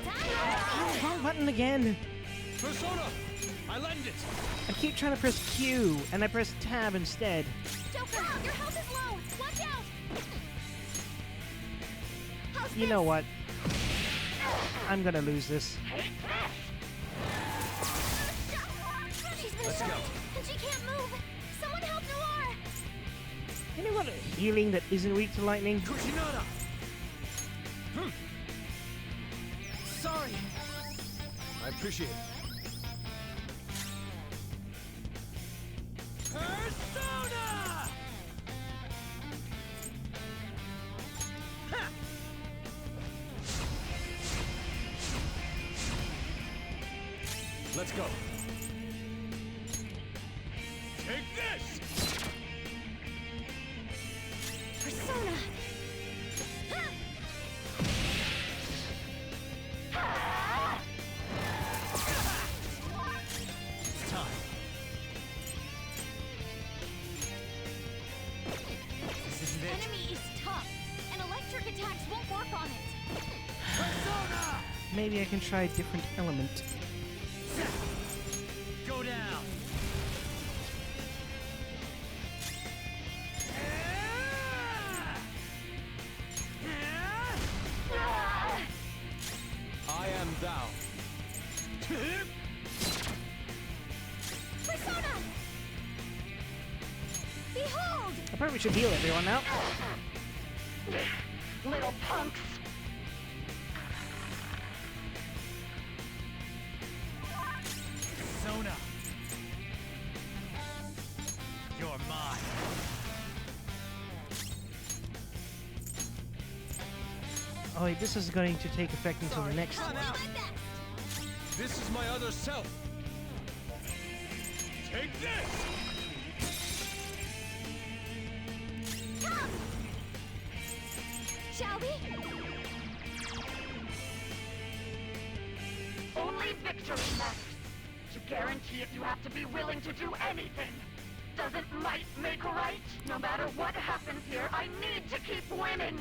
Oh, wrong button again. Persona! I lend it! I keep trying to press Q, and I press Tab instead. Joker, your health is low. Watch out. How's You know what? I'm gonna lose this. She's been Let's shot, go. and she can't move. Someone help Noir. Anyone healing that isn't weak to lightning? Kushinada! Sorry! I appreciate it. Persona! Ha! Let's go. Take this! Persona. It's time. attacks won't work on it. Maybe I can try a different element. Go down. I am thou. Persona! Behold! I probably should heal everyone now. Little punks. Sona. You're mine. Oh wait, this is going to take effect until the next one. This is my other self. Take this! Come! Shall we? Only victory matters. To guarantee it, you have to be willing to do anything. Doesn't might make right? No matter what happens here, I need to keep winning.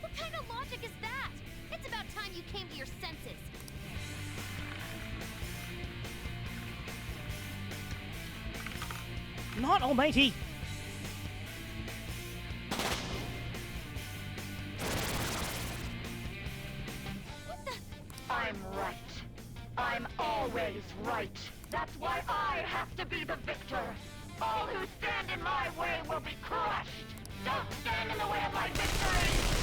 What kind of logic is that? It's about time you came to your senses. Not almighty! I'm right. I'm always right. That's why I have to be the victor. All who stand in my way will be crushed. Don't stand in the way of my victory!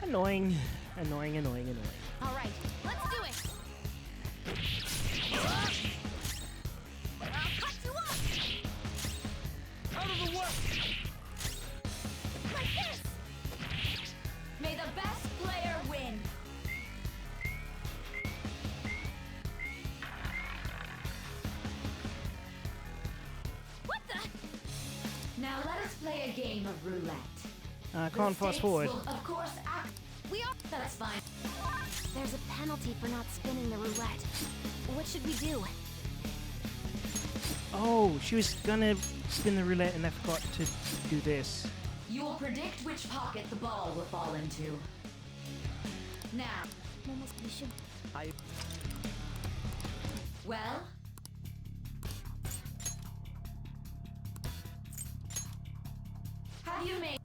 Annoying, annoying, annoying, annoying. All right, let's do it. I'll cut you off. Out of the way! Like this. May the best player win. What the? Now let us play a game of roulette. I can't fast forward. Will, of course, act. We are. That's fine. There's a penalty for not spinning the roulette. What should we do? Oh, she was gonna spin the roulette and I forgot to do this. You will predict which pocket the ball will fall into. Now. We should. Well? Have you made...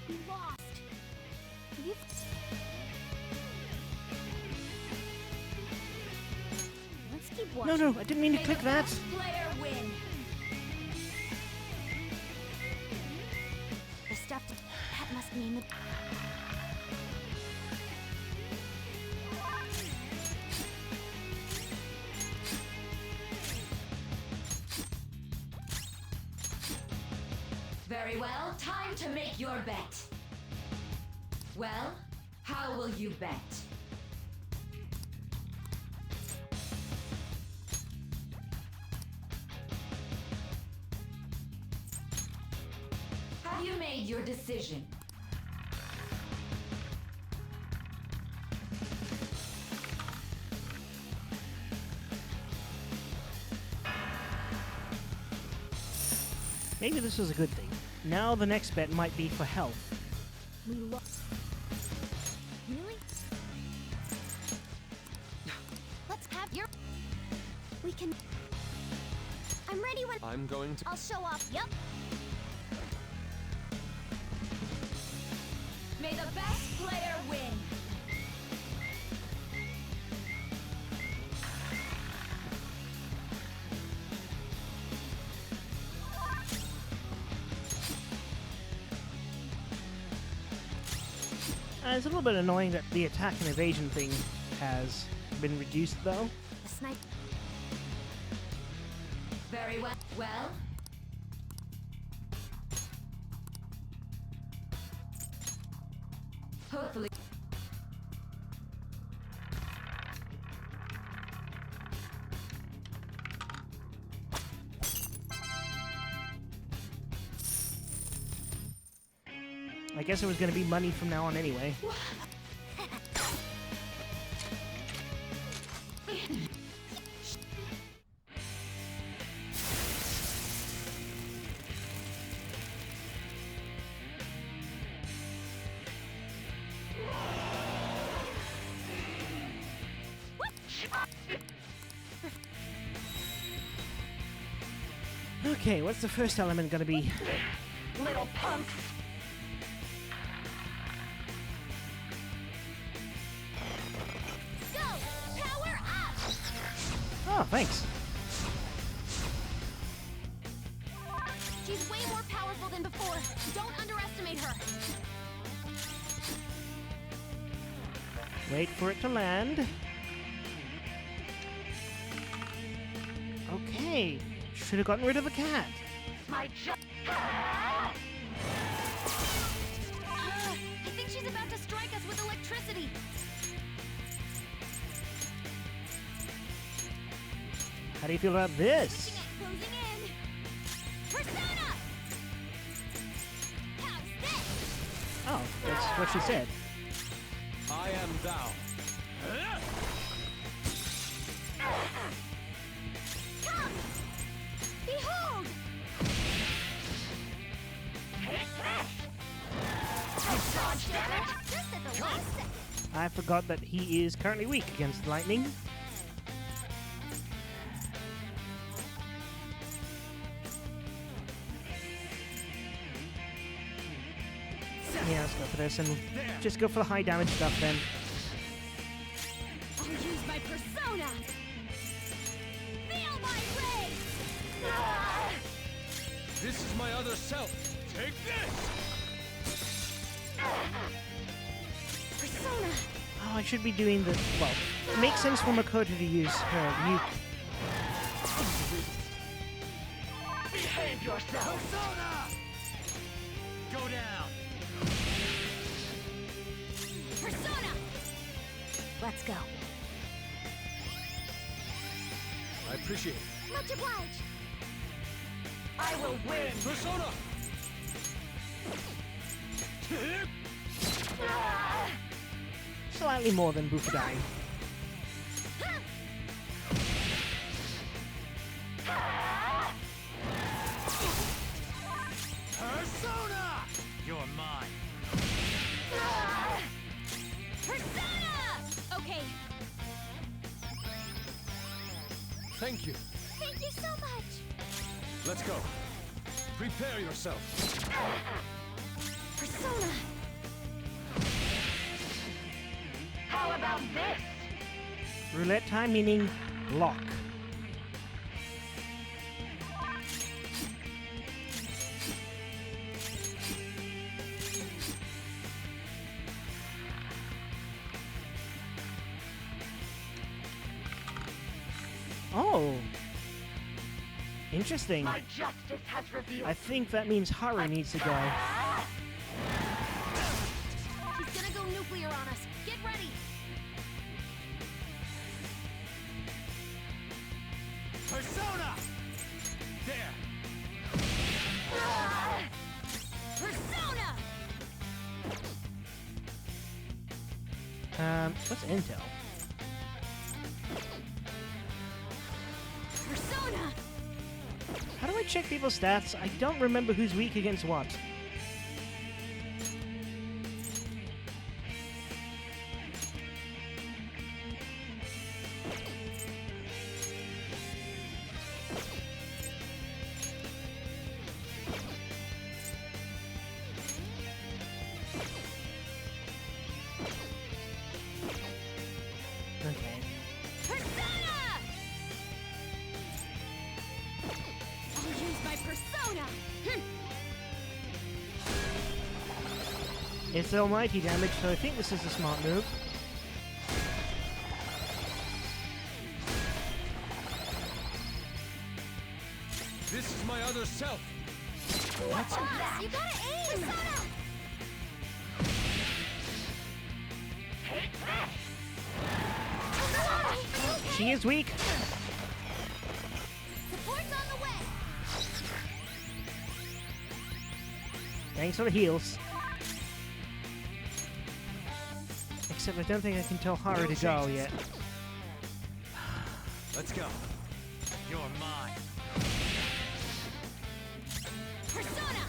We lost. You. Let's keep watching. No, I didn't mean to click that. Player win. The stuff. That must mean the. Very well, time to make your bet. Well, how will you bet? Have you made your decision? Maybe this was a good thing. Now the next bet might be for health. We lost. Really? Let's have your. We can. I'm ready when. I'm going to... I'll show off. Yep. May the best player win. It's a little bit annoying that the attack and evasion thing has been reduced, though. The snipe. Very well. Well? I guess it was going to be money from now on anyway. Okay, what's the first element going to be? Little punks. Go! Power up! Oh, thanks. She's way more powerful than before. Don't underestimate her. Wait for it to land. Okay. Should have gotten rid of the cat. My I think she's about to strike us with electricity. How do you feel about this? Closing in. Persona! How's this? Oh, that's what she said. I am thou. Come! Behold! Just at the last second. I forgot that he is currently weak against lightning. Yeah, let's go for this and just go for the high damage stuff then. I'll use my persona! Feel my rage! This is my other self. Take this! Persona! Oh, I should be doing the... Well, it makes sense for Makoto to use her nuke. Behave yourself. Persona! Go down. Persona! Let's go. I appreciate it. Much obliged. I will win. Persona! Slightly more than Bufudai. Persona! You're mine. Persona! Okay. Thank you. Thank you so much. Let's go. Prepare yourself. Persona! How about this? Roulette time meaning block. Oh. Interesting. My justice has revealed. I think that means Haru needs to go. She's gonna go nuclear on us. Get ready. Persona! There. Persona! What's intel? Persona! How do I check people's stats? I don't remember who's weak against what. Okay. Persona! I'll use my persona. It's almighty damage, so I think this is a smart move. This is my other self. What's that? You gotta aim! Persona! She is weak. Support's on the way. Thanks for the heals. Except I don't think I can tell Haru to go yet. Let's go. You're mine. Persona!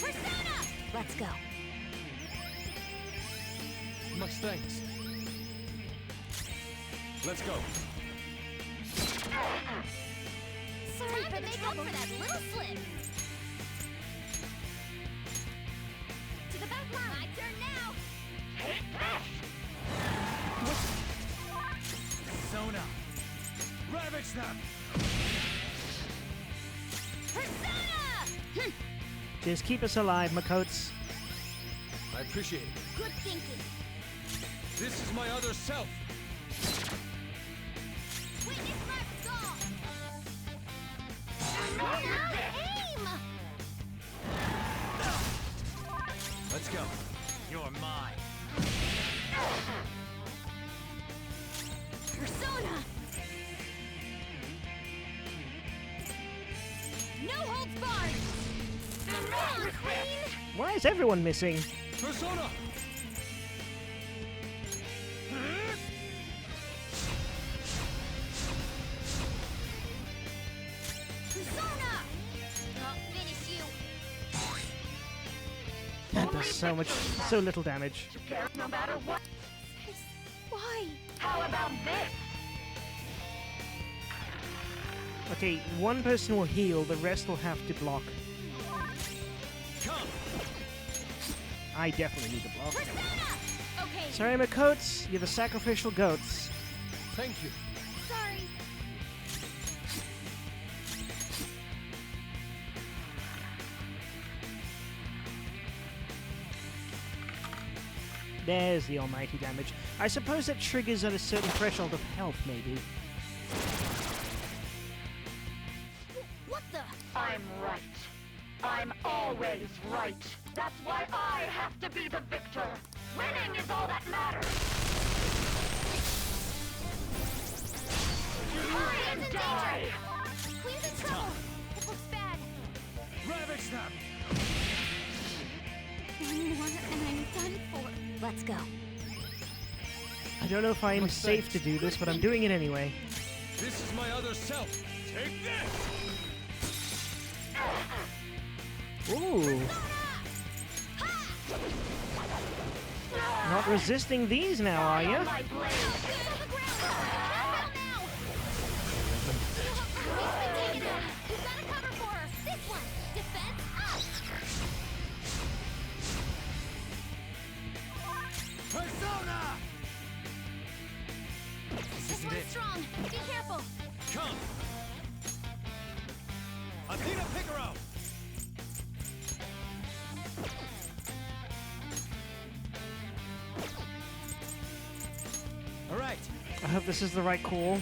Persona! Let's go. Much thanks. Let's go. Sorry to make up for that little slip. To the back line. My turn now. Take this! Sona. Ravage them! Persona! Just keep us alive, Makotes. I appreciate it. Good thinking. This is my other self. Witness my resolve. Aim! Let's go. You're mine. Persona! No holds barred! Come on, Queen! Why is everyone missing? Persona! Persona! I'll finish you. That does so little damage. No matter what. Why? How about this? Okay, one person will heal, the rest will have to block. Come! I definitely need to block. Persona! Okay. Sorry, Makotes, you're the sacrificial goats. Thank you. Sorry. There's the almighty damage. I suppose that triggers at a certain threshold of health, maybe. What the? I'm right. I'm always right. That's why I have to be the victor. Winning is all that matters. Try and die. Queen's in trouble. It looks bad. Ravage them! One more and I'm done for. Let's go. I don't know if I am safe to do this, but I'm doing it anyway. This is my other self. Take this! Ooh. Not resisting these now, are you? Persona! This one's strong. Be careful. Come! Athena Picaro! Alright. I hope this is the right call.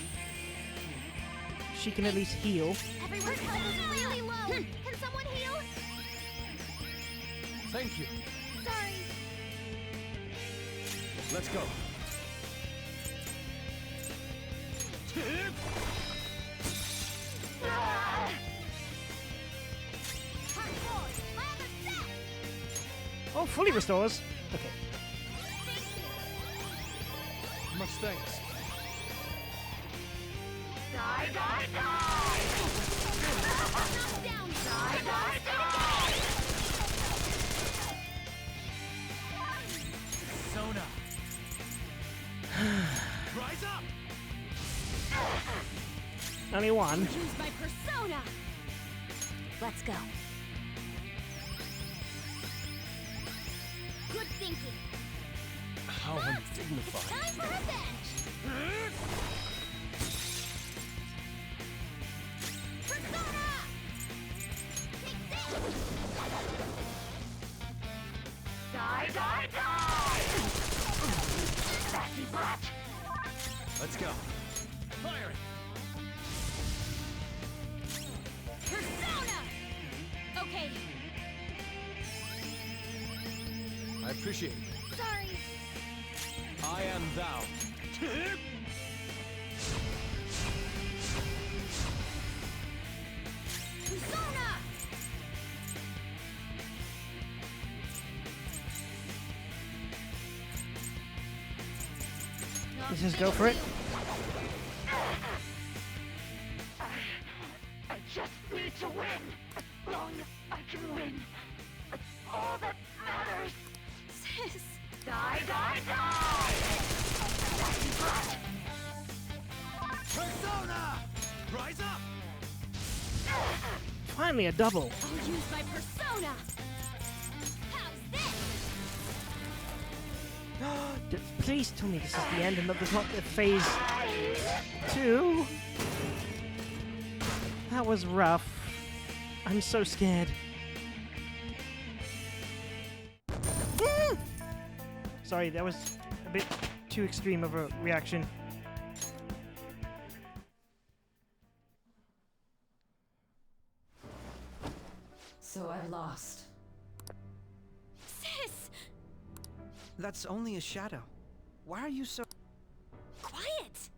She can at least heal. Everyone's health is really low. Can someone heal? Thank you. Sorry. Let's go. Oh, fully restores. Okay. Much thanks. Die, die, die! Down. Die, die, die! Sona! Rise up! Only one. Use my persona. Let's go. Good thinking. How undignified. Time for revenge. Persona! Take this! Die, die, die! Sassy brat! Let's go. Firing! Persona! Okay. I appreciate it. Sorry. I am thou. Persona! Just go for it. I just need to win. As long as I can win. That's all that matters. Sis! Die, die, die! That's right. Persona! Rise up! Finally, a double. I'll use my persona! How's this? Please tell me this is the end and that there's not the phase 2. That was rough. I'm so scared. Sorry, that was a bit too extreme of a reaction. So I've lost. Sis! That's only a shadow. Why are you so... Quiet!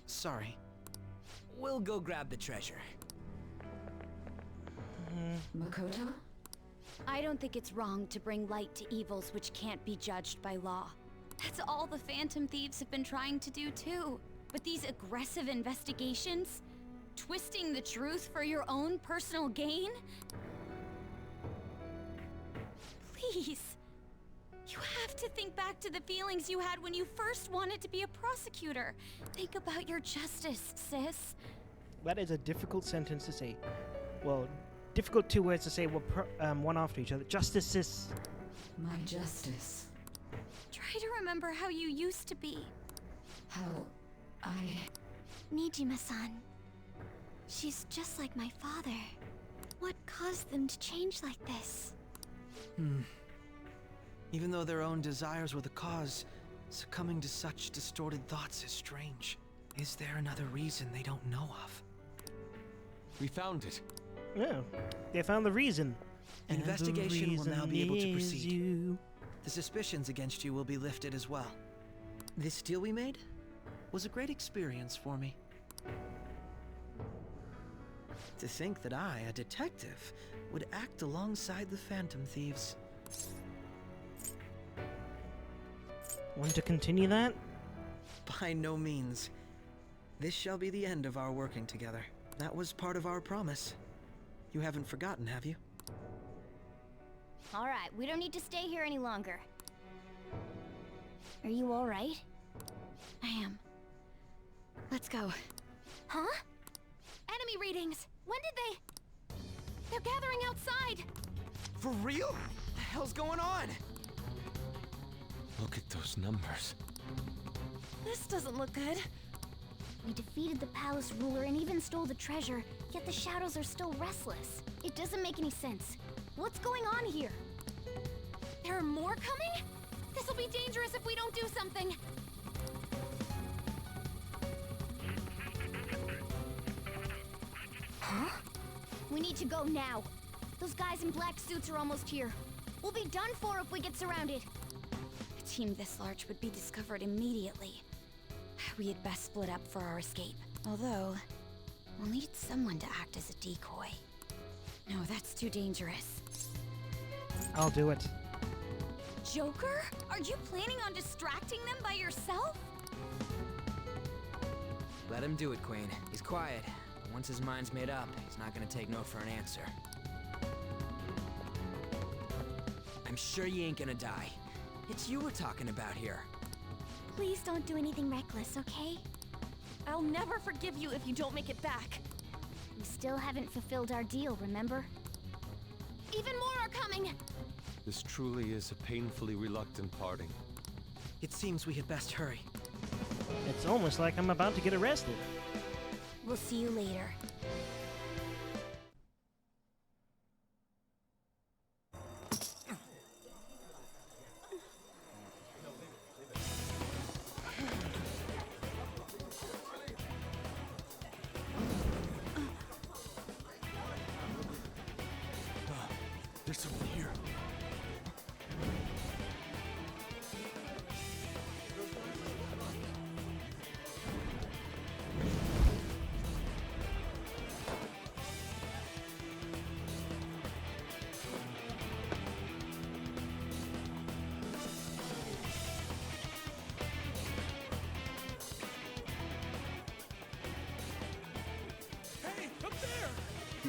Sorry. We'll go grab the treasure. Makoto? I don't think it's wrong to bring light to evils which can't be judged by law. That's all the Phantom Thieves have been trying to do too. But these aggressive investigations? Twisting the truth for your own personal gain? Please. You have to think back to the feelings you had when you first wanted to be a prosecutor. Think about your justice, sis. That is a difficult sentence to say. Well, difficult 2 words to say one after each other. Justice is... My justice. Try to remember how you used to be. How I... Nijima-san. She's just like my father. What caused them to change like this? Even though their own desires were the cause, succumbing to such distorted thoughts is strange. Is there another reason they don't know of? We found it. Yeah, they found the reason. The investigation will now be able to proceed. You. The suspicions against you will be lifted as well. This deal we made was a great experience for me. To think that I, a detective, would act alongside the Phantom Thieves. Want to continue that? By no means. This shall be the end of our working together. That was part of our promise. You haven't forgotten, have you? All right, we don't need to stay here any longer. Are you all right? I am. Let's go. Huh? Enemy readings! When did they... They're gathering outside! For real? What the hell's going on? Look at those numbers. This doesn't look good. We defeated the palace ruler and even stole the treasure, yet the shadows are still restless. It doesn't make any sense. What's going on here? There are more coming? This'll be dangerous if we don't do something. Huh? We need to go now. Those guys in black suits are almost here. We'll be done for if we get surrounded. A team this large would be discovered immediately. We had best split up for our escape. Although, we'll need someone to act as a decoy. No, that's too dangerous. I'll do it. Joker? Are you planning on distracting them by yourself? Let him do it, Queen. He's quiet. But once his mind's made up, he's not gonna take no for an answer. I'm sure you ain't gonna die. It's you we're talking about here. Please don't do anything reckless, okay? I'll never forgive you if you don't make it back. We still haven't fulfilled our deal, remember? Even more are coming! This truly is a painfully reluctant parting. It seems we had best hurry. It's almost like I'm about to get arrested. We'll see you later. There's someone here.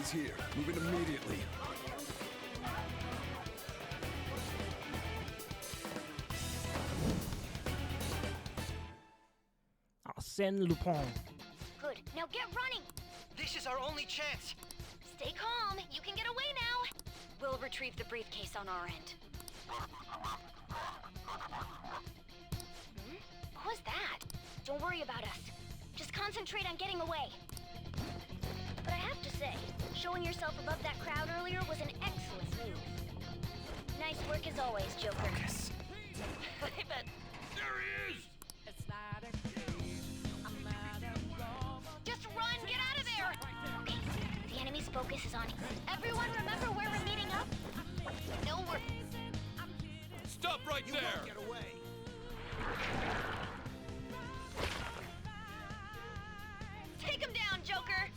He's here. Move in immediately. Arsène Lupin. Good. Now get running. This is our only chance. Stay calm. You can get away now. We'll retrieve the briefcase on our end. What was that? Don't worry about us. Just concentrate on getting away. But I have to say, showing yourself above that crowd earlier was an excellent move. Nice work as always, Joker. Focus. But There he is! just run! Get out of there! Okay, the enemy's focus is on you. Everyone remember where we're meeting up? No, we're... Stop right there! Get away. Take him down, Joker!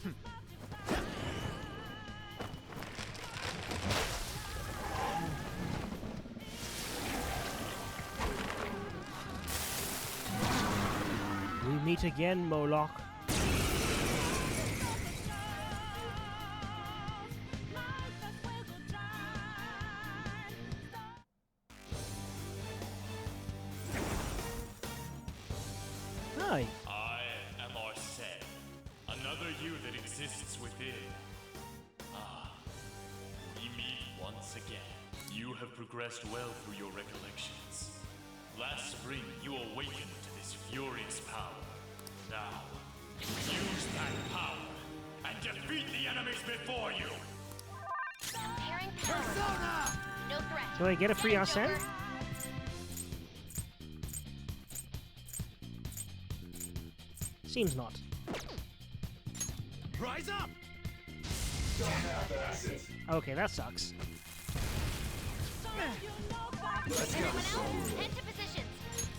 We meet again, Moloch. Hi. I am Arsène, another you that exists within. Ah, we meet once again. You have progressed well through your recollections. Last spring, you awakened to this furious power. Now, use that power and defeat the enemies before you! Comparing power. No threat. Do I get a free Arsène? Joker. Seems not. Rise up! Okay, that sucks. Let's go. Everyone else, head to positions.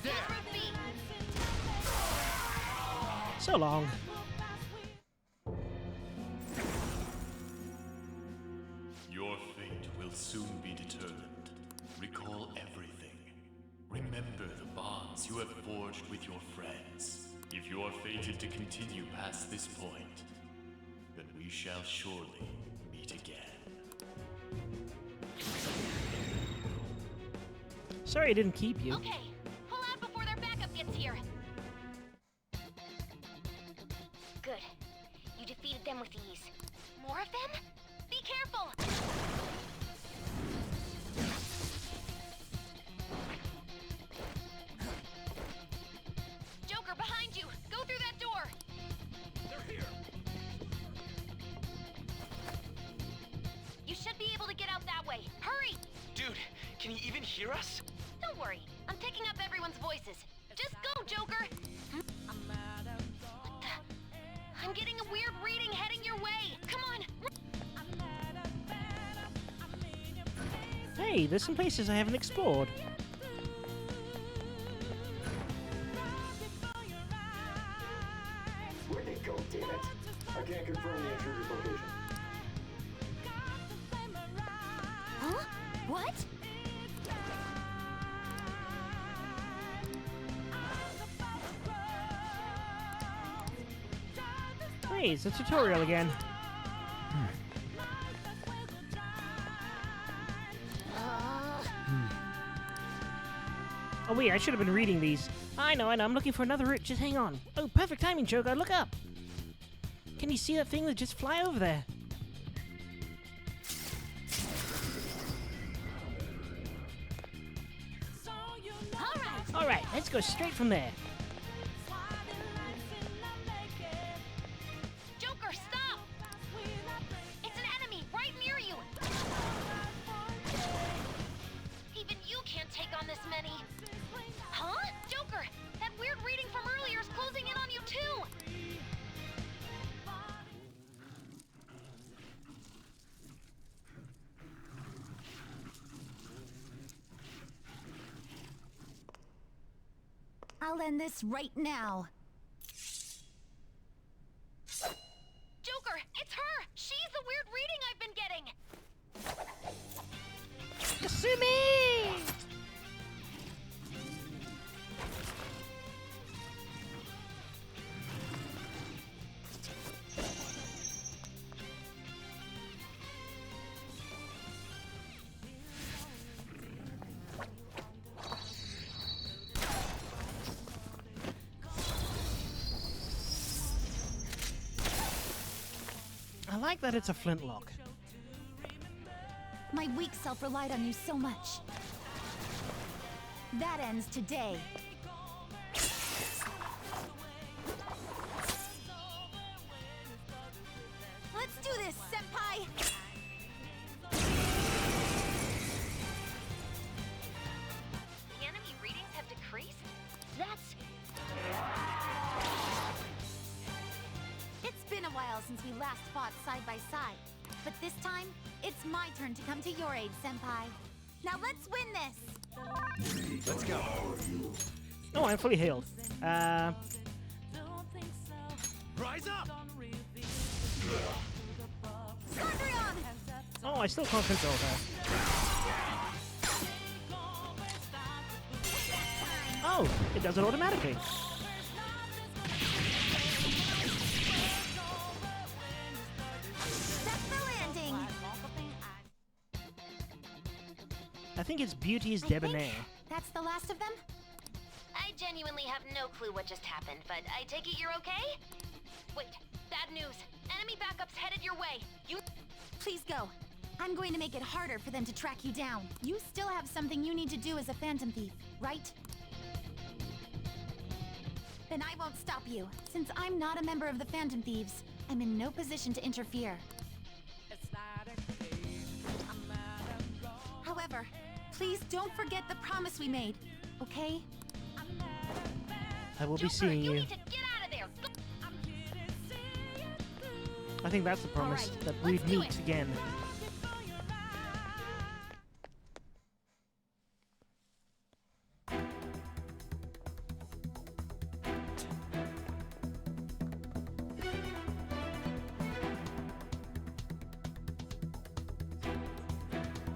There. Route B. So long. Your fate will soon be determined. Recall everything. Remember the bonds you have forged with your friends. If you are fated to continue past this point, then we shall surely meet again. Sorry I didn't keep you. Okay, pull out before their backup gets here. Good. You defeated them with ease. More of them? Be careful! Joker, behind you! Go through that door! They're here! You should be able to get out that way. Hurry! Dude, can you even hear us? Don't worry, I'm picking up everyone's voices. Just go, Joker! What the? I'm getting a weird reading heading your way! Come on! Hey, there's some places I haven't explored. Where'd they go, damn it? I can't confirm the intruder's location. Huh? What? Hey, it's a tutorial again. Oh wait, I should have been reading these. I know, I'm looking for another route. Just hang on. Oh, perfect timing, Joker. Look up. Can you see that thing that just fly over there? Alright, let's go straight from there. Joker, stop! It's an enemy right near you! Even you can't take on this many. Huh? Joker, that weird reading from earlier is closing in on you too! I'll end this right now. Joker, it's her! She's the weird reading I've been getting! Kasumi! I like that it's a flintlock. My weak self relied on you so much. That ends today. Let's do this, Senpai! The enemy readings have decreased? That's... It's been a while since we last fought side by side. But this time, it's my turn to come to your aid, Senpai. Now let's win this! Let's go. Oh, I'm fully healed. Rise up! Oh, I still can't control her. Oh, it does it automatically. That's the landing! I think it's Beauty's Debonair. That's the last of them? I genuinely have no clue what just happened, but I take it you're okay? Wait, bad news. Enemy backups headed your way. You... Please go. I'm going to make it harder for them to track you down. You still have something you need to do as a Phantom Thief, right? Then I won't stop you. Since I'm not a member of the Phantom Thieves, I'm in no position to interfere. However, please don't forget the promise we made, okay? I will be seeing you. Need to get out of there. I think that's the promise, Alright, that let's we'd do meet it. again.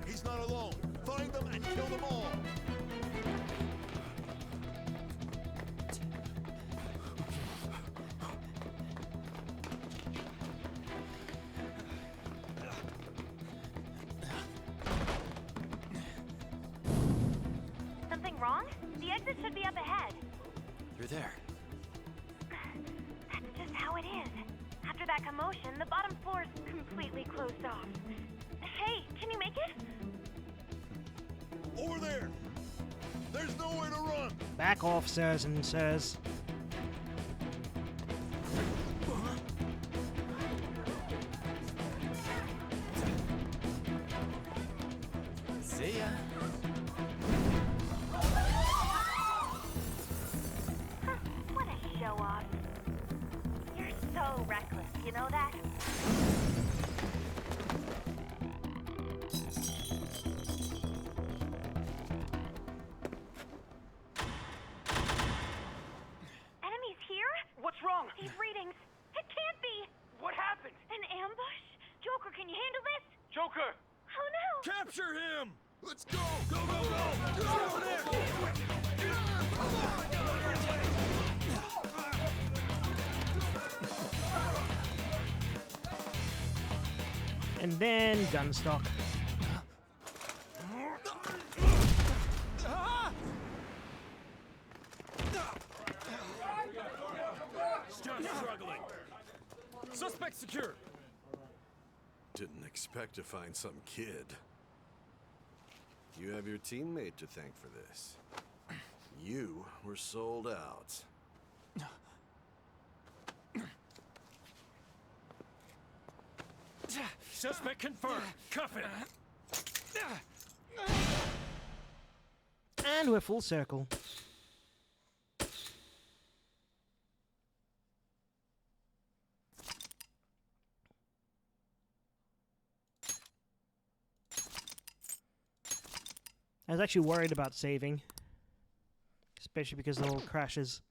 He's not alone. Find them and kill them all. Something wrong? The exit should be up ahead. You're there. That's just how it is. After that commotion, the bottom floor's completely closed off. Hey, can you make it? Over there. There's nowhere to run. Back off, sirs and sirs. See ya. What a show off. You're so reckless, you know that? Enemies here? What's wrong? These readings. It can't be. What happened? An ambush? Joker, can you handle this? Joker! Oh no! Capture him. Let's go. Go, go, go. Get over there. And then Gunstock. Stop struggling. Suspect secure. Didn't expect to find some kid. You have your teammate to thank for this. You were sold out. Suspect confirmed. Cuff it. And we're full circle. I was actually worried about saving. Especially because of all the crashes.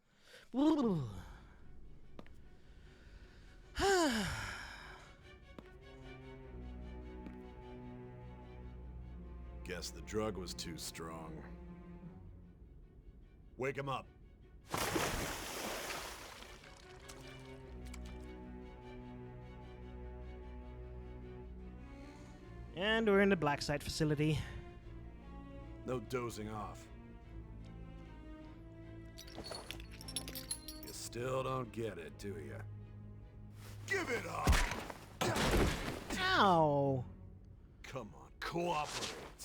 Guess the drug was too strong. Wake him up. And we're in the black site facility. No dozing off. You still don't get it, do you? Give it up. Ow! Come on, cooperate.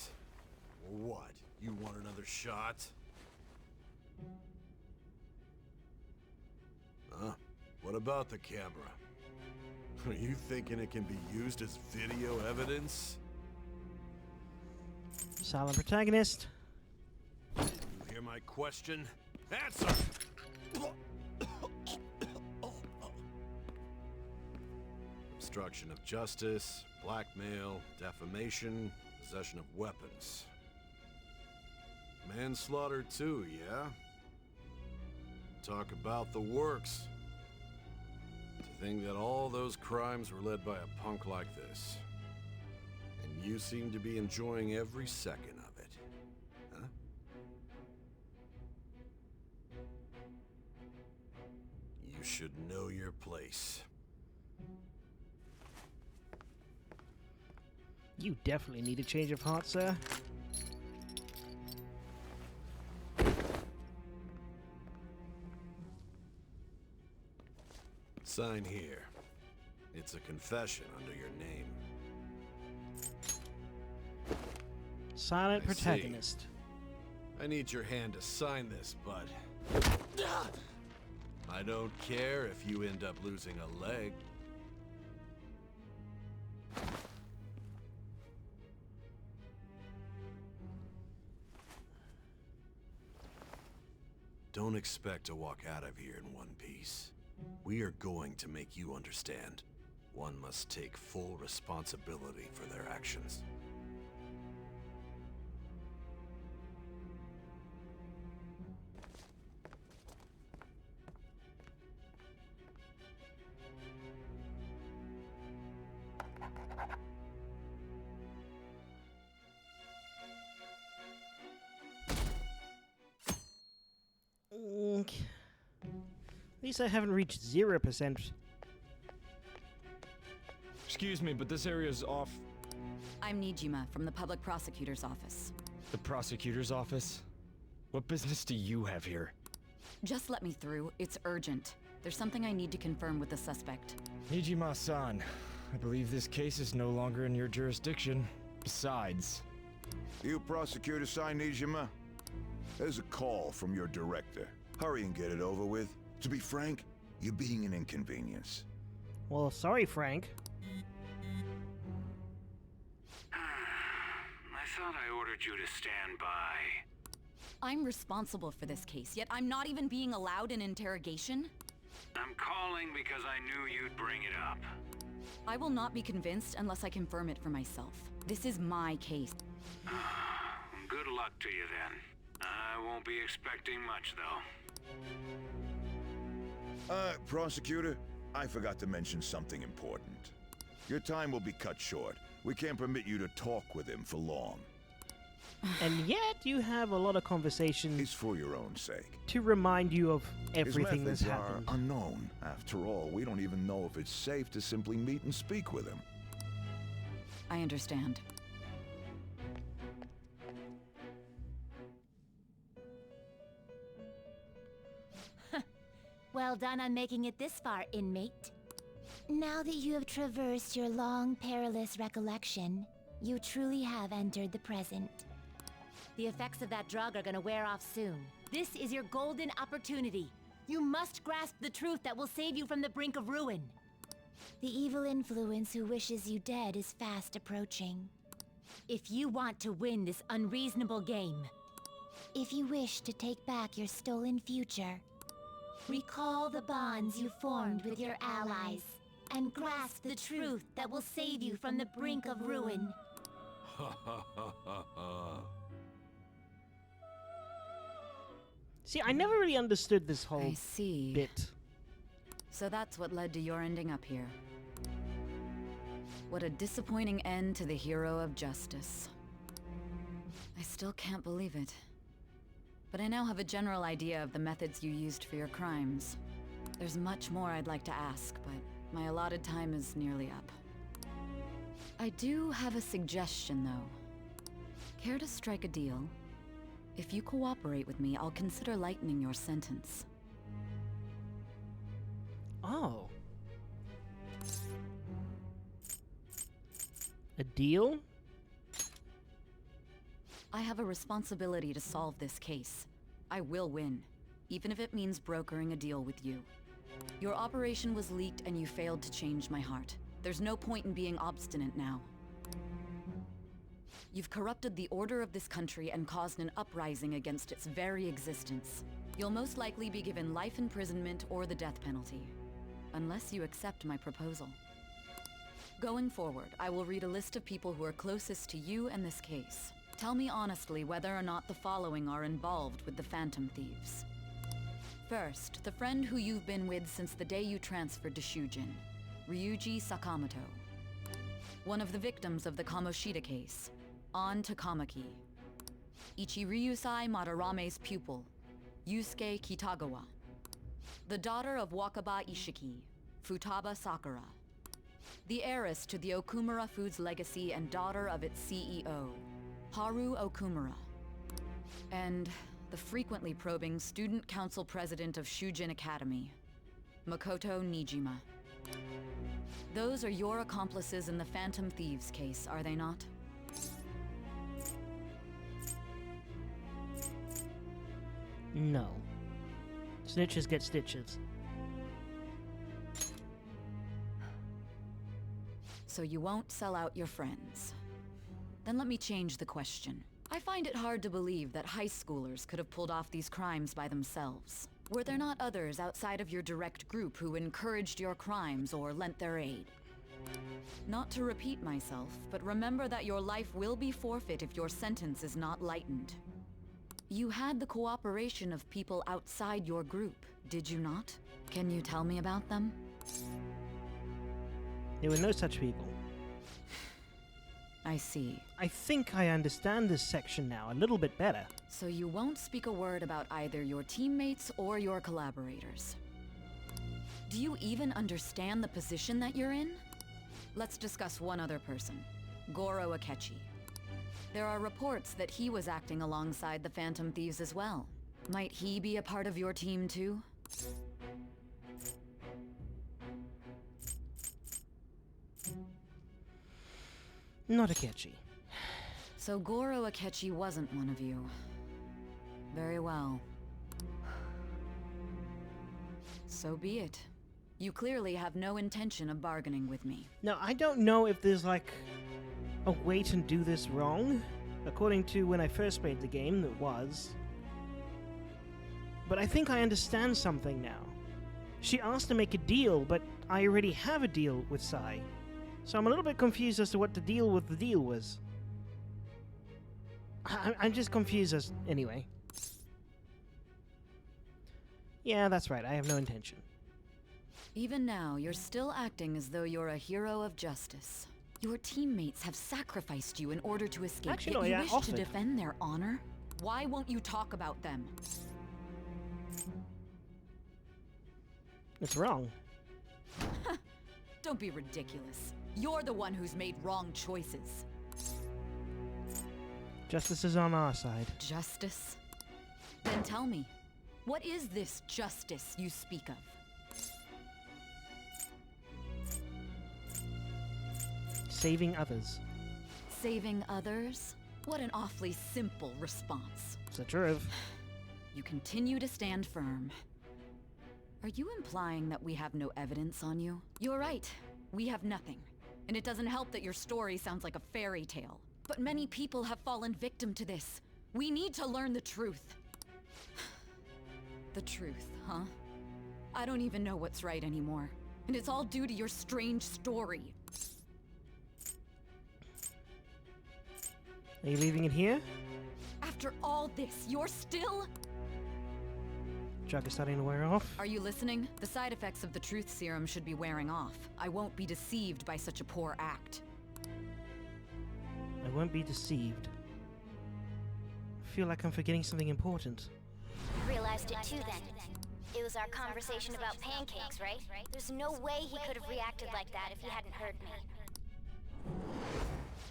Or what? You want another shot? Huh? What about the camera? Are you thinking it can be used as video evidence? Silent protagonist. Did you hear my question? Answer! Obstruction of justice, blackmail, defamation, possession of weapons. Manslaughter too, yeah? Talk about the works. To think that all those crimes were led by a punk like this. And you seem to be enjoying every second of it. Huh? You should know your place. You definitely need a change of heart, sir. Sign here. It's a confession under your name. Silent I see. protagonist. I need your hand to sign this, bud. I don't care if you end up losing a leg. Don't expect to walk out of here in one piece. We are going to make you understand. One must take full responsibility for their actions. At least I haven't reached 0%. Excuse me, but this area's off. I'm Nijima from the public prosecutor's office. The prosecutor's office? What business do you have here? Just let me through. It's urgent. There's something I need to confirm with the suspect. Nijima-san, I believe this case is no longer in your jurisdiction. Besides... You prosecutor sign Nijima? There's a call from your director. Hurry and get it over with. To be frank, you're being an inconvenience. Well, sorry, Frank. I thought I ordered you to stand by. I'm responsible for this case, yet I'm not even being allowed an interrogation? I'm calling because I knew you'd bring it up. I will not be convinced unless I confirm it for myself. This is my case. Good luck to you then. I won't be expecting much, though. Prosecutor, I forgot to mention something important. Your time will be cut short. We can't permit you to talk with him for long. And yet you have a lot of conversations. It's for your own sake. To remind you of everything His that's methods happened. are unknown. After all, we don't even know if it's safe to simply meet and speak with him. I understand. Well done on making it this far, inmate. Now that you have traversed your long, perilous recollection, you truly have entered the present. The effects of that drug are gonna wear off soon. This is your golden opportunity. You must grasp the truth that will save you from the brink of ruin. The evil influence who wishes you dead is fast approaching. If you want to win this unreasonable game, if you wish to take back your stolen future, recall the bonds you formed with your allies, and grasp the truth that will save you from the brink of ruin. See, I never really understood this whole I see. bit. So that's what led to your ending up here. What a disappointing end to the hero of justice. I still can't believe it. But I now have a general idea of the methods you used for your crimes. There's much more I'd like to ask, but my allotted time is nearly up. I do have a suggestion, though. Care to strike a deal? If you cooperate with me, I'll consider lightening your sentence. Oh. A deal? I have a responsibility to solve this case. I will win, even if it means brokering a deal with you. Your operation was leaked and you failed to change my heart. There's no point in being obstinate now. You've corrupted the order of this country and caused an uprising against its very existence. You'll most likely be given life imprisonment or the death penalty, unless you accept my proposal. Going forward, I will read a list of people who are closest to you and this case. Tell me honestly whether or not the following are involved with the Phantom Thieves. First, the friend who you've been with since the day you transferred to Shujin, Ryuji Sakamoto. One of the victims of the Kamoshida case, An Takamaki. Ichiryusai Madarame's pupil, Yusuke Kitagawa. The daughter of Wakaba Ishiki, Futaba Sakura. The heiress to the Okumura Foods legacy and daughter of its CEO, Haru Okumura. And the frequently probing student council president of Shujin Academy, Makoto Nijima. Those are your accomplices in the Phantom Thieves case, are they not? No. Snitches get stitches. So you won't sell out your friends. Then let me change the question. I find it hard to believe that high schoolers could have pulled off these crimes by themselves. Were there not others outside of your direct group who encouraged your crimes or lent their aid? Not to repeat myself, but remember that your life will be forfeit if your sentence is not lightened. You had the cooperation of people outside your group, did you not? Can you tell me about them? There were no such people. I see. I think I understand this section now a little bit better. So you won't speak a word about either your teammates or your collaborators. Do you even understand the position that you're in? Let's discuss one other person, Goro Akechi. There are reports that he was acting alongside the Phantom Thieves as well. Might he be a part of your team too? Not Akechi. So Goro Akechi wasn't one of you. Very well. So be it. You clearly have no intention of bargaining with me. Now, I don't know if there's like a way to do this wrong. According to when I first played the game, it was. But I think I understand something now. She asked to make a deal, but I already have a deal with Sai. So I'm a little bit confused as to what the deal with the deal was. I'm just confused as... Anyway. Yeah, that's right. I have no intention. Even now, you're still acting as though you're a hero of justice. Your teammates have sacrificed you in order to escape. Actually, yet I you wish offered. to defend their honor? Why won't you talk about them? It's wrong. Don't be ridiculous. You're the one who's made wrong choices. Justice is on our side. Justice? Then tell me, what is this justice you speak of? Saving others. Saving others? What an awfully simple response. Such a You continue to stand firm. Are you implying that we have no evidence on you? You're right. We have nothing. And it doesn't help that your story sounds like a fairy tale. But many people have fallen victim to this. We need to learn the truth. The truth, huh? I don't even know what's right anymore. And it's all due to your strange story. Are you leaving it here? After all this, you're still... Drug is starting to wear off. Are you listening? The side effects of the truth serum should be wearing off. I won't be deceived by such a poor act. I won't be deceived. I feel like I'm forgetting something important. Realized it too then. It was our conversation about pancakes, right? There's no way he could have reacted like that if he hadn't heard me.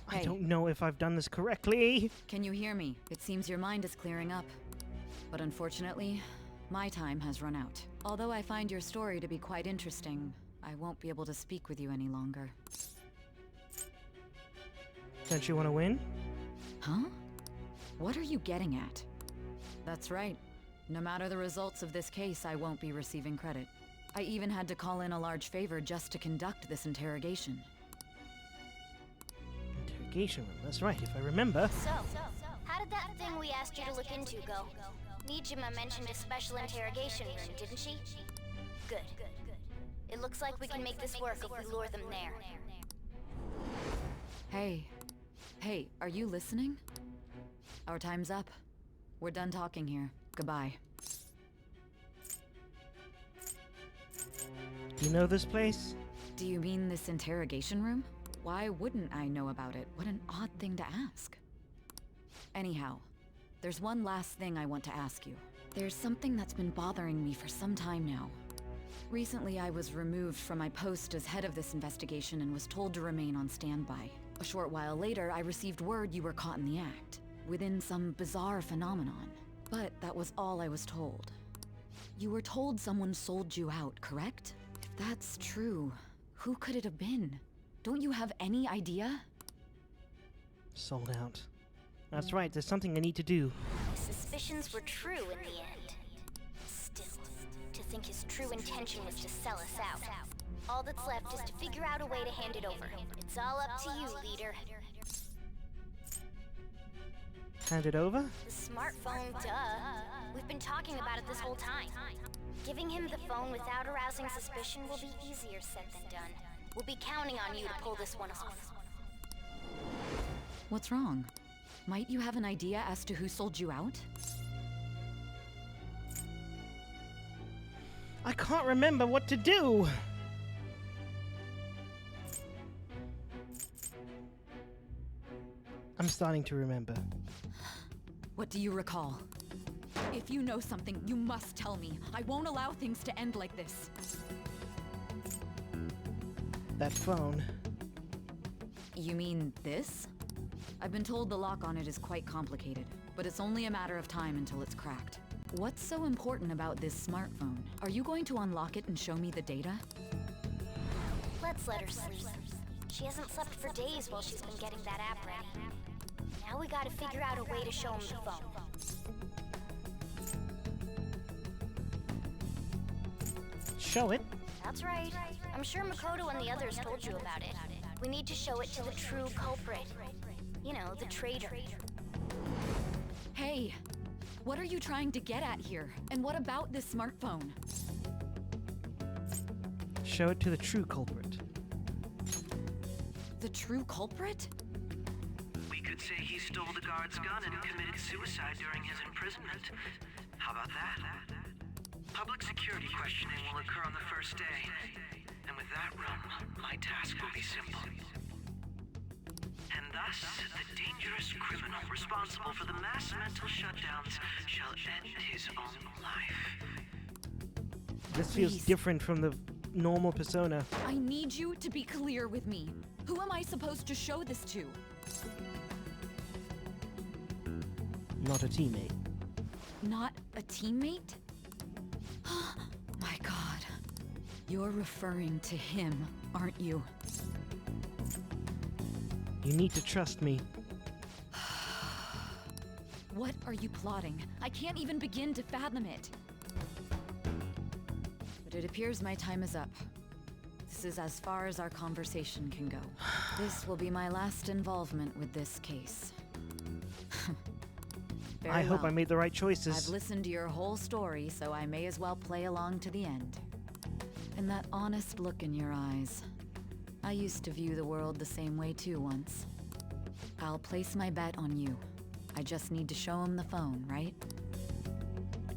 I don't know if I've done this correctly. Can you hear me? It seems your mind is clearing up. But unfortunately, my time has run out. Although I find your story to be quite interesting, I won't be able to speak with you any longer. Don't you want to win? Huh? What are you getting at? That's right. No matter the results of this case, I won't be receiving credit. I even had to call in a large favor just to conduct this interrogation. Interrogation room, that's right, if I remember. So, how did that thing we asked you to look into go? Nijima mentioned a special interrogation room, didn't she? Good. It looks like we can make this work if we lure them there. Hey, are you listening? Our time's up. We're done talking here. Goodbye. Do you know this place? Do you mean this interrogation room? Why wouldn't I know about it? What an odd thing to ask. Anyhow, there's one last thing I want to ask you. There's something that's been bothering me for some time now. Recently, I was removed from my post as head of this investigation and was told to remain on standby. A short while later, I received word you were caught in the act, within some bizarre phenomenon. But that was all I was told. You were told someone sold you out, correct? If that's true, who could it have been? Don't you have any idea? Sold out. That's right, there's something I need to do. My suspicions were true in the end. Still, to think his true intention was to sell us out. All that's left is to figure out a way to hand it over. It's all up to you, leader. Hand it over? The smartphone, duh. We've been talking about it this whole time. Giving him the phone without arousing suspicion will be easier said than done. We'll be counting on you to pull this one off. What's wrong? Might you have an idea as to who sold you out? I can't remember what to do! I'm starting to remember. What do you recall? If you know something, you must tell me. I won't allow things to end like this. That phone. You mean this? I've been told the lock on it is quite complicated, but it's only a matter of time until it's cracked. What's so important about this smartphone? Are you going to unlock it and show me the data? Let's let her sleep. She hasn't slept for days while she's been getting that app ready. Now we gotta figure out a way to show him the phone. Show it? That's right. I'm sure Makoto and the others told you about it. We need to show it to the true culprit. You know, the traitor. Hey! What are you trying to get at here? And what about this smartphone? Show it to the true culprit. The true culprit? We could say he stole the guard's gun and committed suicide during his imprisonment. How about that? Public security questioning will occur on the first day. And with that room, my task will be simple. And thus, the dangerous criminal responsible for the mass mental shutdowns shall end his own life. This feels different from the normal persona. I need you to be clear with me. Who am I supposed to show this to? Not a teammate. Not a teammate? My god. You're referring to him, aren't you? You need to trust me. What are you plotting? I can't even begin to fathom it. But it appears my time is up. This is as far as our conversation can go. This will be my last involvement with this case. I hope I made the right choices. I've listened to your whole story, so I may as well play along to the end. And that honest look in your eyes. I used to view the world the same way too once. I'll place my bet on you. I just need to show him the phone, right?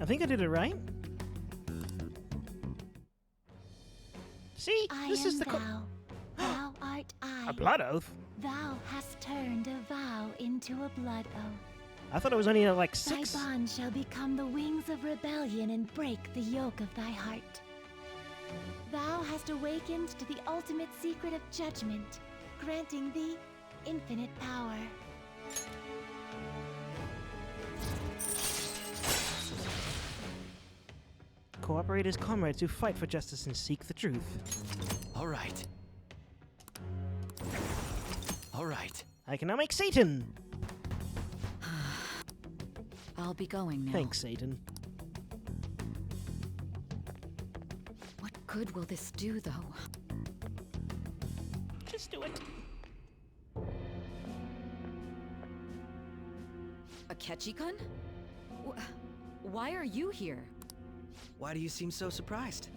I think I did it right. See? This is the Thou art I. A blood oath? Thou hast turned a vow into a blood oath. I thought it was only like 6. Thy bond shall become the wings of rebellion and break the yoke of thy heart. Thou hast awakened to the ultimate secret of judgment, granting thee infinite power. Cooperate as comrades who fight for justice and seek the truth. All right. All right. I can now make Satan! I'll be going now. Thanks, Satan. What good will this do, though? Just do it. Akechi-kun? Why are you here? Why do you seem so surprised?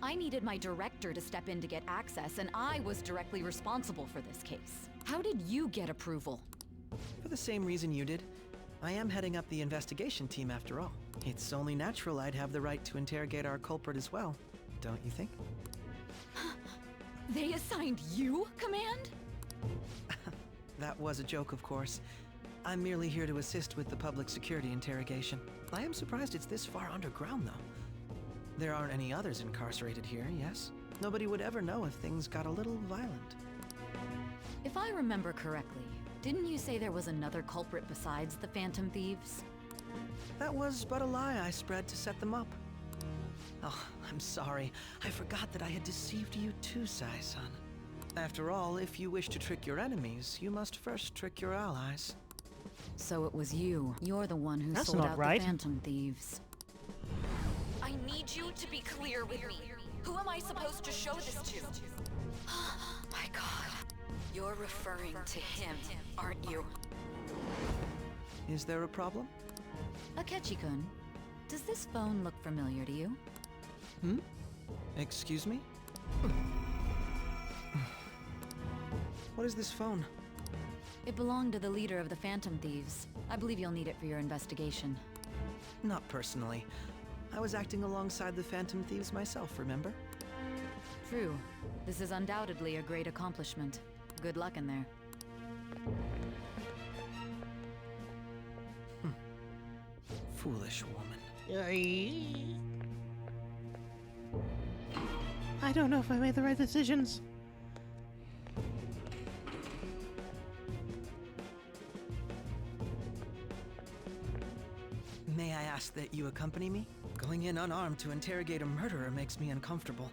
I needed my director to step in to get access, and I was directly responsible for this case. How did you get approval? For the same reason you did. I am heading up the investigation team after all. It's only natural I'd have the right to interrogate our culprit as well, don't you think? They assigned you command? That was a joke, of course. I'm merely here to assist with the public security interrogation. I am surprised it's this far underground, though. There aren't any others incarcerated here, yes? Nobody would ever know if things got a little violent. If I remember correctly, didn't you say there was another culprit besides the Phantom Thieves? That was but a lie I spread to set them up. Oh, I'm sorry. I forgot that I had deceived you too, Sai-san. After all, if you wish to trick your enemies, you must first trick your allies. So it was you. You're the one who That's sold not out right. the Phantom Thieves. I need you to be clear with me. Who am I supposed to show this to? My God. You're referring to him, aren't you? Is there a problem? Akechi-kun, does this phone look familiar to you? Excuse me? What is this phone? It belonged to the leader of the Phantom Thieves. I believe you'll need it for your investigation. Not personally. I was acting alongside the Phantom Thieves myself, remember? True. This is undoubtedly a great accomplishment. Good luck in there. Foolish woman. I don't know if I made the right decisions. May I ask that you accompany me? Going in unarmed to interrogate a murderer makes me uncomfortable.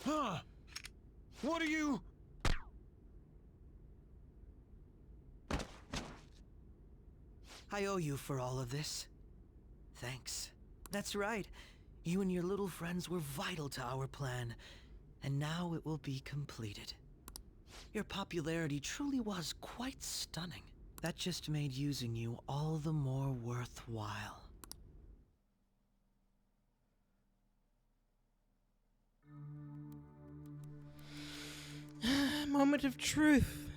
Huh? What are you? I owe you for all of this. Thanks. That's right. You and your little friends were vital to our plan, and now it will be completed. Your popularity truly was quite stunning. That just made using you all the more worthwhile. Moment of truth.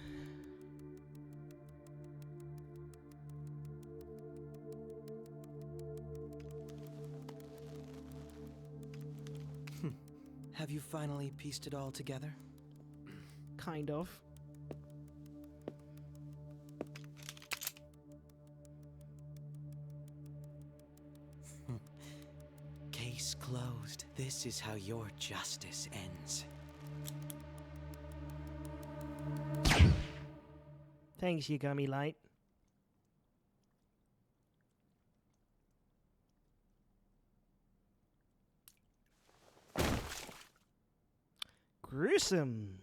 Have you finally pieced it all together? Kind of. Case closed. This is how your justice ends. Thanks, Yagami Light. Gruesome.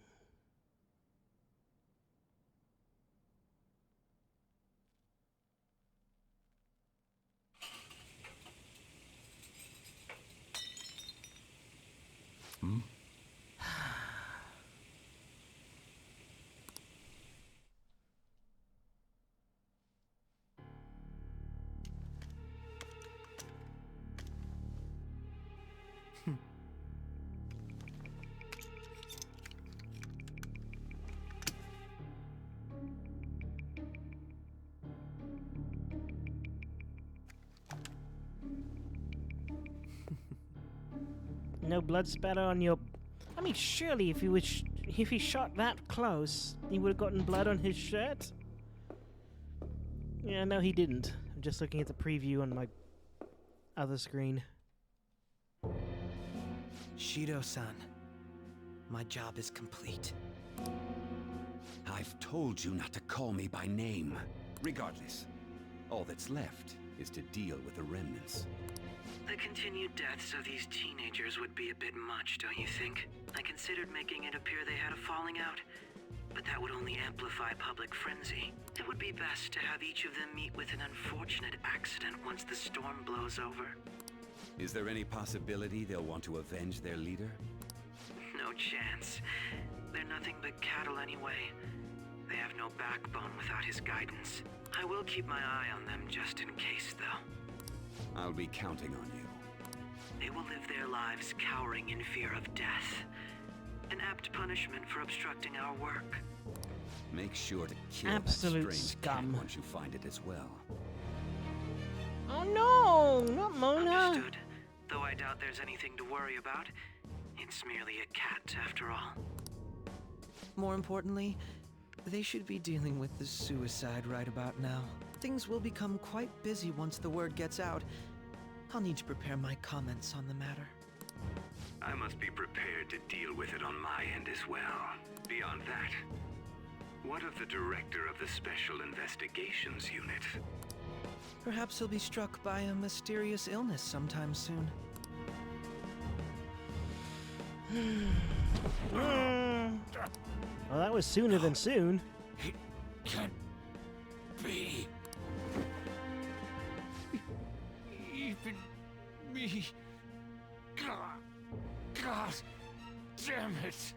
No blood spatter on your... I mean, surely if he shot that close, he would have gotten blood on his shirt? Yeah, no, he didn't. I'm just looking at the preview on my other screen. Shido-san, my job is complete. I've told you not to call me by name. Regardless, all that's left is to deal with the remnants. The continued deaths of these teenagers would be a bit much, don't you think? I considered making it appear they had a falling out, but that would only amplify public frenzy. It would be best to have each of them meet with an unfortunate accident once the storm blows over. Is there any possibility they'll want to avenge their leader? No chance. They're nothing but cattle anyway. They have no backbone without his guidance. I will keep my eye on them just in case, though. I'll be counting on you. They will live their lives cowering in fear of death. An apt punishment for obstructing our work. Make sure to kill Absolute that strange scum. cat once you find it as well. Oh no, not Mona. Understood. Though I doubt there's anything to worry about. It's merely a cat, after all. More importantly, they should be dealing with the suicide right about now. Things will become quite busy once the word gets out. I'll need to prepare my comments on the matter. I must be prepared to deal with it on my end as well. Beyond that, what of the director of the Special Investigations Unit? Perhaps he'll be struck by a mysterious illness sometime soon. Well, that was sooner than soon. It can't be. Even me. God damn it.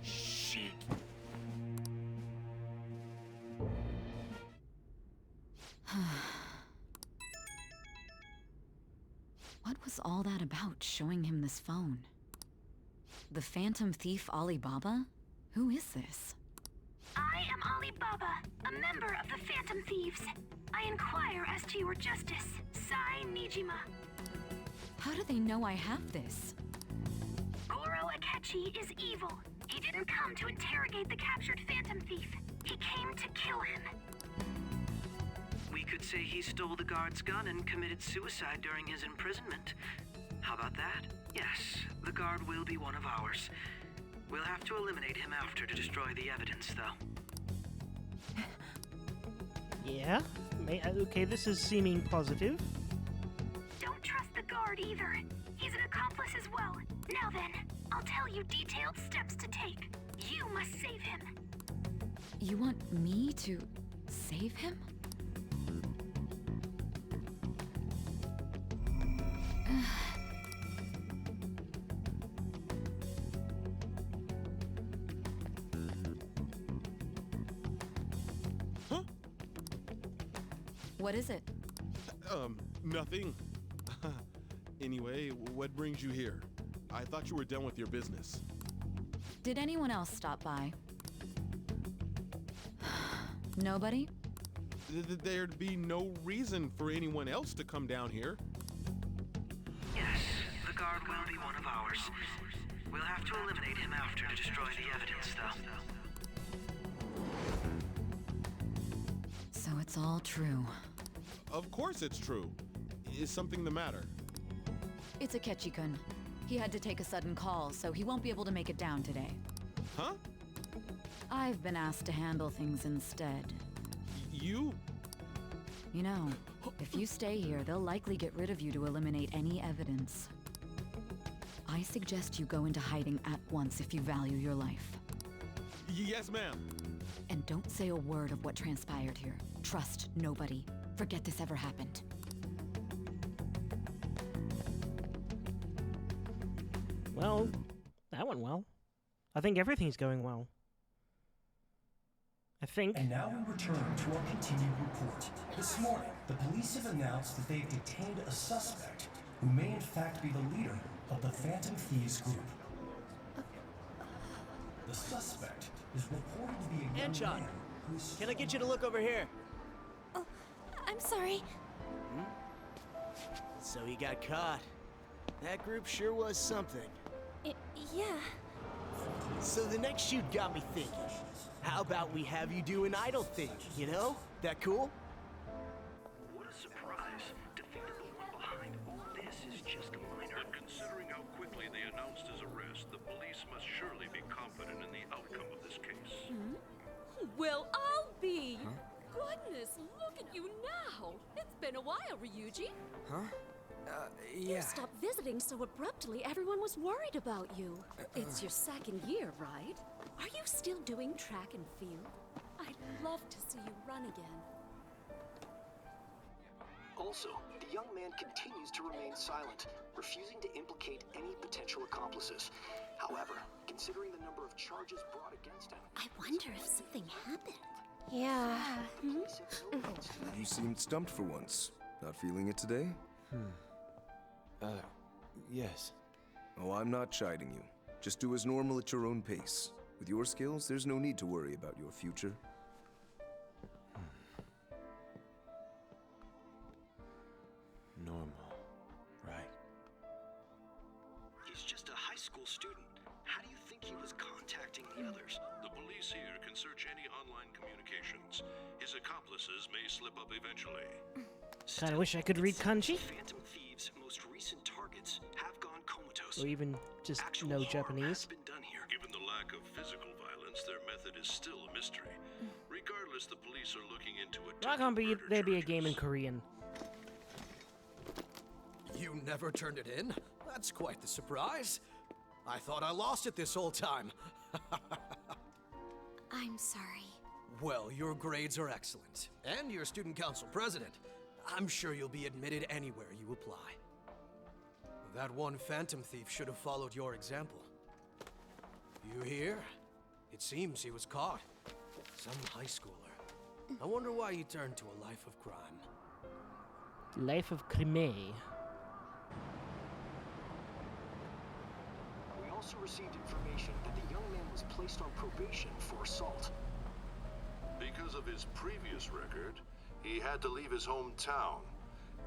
Shit. What was all that about, showing him this phone? The Phantom Thief Alibaba? Who is this? I am Alibaba, a member of the Phantom Thieves. I inquire as to your justice. Sai Nijima. How do they know I have this? Goro Akechi is evil. He didn't come to interrogate the captured Phantom Thief. He came to kill him. We could say he stole the guard's gun and committed suicide during his imprisonment. How about that? Yes, the guard will be one of ours. We'll have to eliminate him after to destroy the evidence, though. Yeah? Okay, this is seeming positive. Don't trust the guard either. He's an accomplice as well. Now then, I'll tell you detailed steps to take. You must save him. You want me to save him? Huh? What is it? Nothing. Anyway, what brings you here? I thought you were done with your business. Did anyone else stop by? Nobody? There'd be no reason for anyone else to come down here. Yes, the guard will be one of ours. We'll have to eliminate him after to destroy the evidence, though. So it's all true. Of course it's true. Is something the matter? It's Akechi-kun. He had to take a sudden call, so he won't be able to make it down today. Huh? I've been asked to handle things instead. You? You know, if you stay here, they'll likely get rid of you to eliminate any evidence. I suggest you go into hiding at once if you value your life. Yes, ma'am. And don't say a word of what transpired here. Trust nobody. Forget this ever happened. Well, that went well. I think everything's going well. I think. And now we return to our continued report. This morning, the police have announced that they've detained a suspect who may in fact be the leader of the Phantom Thieves group. The suspect is reported to be a young Anchon, man who's... can I get you to look over here? Oh, I'm sorry. So he got caught. That group sure was something. Yeah. So the next shoot got me thinking. How about we have you do an idol thing, you know? That cool? What a surprise. Defeated the one behind all this is just a minor. And considering how quickly they announced his arrest, the police must surely be confident in the outcome of this case. Well, I'll be. goodness, look at you now. It's been a while, Ryuji. Huh? You Yeah. stopped visiting so abruptly, everyone was worried about you. It's your second year, right? Are you still doing track and field? I'd love to see you run again. Also, the young man continues to remain silent, refusing to implicate any potential accomplices. However, considering the number of charges brought against him... I wonder if something happened. Yeah. You seemed stumped for once. Not feeling it today? Yes. Oh, I'm not chiding you. Just do as normal at your own pace. With your skills, there's no need to worry about your future. Normal. Right. He's just a high school student. How do you think he was contacting the others? The police here can search any online communications. His accomplices may slip up eventually. Kinda wish I could read kanji. Phantom Thieves' most recent targets have gone comatose. Or even just know Japanese. Given the lack of physical violence, their method is still a mystery. Regardless, the police are looking into it. Why can't there be a game in Korean? You never turned it in? That's quite the surprise. I thought I lost it this whole time. I'm sorry. Well, your grades are excellent, and you're student council president. I'm sure you'll be admitted anywhere you apply. That one phantom thief should have followed your example. You hear? It seems he was caught. Some high schooler. I wonder why he turned to a life of crime. Life of crime. We also received information that the young man was placed on probation for assault. Because of his previous record, he had to leave his hometown.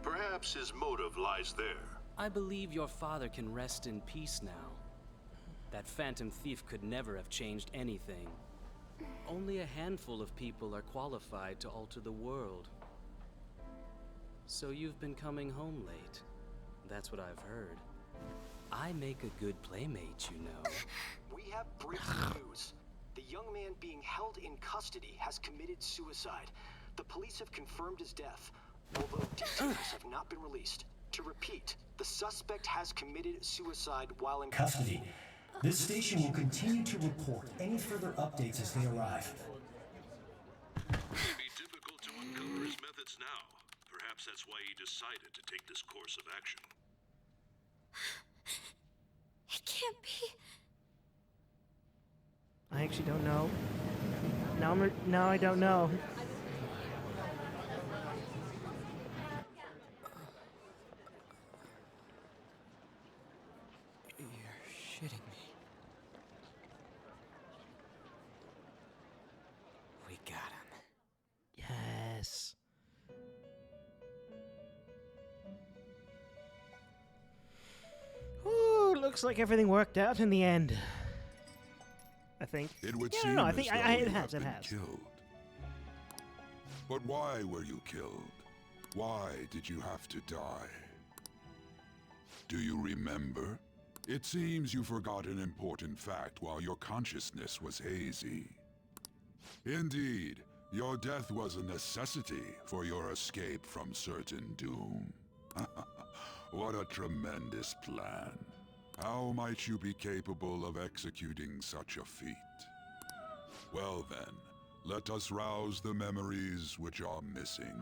Perhaps his motive lies there. I believe your father can rest in peace now. That phantom thief could never have changed anything. Only a handful of people are qualified to alter the world. So you've been coming home late. That's what I've heard. I make a good playmate, you know. We have breaking news. The young man being held in custody has committed suicide. The police have confirmed his death, although details have not been released. To repeat, the suspect has committed suicide while in Custody. This station will continue to report any further updates as they arrive. It would be difficult to uncover his methods now. Perhaps that's why he decided to take this course of action. It can't be. I actually don't know. Now I don't know. You're shitting me. We got him. Yes. Ooh, looks like everything worked out in the end. I think. It would yeah, seem no, I as think though it you has. have It been has. killed. But why were you killed? Why did you have to die? Do you remember? It seems you forgot an important fact while your consciousness was hazy. Indeed, your death was a necessity for your escape from certain doom. What a tremendous plan. How might you be capable of executing such a feat? Well then, let us rouse the memories which are missing.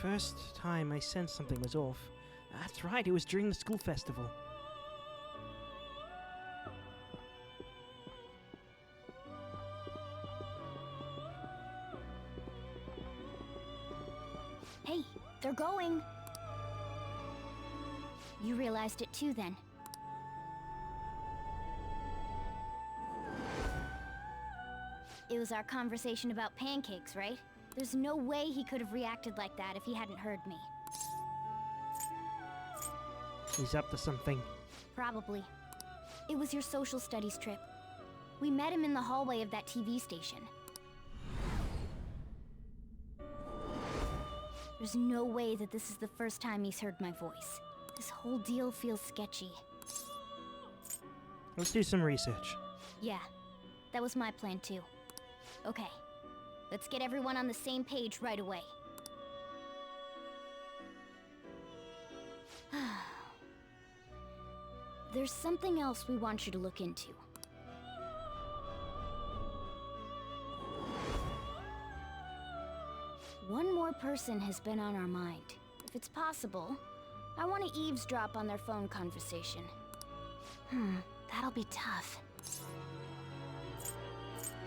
First time I sensed something was off. That's right, it was during the school festival. Hey, they're going. You realized it too, then. It was our conversation about pancakes, right? There's no way he could have reacted like that if he hadn't heard me. He's up to something. Probably. It was your social studies trip. We met him in the hallway of that TV station. There's no way that this is the first time he's heard my voice. This whole deal feels sketchy. Let's do some research. Yeah, that was my plan too. Okay, let's get everyone on the same page right away. There's something else we want you to look into. One more person has been on our mind. If it's possible, I want to eavesdrop on their phone conversation. That'll be tough.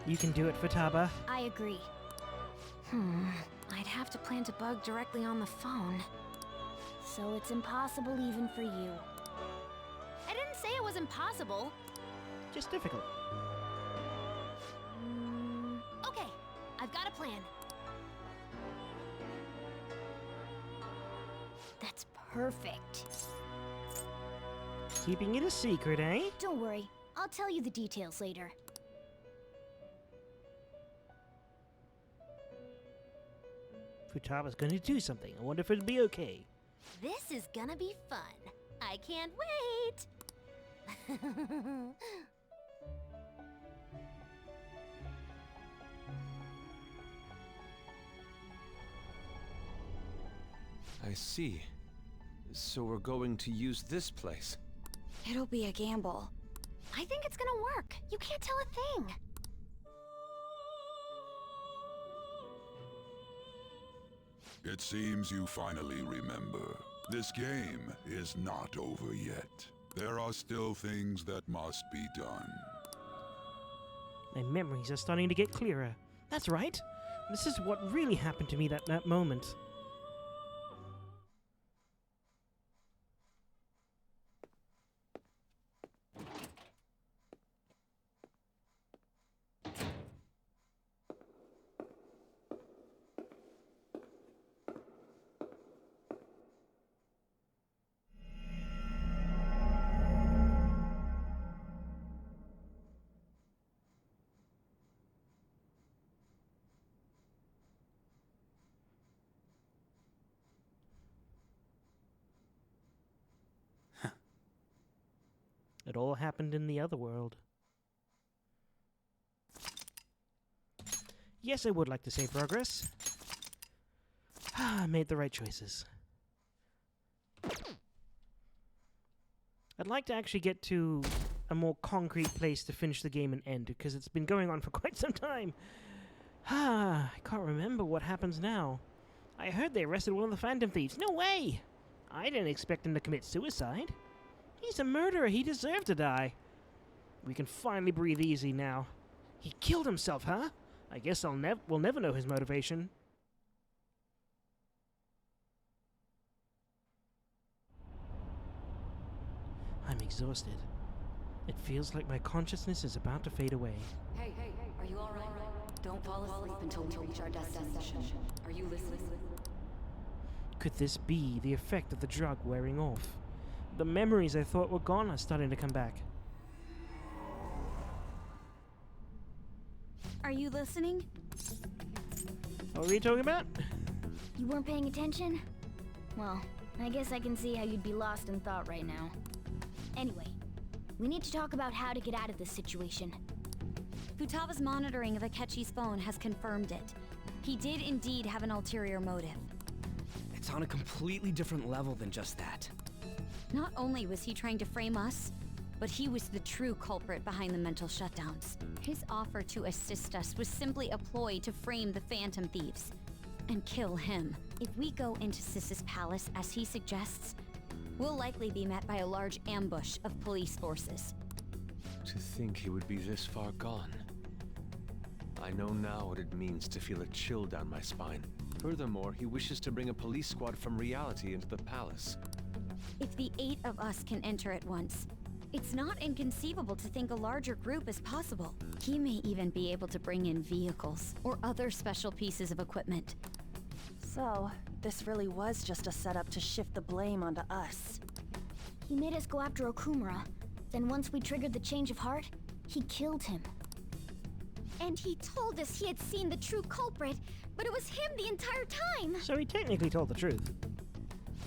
You can do it, Futaba. I agree. I'd have to plant a bug directly on the phone. So it's impossible even for you. I didn't say it was impossible. Just difficult. Okay, I've got a plan. That's perfect. Keeping it a secret, eh? Don't worry, I'll tell you the details later. Futaba's going to do something. I wonder if it'll be okay. This is gonna be fun. I can't wait! I see. So we're going to use this place. It'll be a gamble. I think it's gonna work. You can't tell a thing. It seems you finally remember. This game is not over yet. There are still things that must be done. My memories are starting to get clearer. That's right. This is what really happened to me that moment. It all happened in the other world. Yes, I would like to say progress. I made the right choices. I'd like to actually get to a more concrete place to finish the game and end, because it's been going on for quite some time. I can't remember what happens now. I heard they arrested one of the Phantom Thieves. No way! I didn't expect him to commit suicide. He's a murderer. He deserved to die. We can finally breathe easy now. He killed himself, huh? I guess we'll never know his motivation. I'm exhausted. It feels like my consciousness is about to fade away. Hey, are you alright? Don't fall asleep until we reach our destination. Are you listening? Could this be the effect of the drug wearing off? The memories I thought were gone are starting to come back. Are you listening? What were you talking about? You weren't paying attention? Well, I guess I can see how you'd be lost in thought right now. Anyway, we need to talk about how to get out of this situation. Futaba's monitoring of Akechi's phone has confirmed it. He did indeed have an ulterior motive. It's on a completely different level than just that. Not only was he trying to frame us, but he was the true culprit behind the mental shutdowns. His offer to assist us was simply a ploy to frame the Phantom Thieves and kill him. If we go into Sis's palace as he suggests, we'll likely be met by a large ambush of police forces. To think he would be this far gone. I know now what it means to feel a chill down my spine. Furthermore, he wishes to bring a police squad from reality into the palace. If the 8 of us can enter at once, it's not inconceivable to think a larger group is possible. He may even be able to bring in vehicles or other special pieces of equipment. So, this really was just a setup to shift the blame onto us. He made us go after Okumura. Then once we triggered the change of heart, he killed him. And he told us he had seen the true culprit, but it was him the entire time! So he technically told the truth.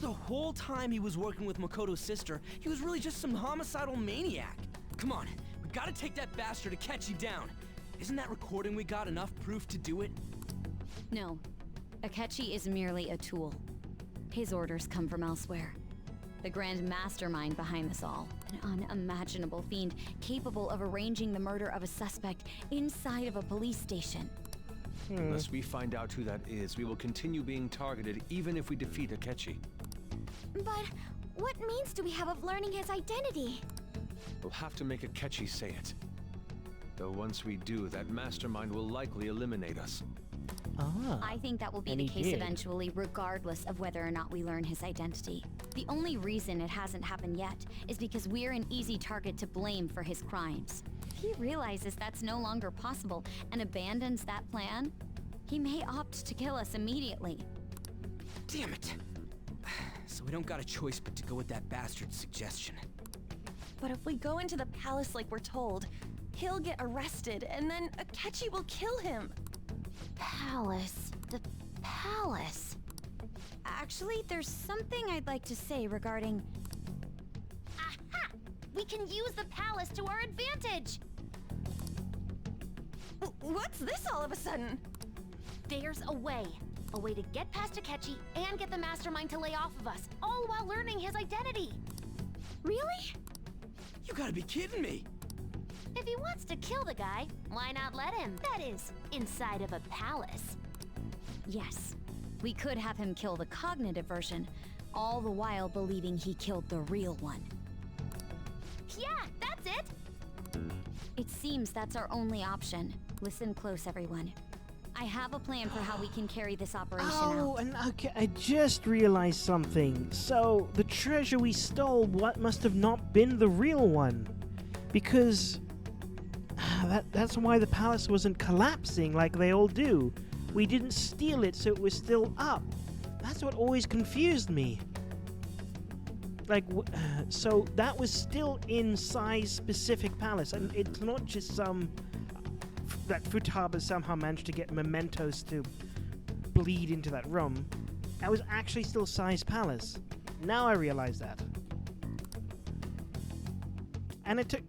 The whole time he was working with Makoto's sister, he was really just some homicidal maniac. Come on, we gotta take that bastard Akechi down. Isn't that recording we got enough proof to do it? No. Akechi is merely a tool. His orders come from elsewhere. The grand mastermind behind this all. An unimaginable fiend capable of arranging the murder of a suspect inside of a police station. Unless we find out who that is, we will continue being targeted even if we defeat Akechi. But what means do we have of learning his identity? We'll have to make Akechi say it. Though once we do, that mastermind will likely eliminate us. I think that will be the case eventually, regardless of whether or not we learn his identity. The only reason it hasn't happened yet is because we're an easy target to blame for his crimes. If he realizes that's no longer possible and abandons that plan, he may opt to kill us immediately. Damn it! So we don't got a choice but to go with that bastard's suggestion. But if we go into the palace like we're told, he'll get arrested and then Akechi will kill him. Palace. The palace. Actually, there's something I'd like to say regarding... Aha! We can use the palace to our advantage! What's this all of a sudden? There's a way. A way to get past Akechi and get the mastermind to lay off of us, all while learning his identity. Really? You gotta be kidding me! If he wants to kill the guy, why not let him? That is, inside of a palace. Yes. We could have him kill the cognitive version, all the while believing he killed the real one. Yeah, that's it! It seems that's our only option. Listen close, everyone. I have a plan for how we can carry this operation out. And okay, I just realized something. So, the treasure we stole, what must have not been the real one? Because that's why the palace wasn't collapsing like they all do. We didn't steal it, so it was still up. That's what always confused me. Like, so that was still in size-specific palace, and it's not just that Futaba somehow managed to get mementos to bleed into that room. That was actually still size palace. Now I realize that. And it took...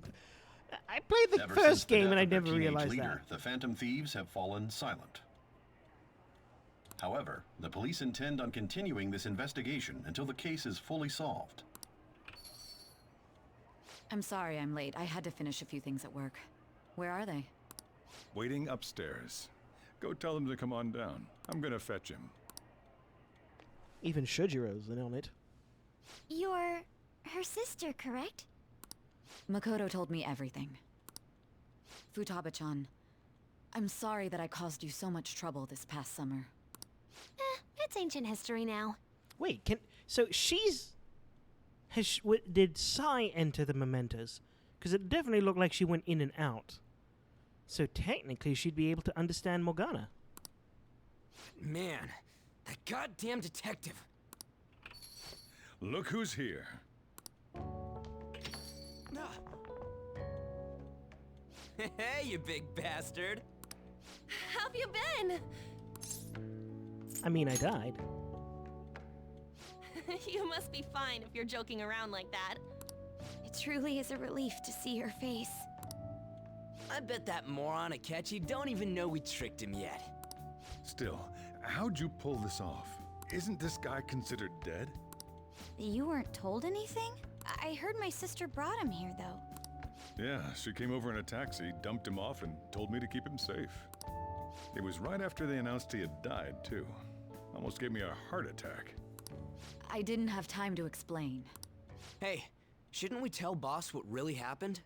I played the first game and I never realized that. The Phantom Thieves have fallen silent. However, the police intend on continuing this investigation until the case is fully solved. I'm sorry I'm late. I had to finish a few things at work. Where are they? Waiting upstairs. Go tell them to come on down. I'm gonna fetch him. Even Shojiro's in on it. You're her sister, correct? Makoto told me everything. Futaba-chan, I'm sorry that I caused you so much trouble this past summer. It's ancient history now. Wait, so she's... did Sai enter the mementos? Because it definitely looked like she went in and out. So technically she'd be able to understand Morgana. Man, that goddamn detective. Look who's here. Hey, you big bastard. How've you been? I mean, I died. You must be fine if you're joking around like that. It truly is a relief to see her face. I bet that moron Akechi don't even know we tricked him yet. Still, how'd you pull this off? Isn't this guy considered dead? You weren't told anything? I heard my sister brought him here, though. Yeah, she came over in a taxi, dumped him off, and told me to keep him safe. It was right after they announced he had died, too. Almost gave me a heart attack. I didn't have time to explain. Hey, shouldn't we tell boss what really happened?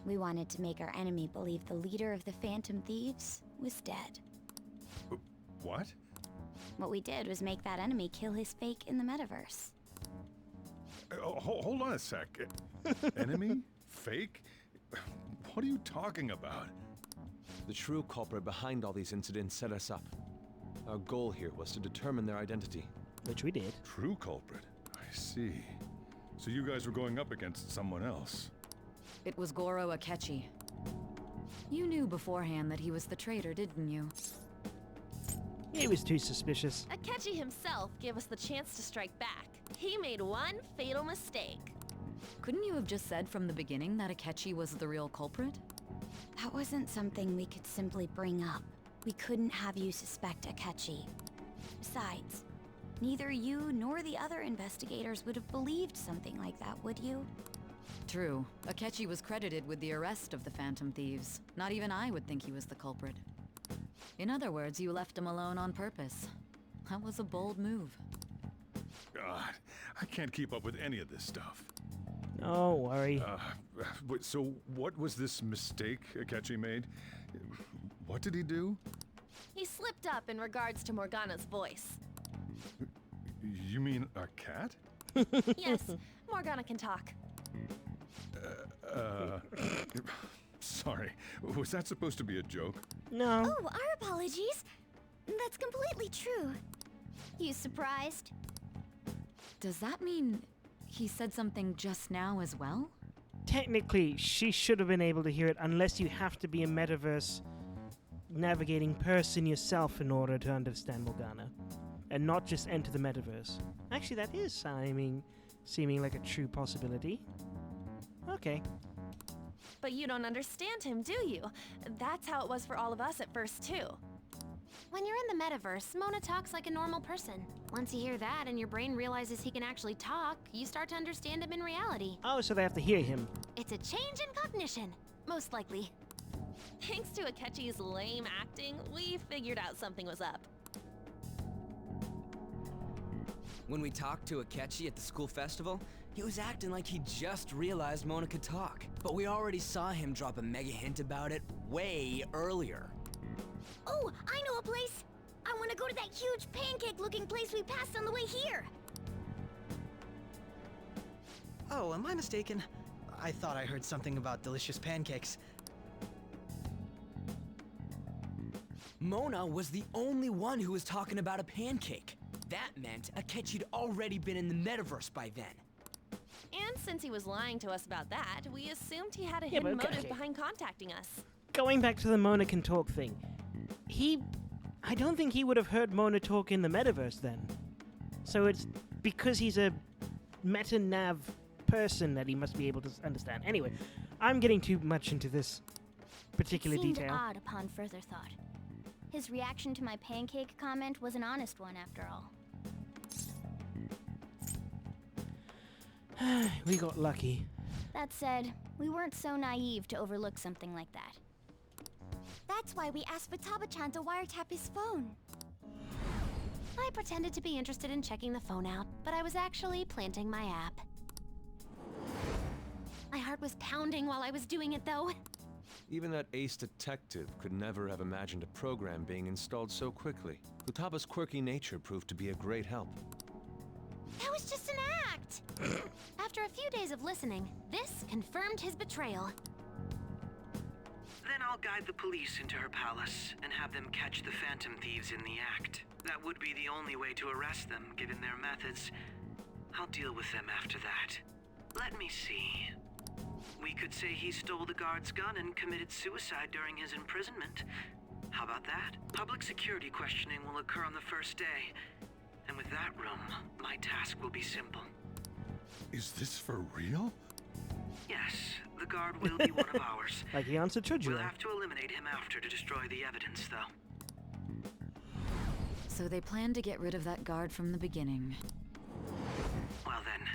We wanted to make our enemy believe the leader of the Phantom Thieves was dead. What? What we did was make that enemy kill his fake in the metaverse. Hold on a sec. Enemy? Fake? What are you talking about? The true culprit behind all these incidents set us up. Our goal here was to determine their identity. Which we did. True culprit? I see. So you guys were going up against someone else? It was Goro Akechi. You knew beforehand that he was the traitor, didn't you? He was too suspicious. Akechi himself gave us the chance to strike back. He made one fatal mistake. Couldn't you have just said from the beginning that Akechi was the real culprit? That wasn't something we could simply bring up. We couldn't have you suspect Akechi. Besides, neither you nor the other investigators would have believed something like that, would you? True. Akechi was credited with the arrest of the Phantom Thieves. Not even I would think he was the culprit. In other words, you left him alone on purpose. That was a bold move. God, I can't keep up with any of this stuff. Don't worry. So what was this mistake Akechi made? What did he do? He slipped up in regards to Morgana's voice. You mean a cat? Yes, Morgana can talk. Sorry. Was that supposed to be a joke? No. Oh, our apologies. That's completely true. You surprised? Does that mean he said something just now as well? Technically, she should have been able to hear it unless you have to be a metaverse navigating person yourself in order to understand Morgana. And not just enter the metaverse. Actually, that is seeming like a true possibility. Okay. But you don't understand him, do you? That's how it was for all of us at first, too. When you're in the metaverse, Mona talks like a normal person. Once you hear that and your brain realizes he can actually talk, you start to understand him in reality. Oh, so they have to hear him. It's a change in cognition, most likely. Thanks to Akechi's lame acting, we figured out something was up. When we talked to Akechi at the school festival, he was acting like he just realized Mona could talk. But we already saw him drop a mega hint about it way earlier. Oh, I know a place! I want to go to that huge pancake-looking place we passed on the way here! Oh, am I mistaken? I thought I heard something about delicious pancakes. Mona was the only one who was talking about a pancake. That meant Akechi'd already been in the metaverse by then. And since he was lying to us about that, we assumed he had a Yeah, hidden but okay. motive behind contacting us. Going back to the Mona can talk thing. I don't think he would have heard Mona talk in the metaverse then. So it's because he's a meta-nav person that he must be able to understand. Anyway, I'm getting too much into this particular It seemed detail. odd upon further thought. His reaction to my pancake comment was an honest one, after all. We got lucky. That said, we weren't so naive to overlook something like that. That's why we asked Futaba-chan to wiretap his phone. I pretended to be interested in checking the phone out, but I was actually planting my app. My heart was pounding while I was doing it, though. Even that ace detective could never have imagined a program being installed so quickly. Futaba's quirky nature proved to be a great help. That was just an act! After a few days of listening, this confirmed his betrayal. Then I'll guide the police into her palace and have them catch the Phantom Thieves in the act. That would be the only way to arrest them, given their methods. I'll deal with them after that. Let me see. We could say he stole the guard's gun and committed suicide during his imprisonment. How about that? Public security questioning will occur on the first day. And with that room, my task will be simple. Is this for real? Yes, the guard will be one of ours. Like he answered Chojo. We'll have to eliminate him after to destroy the evidence, though. So they planned to get rid of that guard from the beginning. Well then,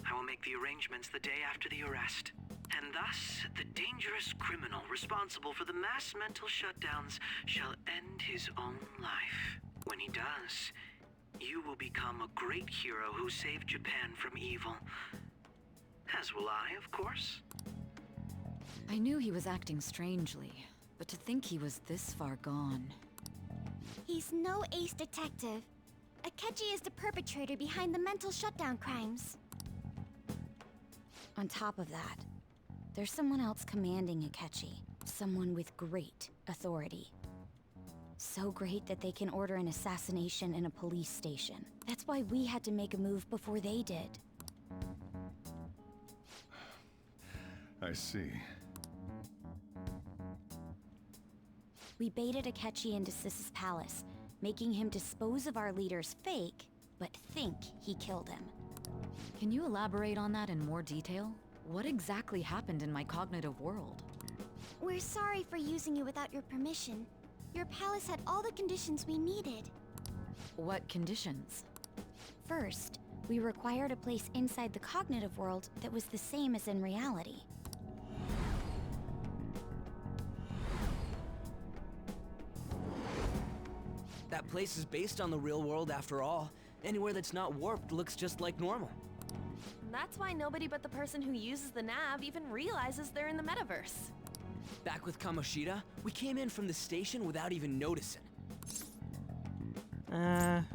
I will make the arrangements the day after the arrest. And thus, the dangerous criminal responsible for the mass mental shutdowns shall end his own life. When he does, you will become a great hero who saved Japan from evil. As will I, of course. I knew he was acting strangely, but to think he was this far gone. He's no ace detective. Akechi is the perpetrator behind the mental shutdown crimes. On top of that, there's someone else commanding Akechi. Someone with great authority. So great that they can order an assassination in a police station. That's why we had to make a move before they did. I see. We baited Akechi into Sis's palace, making him dispose of our leader's fake, but think he killed him. Can you elaborate on that in more detail? What exactly happened in my cognitive world? We're sorry for using you without your permission. Your palace had all the conditions we needed. What conditions? First, we required a place inside the cognitive world that was the same as in reality. That place is based on the real world after all. Anywhere that's not warped looks just like normal. That's why nobody but the person who uses the nav even realizes they're in the metaverse. Back with Kamoshida, we came in from the station without even noticing. That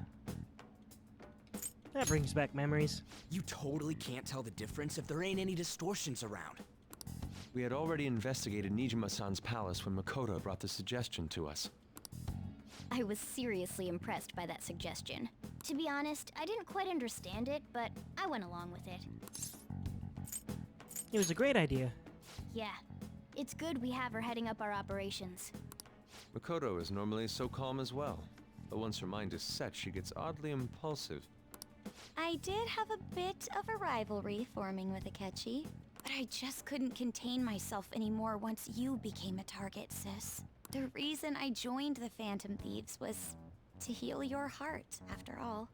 brings back memories. You totally can't tell the difference if there ain't any distortions around. We had already investigated Nijima-san's palace when Makoto brought the suggestion to us. I was seriously impressed by that suggestion. To be honest, I didn't quite understand it, but I went along with it. It was a great idea. Yeah, it's good we have her heading up our operations. Makoto is normally so calm as well, but once her mind is set, she gets oddly impulsive. I did have a bit of a rivalry forming with Akechi, but I just couldn't contain myself anymore once you became a target, sis. The reason I joined the Phantom Thieves was to heal your heart, after all.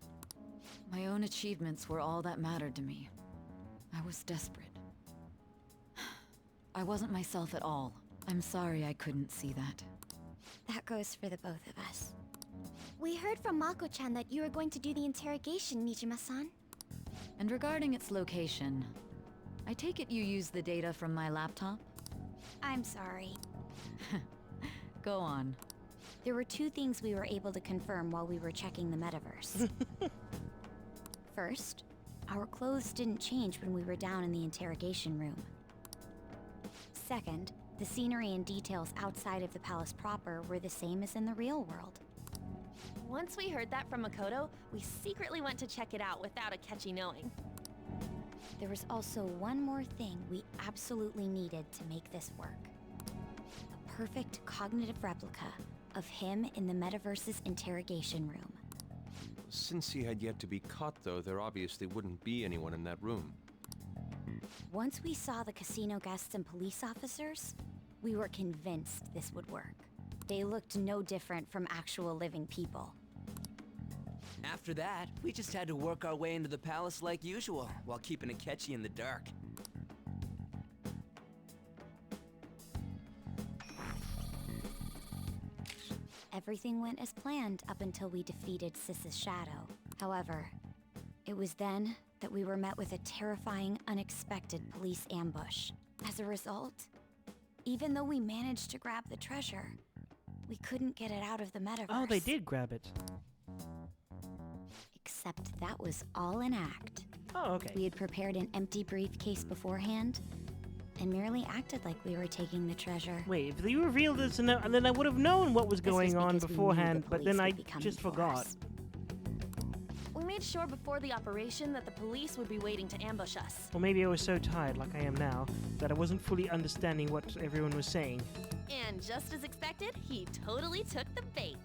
My own achievements were all that mattered to me. I was desperate. I wasn't myself at all. I'm sorry I couldn't see that. That goes for the both of us. We heard from Mako-chan that you were going to do the interrogation, Nijima-san. And regarding its location, I take it you used the data from my laptop? I'm sorry. Go on. There were two things we were able to confirm while we were checking the metaverse. First, our clothes didn't change when we were down in the interrogation room. Second, the scenery and details outside of the palace proper were the same as in the real world. Once we heard that from Makoto, we secretly went to check it out without Akechi knowing. There was also one more thing we absolutely needed to make this work. A perfect cognitive replica of him in the metaverse's interrogation room. Since he had yet to be caught, though, there obviously wouldn't be anyone in that room. Once we saw the casino guests and police officers, we were convinced this would work. They looked no different from actual living people. After that, we just had to work our way into the palace like usual, while keeping Akechi in the dark. Everything went as planned up until we defeated Sis's shadow. However, it was then that we were met with a terrifying, unexpected police ambush. As a result, even though we managed to grab the treasure, we couldn't get it out of the metaverse. Oh, they did grab it. Except that was all an act. Oh, okay. We had prepared an empty briefcase beforehand, and merely acted like we were taking the treasure. Wait, if you revealed this, and then I would have known what was going on beforehand, but then I just forgot. We made sure before the operation that the police would be waiting to ambush us. Or maybe I was so tired, like I am now, that I wasn't fully understanding what everyone was saying. And just as expected, he totally took the bait.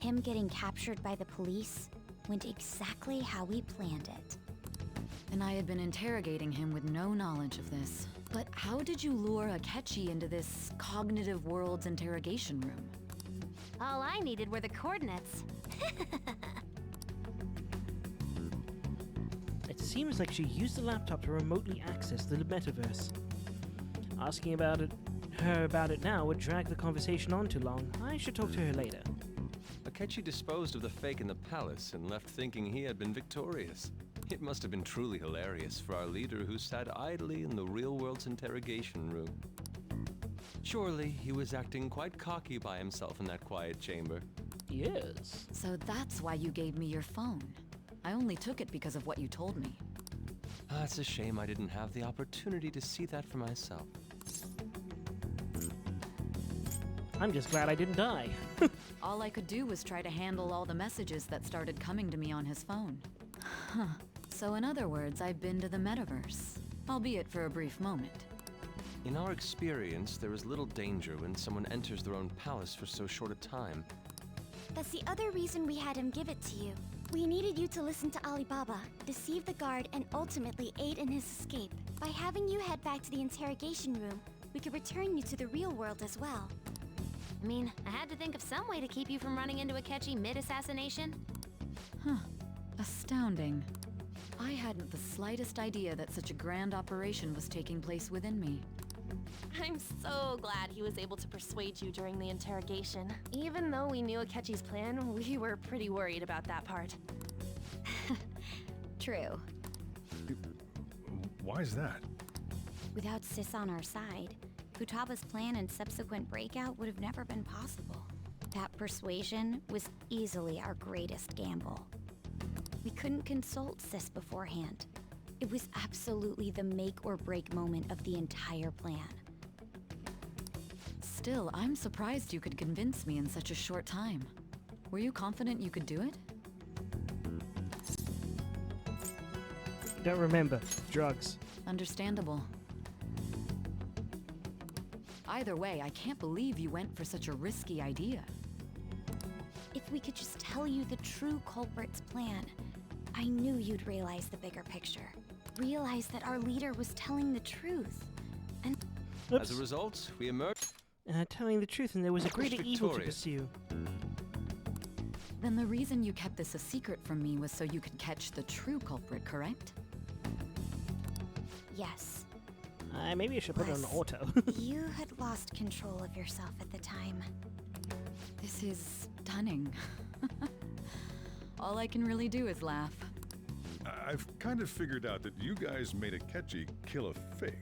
Him getting captured by the police went exactly how we planned it. And I had been interrogating him with no knowledge of this. But how did you lure Akechi into this cognitive world's interrogation room? All I needed were the coordinates. It seems like she used the laptop to remotely access the metaverse. Asking her about it now would drag the conversation on too long. I should talk to her later. Akechi disposed of the fake in the palace and left thinking he had been victorious. It must have been truly hilarious for our leader who sat idly in the real world's interrogation room. Surely he was acting quite cocky by himself in that quiet chamber. Yes. So that's why you gave me your phone. I only took it because of what you told me. It's a shame I didn't have the opportunity to see that for myself. I'm just glad I didn't die. All I could do was try to handle all the messages that started coming to me on his phone. Huh. So in other words, I've been to the metaverse, albeit for a brief moment. In our experience, there is little danger when someone enters their own palace for so short a time. That's the other reason we had him give it to you. We needed you to listen to Alibaba, deceive the guard, and ultimately aid in his escape. By having you head back to the interrogation room, we could return you to the real world as well. I mean, I had to think of some way to keep you from running into Akechi mid-assassination. Huh. Astounding. I hadn't the slightest idea that such a grand operation was taking place within me. I'm so glad he was able to persuade you during the interrogation. Even though we knew Akechi's plan, we were pretty worried about that part. True. Why is that? Without Sis on our side, Futaba's plan and subsequent breakout would have never been possible. That persuasion was easily our greatest gamble. We couldn't consult Sis beforehand. It was absolutely the make or break moment of the entire plan. Still, I'm surprised you could convince me in such a short time. Were you confident you could do it? Don't remember. Drugs. Understandable. Either way, I can't believe you went for such a risky idea. If we could just tell you the true culprit's plan, I knew you'd realize the bigger picture. Realize that our leader was telling the truth. And As a result, we emerged. Telling the truth, and there was a greater evil to pursue. Then the reason you kept this a secret from me was so you could catch the true culprit, correct? yes, Maybe I should put it on Plus, auto. you had lost control of yourself at the time. This is stunning. All I can really do is laugh. I've kind of figured out that you guys made Akechi kill a fake.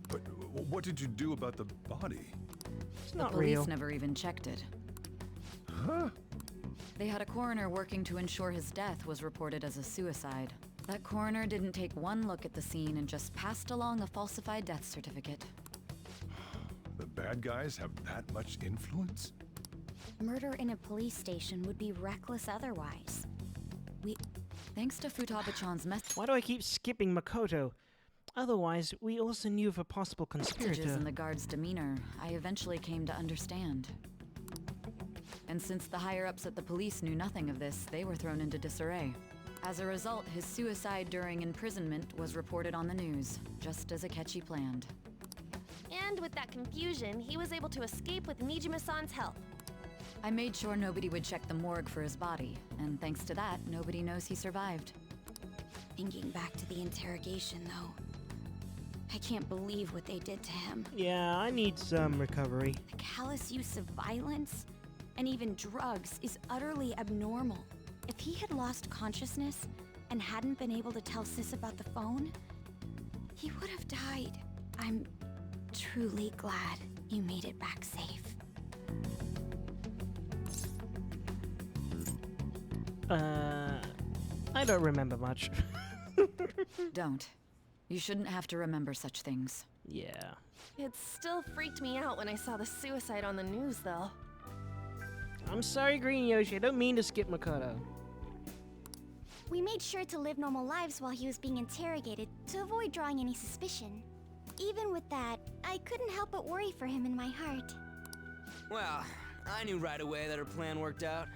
But what did you do about the body? It's The not police real. never even checked it. Huh? They had a coroner working to ensure his death was reported as a suicide. That coroner didn't take one look at the scene and just passed along a falsified death certificate. The bad guys have that much influence? Murder in a police station would be reckless otherwise. Thanks to Futaba-chan's messages Why do I keep skipping Makoto? Otherwise, we also knew of a possible conspirator. and the guard's demeanor, I eventually came to understand. And since the higher-ups at the police knew nothing of this, they were thrown into disarray. As a result, his suicide during imprisonment was reported on the news, just as Akechi planned. And with that confusion, he was able to escape with Nijima-san's help. I made sure nobody would check the morgue for his body, and thanks to that, nobody knows he survived. Thinking back to the interrogation, though, I can't believe what they did to him. Yeah, I need some recovery. The callous use of violence and even drugs is utterly abnormal. If he had lost consciousness and hadn't been able to tell Sis about the phone, he would have died. I'm truly glad you made it back safe. I don't remember much. Don't. You shouldn't have to remember such things. Yeah. It still freaked me out when I saw the suicide on the news, though. I'm sorry, Green Yoshi. I don't mean to skip Makoto. We made sure to live normal lives while he was being interrogated to avoid drawing any suspicion. Even with that, I couldn't help but worry for him in my heart. Well, I knew right away that her plan worked out.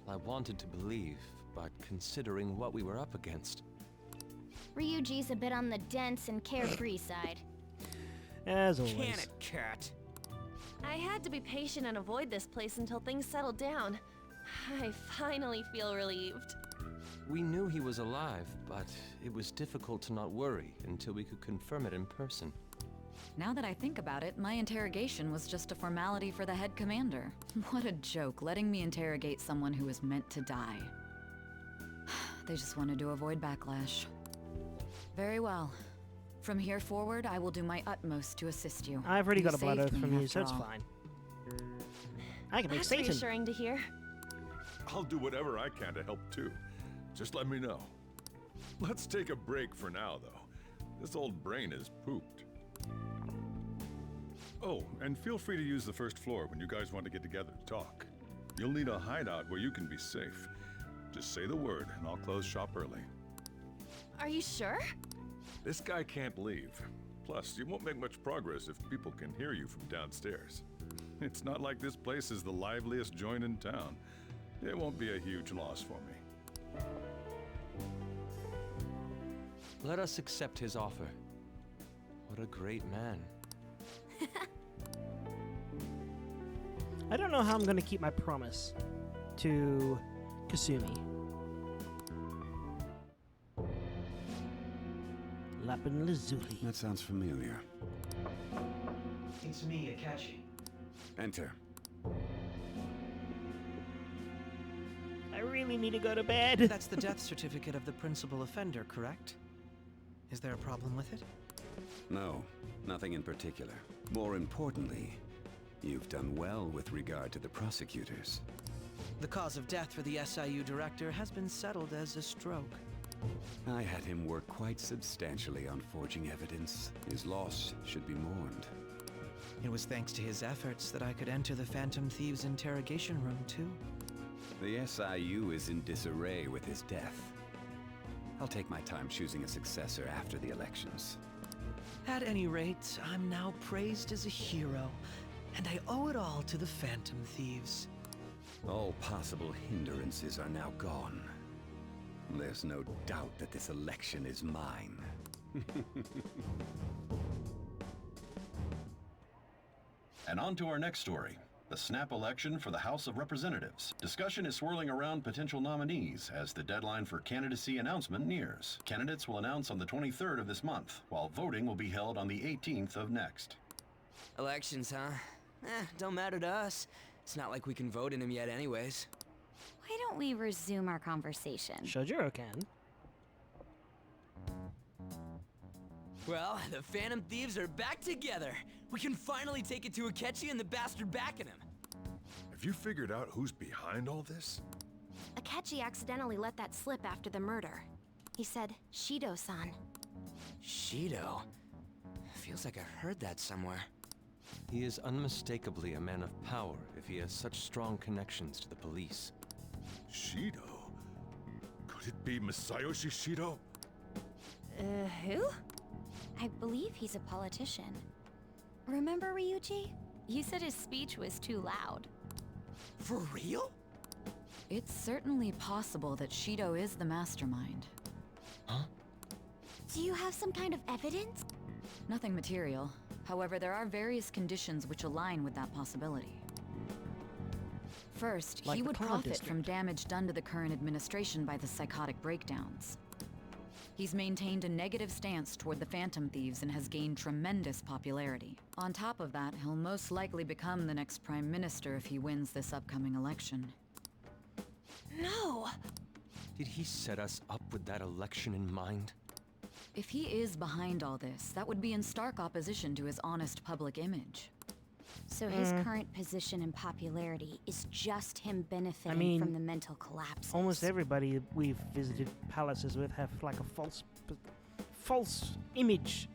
I wanted to believe, but considering what we were up against. Ryuji's a bit on the dense and carefree side. As always. Can it, cat? I had to be patient and avoid this place until things settled down. I finally feel relieved. We knew he was alive, but it was difficult to not worry until we could confirm it in person. Now that I think about it, my interrogation was just a formality for the head commander. What a joke, letting me interrogate someone who was meant to die. They just wanted to avoid backlash. Very well. From here forward, I will do my utmost to assist you. I've already got a blood saved oath me, from you, after so that's all. fine. I can make That's Satan. reassuring to hear. I'll do whatever I can to help too. Just let me know. Let's take a break for now, though. This old brain is pooped. Oh, and feel free to use the first floor when you guys want to get together to talk. You'll need a hideout where you can be safe. Just say the word, and I'll close shop early. Are you sure? This guy can't leave. Plus, you won't make much progress if people can hear you from downstairs. It's not like this place is the liveliest joint in town. It won't be a huge loss for me. Let us accept his offer. What a great man. I don't know how I'm going to keep my promise to Kasumi. Lapin Lazuli. That sounds familiar. It's me, Akechi. Enter. I really need to go to bed. That's the death certificate of the principal offender, correct? Is there a problem with it? No, nothing in particular. More importantly, you've done well with regard to the prosecutors. The cause of death for the SIU director has been settled as a stroke. I had him work quite substantially on forging evidence. His loss should be mourned. It was thanks to his efforts that I could enter the Phantom Thieves' interrogation room, too. The SIU is in disarray with his death. I'll take my time choosing a successor after the elections. At any rate, I'm now praised as a hero, and I owe it all to the Phantom Thieves. All possible hindrances are now gone. There's no doubt that this election is mine. And on to our next story. The snap election for the House of Representatives. Discussion is swirling around potential nominees as the deadline for candidacy announcement nears. Candidates will announce on the 23rd of this month, while voting will be held on the 18th of next. Elections, huh? Don't matter to us. It's not like we can vote in them yet anyways. Why don't we resume our conversation? Shojuro can. Well, the Phantom Thieves are back together. We can finally take it to Akechi and the bastard backing him. Have you figured out who's behind all this? Akechi accidentally let that slip after the murder. He said, Shido-san. Shido? Feels like I heard that somewhere. He is unmistakably a man of power if he has such strong connections to the police. Shido? Could it be Masayoshi Shido? Who? I believe he's a politician. Remember, Ryuji? You said his speech was too loud. For real? It's certainly possible that Shido is the mastermind. Huh? Do you have some kind of evidence? Nothing material. However, there are various conditions which align with that possibility. First, Like he the would Cloud profit District. from damage done to the current administration by the psychotic breakdowns. He's maintained a negative stance toward the Phantom Thieves and has gained tremendous popularity. On top of that, he'll most likely become the next Prime Minister if he wins this upcoming election. No! Did he set us up with that election in mind? If he is behind all this, that would be in stark opposition to his honest public image. So his current position and popularity is just him benefiting mean, from the mental collapse. Almost everybody we've visited palaces with have like a false image.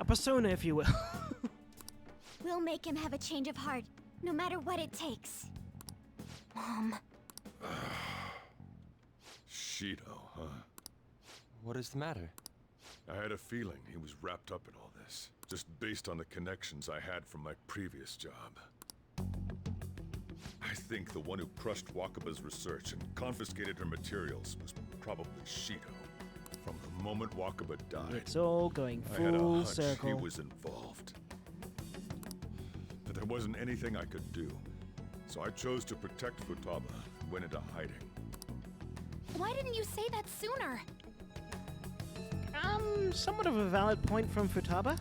A persona, if you will. We'll make him have a change of heart, no matter what it takes. Mom. Shido, huh? What is the matter? I had a feeling he was wrapped up in all this, just based on the connections I had from my previous job. I think the one who crushed Wakaba's research and confiscated her materials was probably Shido. From the moment Wakaba died, It's all going I had a full hunch circle. he was involved. But there wasn't anything I could do, so I chose to protect Futaba and went into hiding. Why didn't you say that sooner? Somewhat of a valid point from Futaba.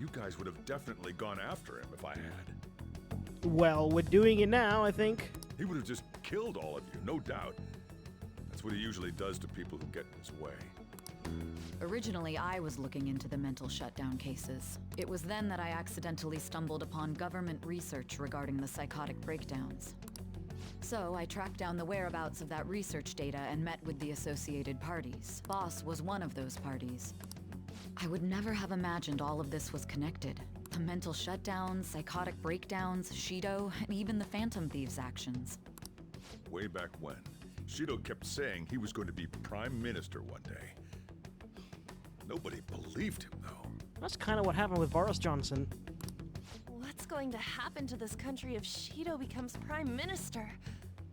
You guys would have definitely gone after him if I had. Well, we're doing it now, I think. He would have just killed all of you, no doubt. That's what he usually does to people who get in his way. Originally, I was looking into the mental shutdown cases. It was then that I accidentally stumbled upon government research regarding the psychotic breakdowns. So I tracked down the whereabouts of that research data and met with the associated parties. Boss was one of those parties. I would never have imagined all of this was connected. The mental shutdowns, psychotic breakdowns, Shido, and even the Phantom Thieves' actions. Way back when, Shido kept saying he was going to be Prime Minister one day. Nobody believed him, though. That's kind of what happened with Boris Johnson. What's going to happen to this country if Shido becomes Prime Minister?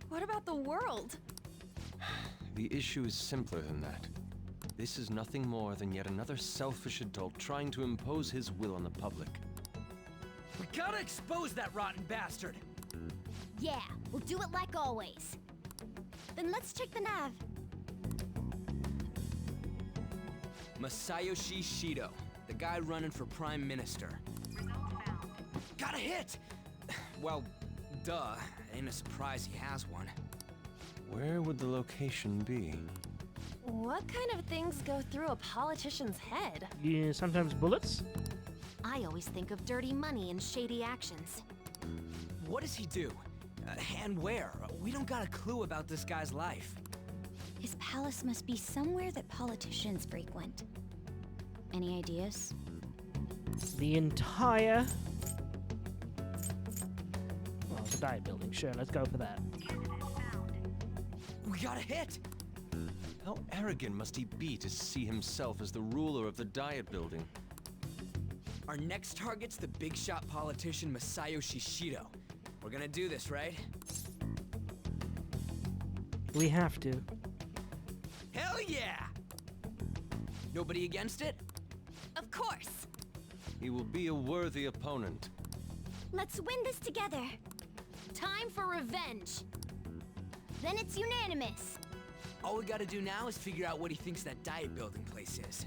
What about the world? The issue is simpler than that. This is nothing more than yet another selfish adult trying to impose his will on the public. We gotta expose that rotten bastard! Yeah, we'll do it like always. Then let's check the nav. Masayoshi Shido, the guy running for Prime Minister. Got a hit! Well, duh. Ain't a surprise he has one. Where would the location be? What kind of things go through a politician's head? Yeah, sometimes bullets. I always think of dirty money and shady actions. What does he do? And where? We don't got a clue about this guy's life. His palace must be somewhere that politicians frequent. Any ideas? The entire... Well, the diet building. Sure, let's go for that. We got a hit! How arrogant must he be to see himself as the ruler of the diet building? Our next target's the big shot politician Masayoshi Shido. We're gonna do this, right? We have to. Hell yeah! Nobody against it? Of course! He will be a worthy opponent. Let's win this together. Time for revenge. Then it's unanimous. All we gotta do now is figure out what he thinks that diet building place is.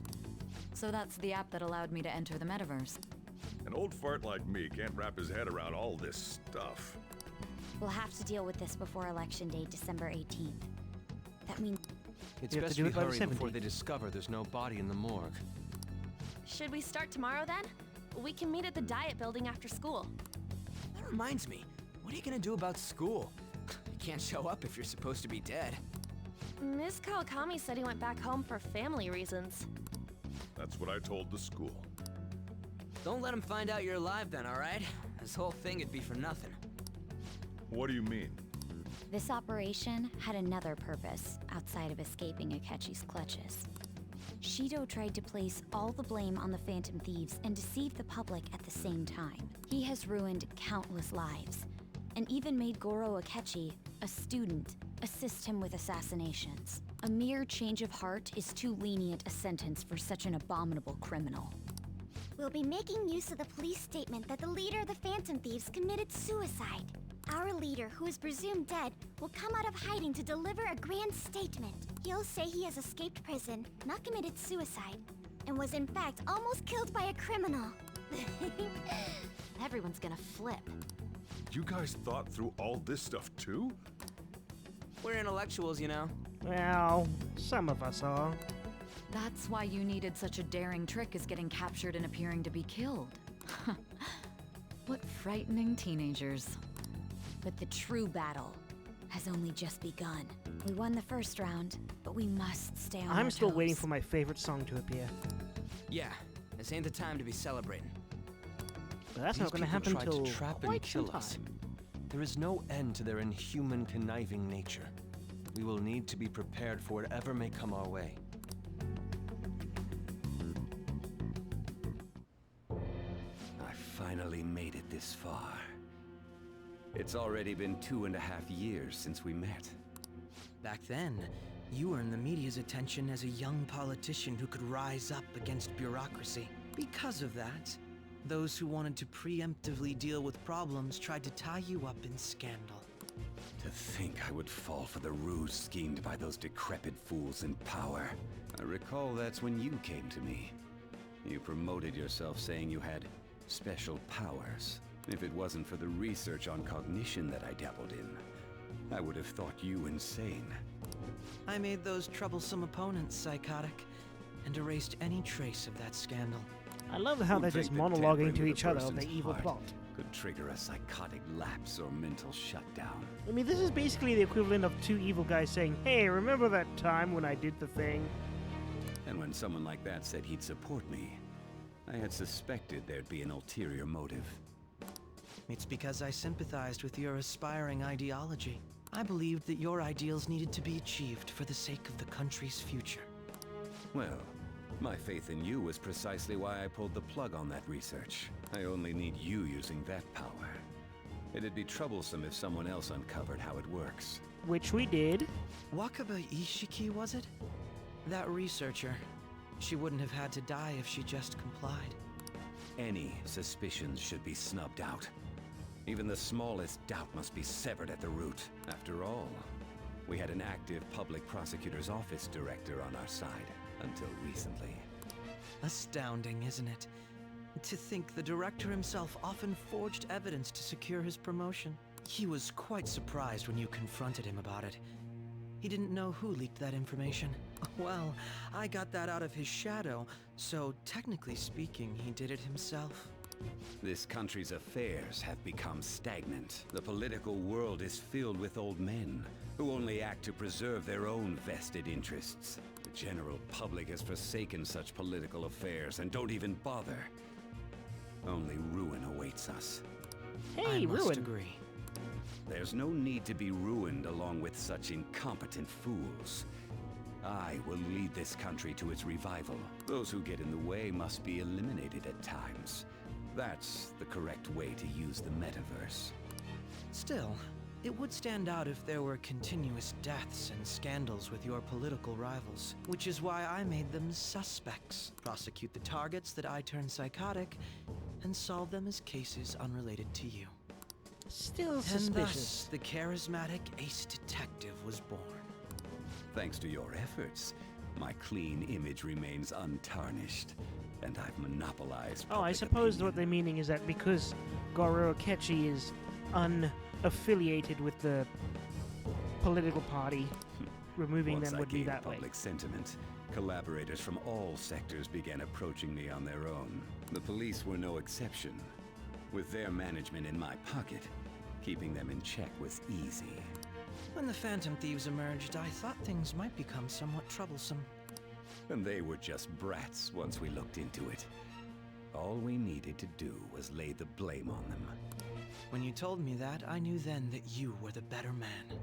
So that's the app that allowed me to enter the metaverse. An old fart like me can't wrap his head around all this stuff. We'll have to deal with this before Election Day, December 18th. That means... It's You have best to do we it by the hurry before 17th. they discover there's no body in the morgue. Should we start tomorrow then? We can meet at the diet building after school. That reminds me, what are you gonna do about school? You can't show up if you're supposed to be dead. Miss Kawakami said he went back home for family reasons. That's what I told the school. Don't let him find out you're alive then, alright? This whole thing would be for nothing. What do you mean? This operation had another purpose outside of escaping Akechi's clutches. Shido tried to place all the blame on the Phantom Thieves and deceive the public at the same time. He has ruined countless lives, and even made Goro Akechi, a student, assist him with assassinations. A mere change of heart is too lenient a sentence for such an abominable criminal. We'll be making use of the police statement that the leader of the Phantom Thieves committed suicide. Our leader, who is presumed dead, will come out of hiding to deliver a grand statement. He'll say he has escaped prison, not committed suicide, and was in fact almost killed by a criminal. Everyone's gonna flip. You guys thought through all this stuff too? We're intellectuals, you know. Well, some of us are. That's why you needed such a daring trick as getting captured and appearing to be killed. What frightening teenagers. But the true battle has only just begun. We won the first round, but we must stay on our I'm still waiting toes. for my favorite song to appear. Yeah, this ain't the time to be celebrating. But that's These not going to people happen tried till to trap and quite some kill us. time. There is no end to their inhuman, conniving nature. We will need to be prepared for whatever may come our way. I finally made it this far. It's already been 2.5 years since we met. Back then, you earned the media's attention as a young politician who could rise up against bureaucracy. Because of that, those who wanted to preemptively deal with problems tried to tie you up in scandal. To think I would fall for the ruse schemed by those decrepit fools in power. I recall that's when you came to me. You promoted yourself saying you had special powers. If it wasn't for the research on cognition that I dabbled in, I would have thought you insane. I made those troublesome opponents psychotic and erased any trace of that scandal. I love how they're just monologuing to each other of their evil plot. Could trigger a psychotic lapse or mental shutdown. I mean, this is basically the equivalent of two evil guys saying, "Hey, remember that time when I did the thing?" And when someone like that said he'd support me, I had suspected there'd be an ulterior motive. It's because I sympathized with your aspiring ideology. I believed that your ideals needed to be achieved for the sake of the country's future. Well, my faith in you was precisely why I pulled the plug on that research. I only need you using that power. It'd be troublesome if someone else uncovered how it works. Which we did. Wakaba Ishiki, was it? That researcher, she wouldn't have had to die if she just complied. Any suspicions should be snubbed out. Even the smallest doubt must be severed at the root. After all, we had an active public prosecutor's office director on our side until recently. Astounding, isn't it? To think the director himself often forged evidence to secure his promotion. He was quite surprised when you confronted him about it. He didn't know who leaked that information. Well, I got that out of his shadow, so technically speaking, he did it himself. This country's affairs have become stagnant. The political world is filled with old men who only act to preserve their own vested interests. The general public has forsaken such political affairs and don't even bother. Only ruin awaits us. I must agree. There's no need to be ruined along with such incompetent fools. I will lead this country to its revival. Those who get in the way must be eliminated at times. That's the correct way to use the metaverse. Still, it would stand out if there were continuous deaths and scandals with your political rivals, which is why I made them suspects. Prosecute the targets that I turn psychotic, and solve them as cases unrelated to you. Still And thus, suspicious. the charismatic ace detective was born. Thanks to your efforts, my clean image remains untarnished, and I've monopolized Oh, I suppose what they're meaning is that because Goro Akechi is unaffiliated with the political party, removing Once them I would be gained that way. public sentiment, collaborators from all sectors began approaching me on their own. The police were no exception. With their management in my pocket, keeping them in check was easy. When the Phantom Thieves emerged, I thought things might become somewhat troublesome. And they were just brats once we looked into it. All we needed to do was lay the blame on them. When you told me that, I knew then that you were the better man.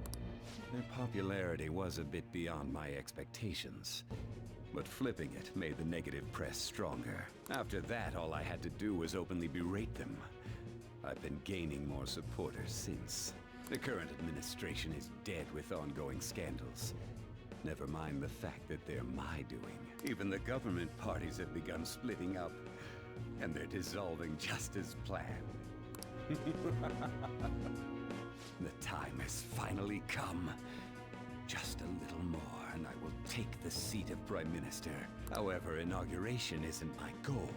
Their popularity was a bit beyond my expectations, but flipping it made the negative press stronger. After that, all I had to do was openly berate them. I've been gaining more supporters since. The current administration is dead with ongoing scandals. Never mind the fact that they're my doing. Even the government parties have begun splitting up, and they're dissolving just as planned. The time has finally come. Just a little more, and I will take the seat of Prime Minister. However, inauguration isn't my goal.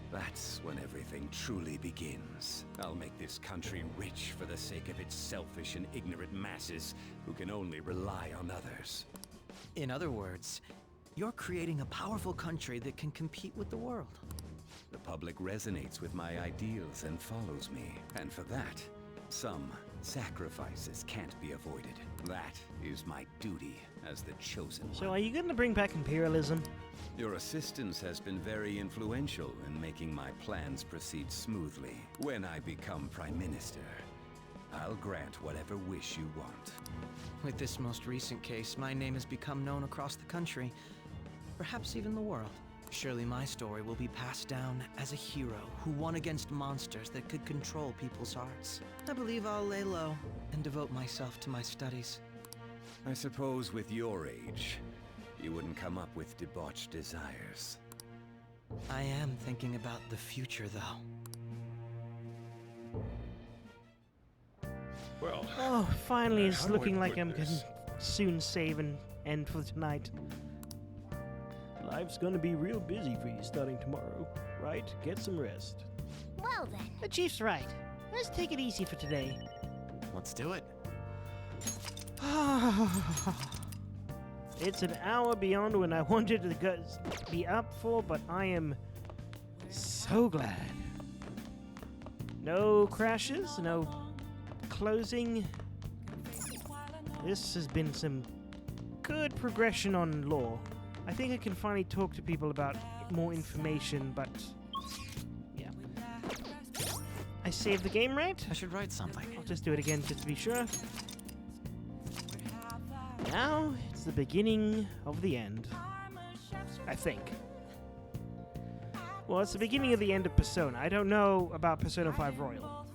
That's when everything truly begins. I'll make this country rich for the sake of its selfish and ignorant masses who can only rely on others. In other words, you're creating a powerful country that can compete with the world. The public resonates with my ideals and follows me. And for that, some sacrifices can't be avoided. That is my duty as the chosen one. So are you going to bring back imperialism? Your assistance has been very influential in making my plans proceed smoothly. When I become Prime Minister, I'll grant whatever wish you want. With this most recent case, my name has become known across the country, perhaps even the world. Surely my story will be passed down as a hero who won against monsters that could control people's hearts. I believe I'll lay low and devote myself to my studies. I suppose with your age, you wouldn't come up with debauched desires. I am thinking about the future, though. Well. Oh, finally how it's do I looking like put I'm this? gonna soon save and end for tonight. Life's gonna be real busy for you starting tomorrow, right? Get some rest. Well then. The chief's right. Let's take it easy for today. Let's do it. It's an hour beyond when I wanted to be up for, but I am so glad. No crashes, no closing. This has been some good progression on lore. I think I can finally talk to people about more information, but yeah. I saved the game, right? I should write something. I'll just do it again just to be sure. Now it's the beginning of the end. I think. Well, it's the beginning of the end of Persona. I don't know about Persona 5 Royal.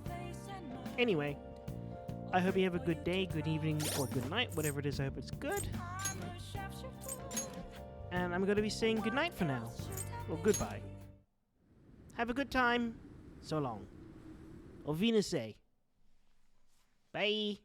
Anyway, I hope you have a good day, good evening, or good night, whatever it is. I hope it's good. And I'm going to be saying goodnight for now. Or goodbye. Have a good time. So long. Auf Wiedersehen. Bye.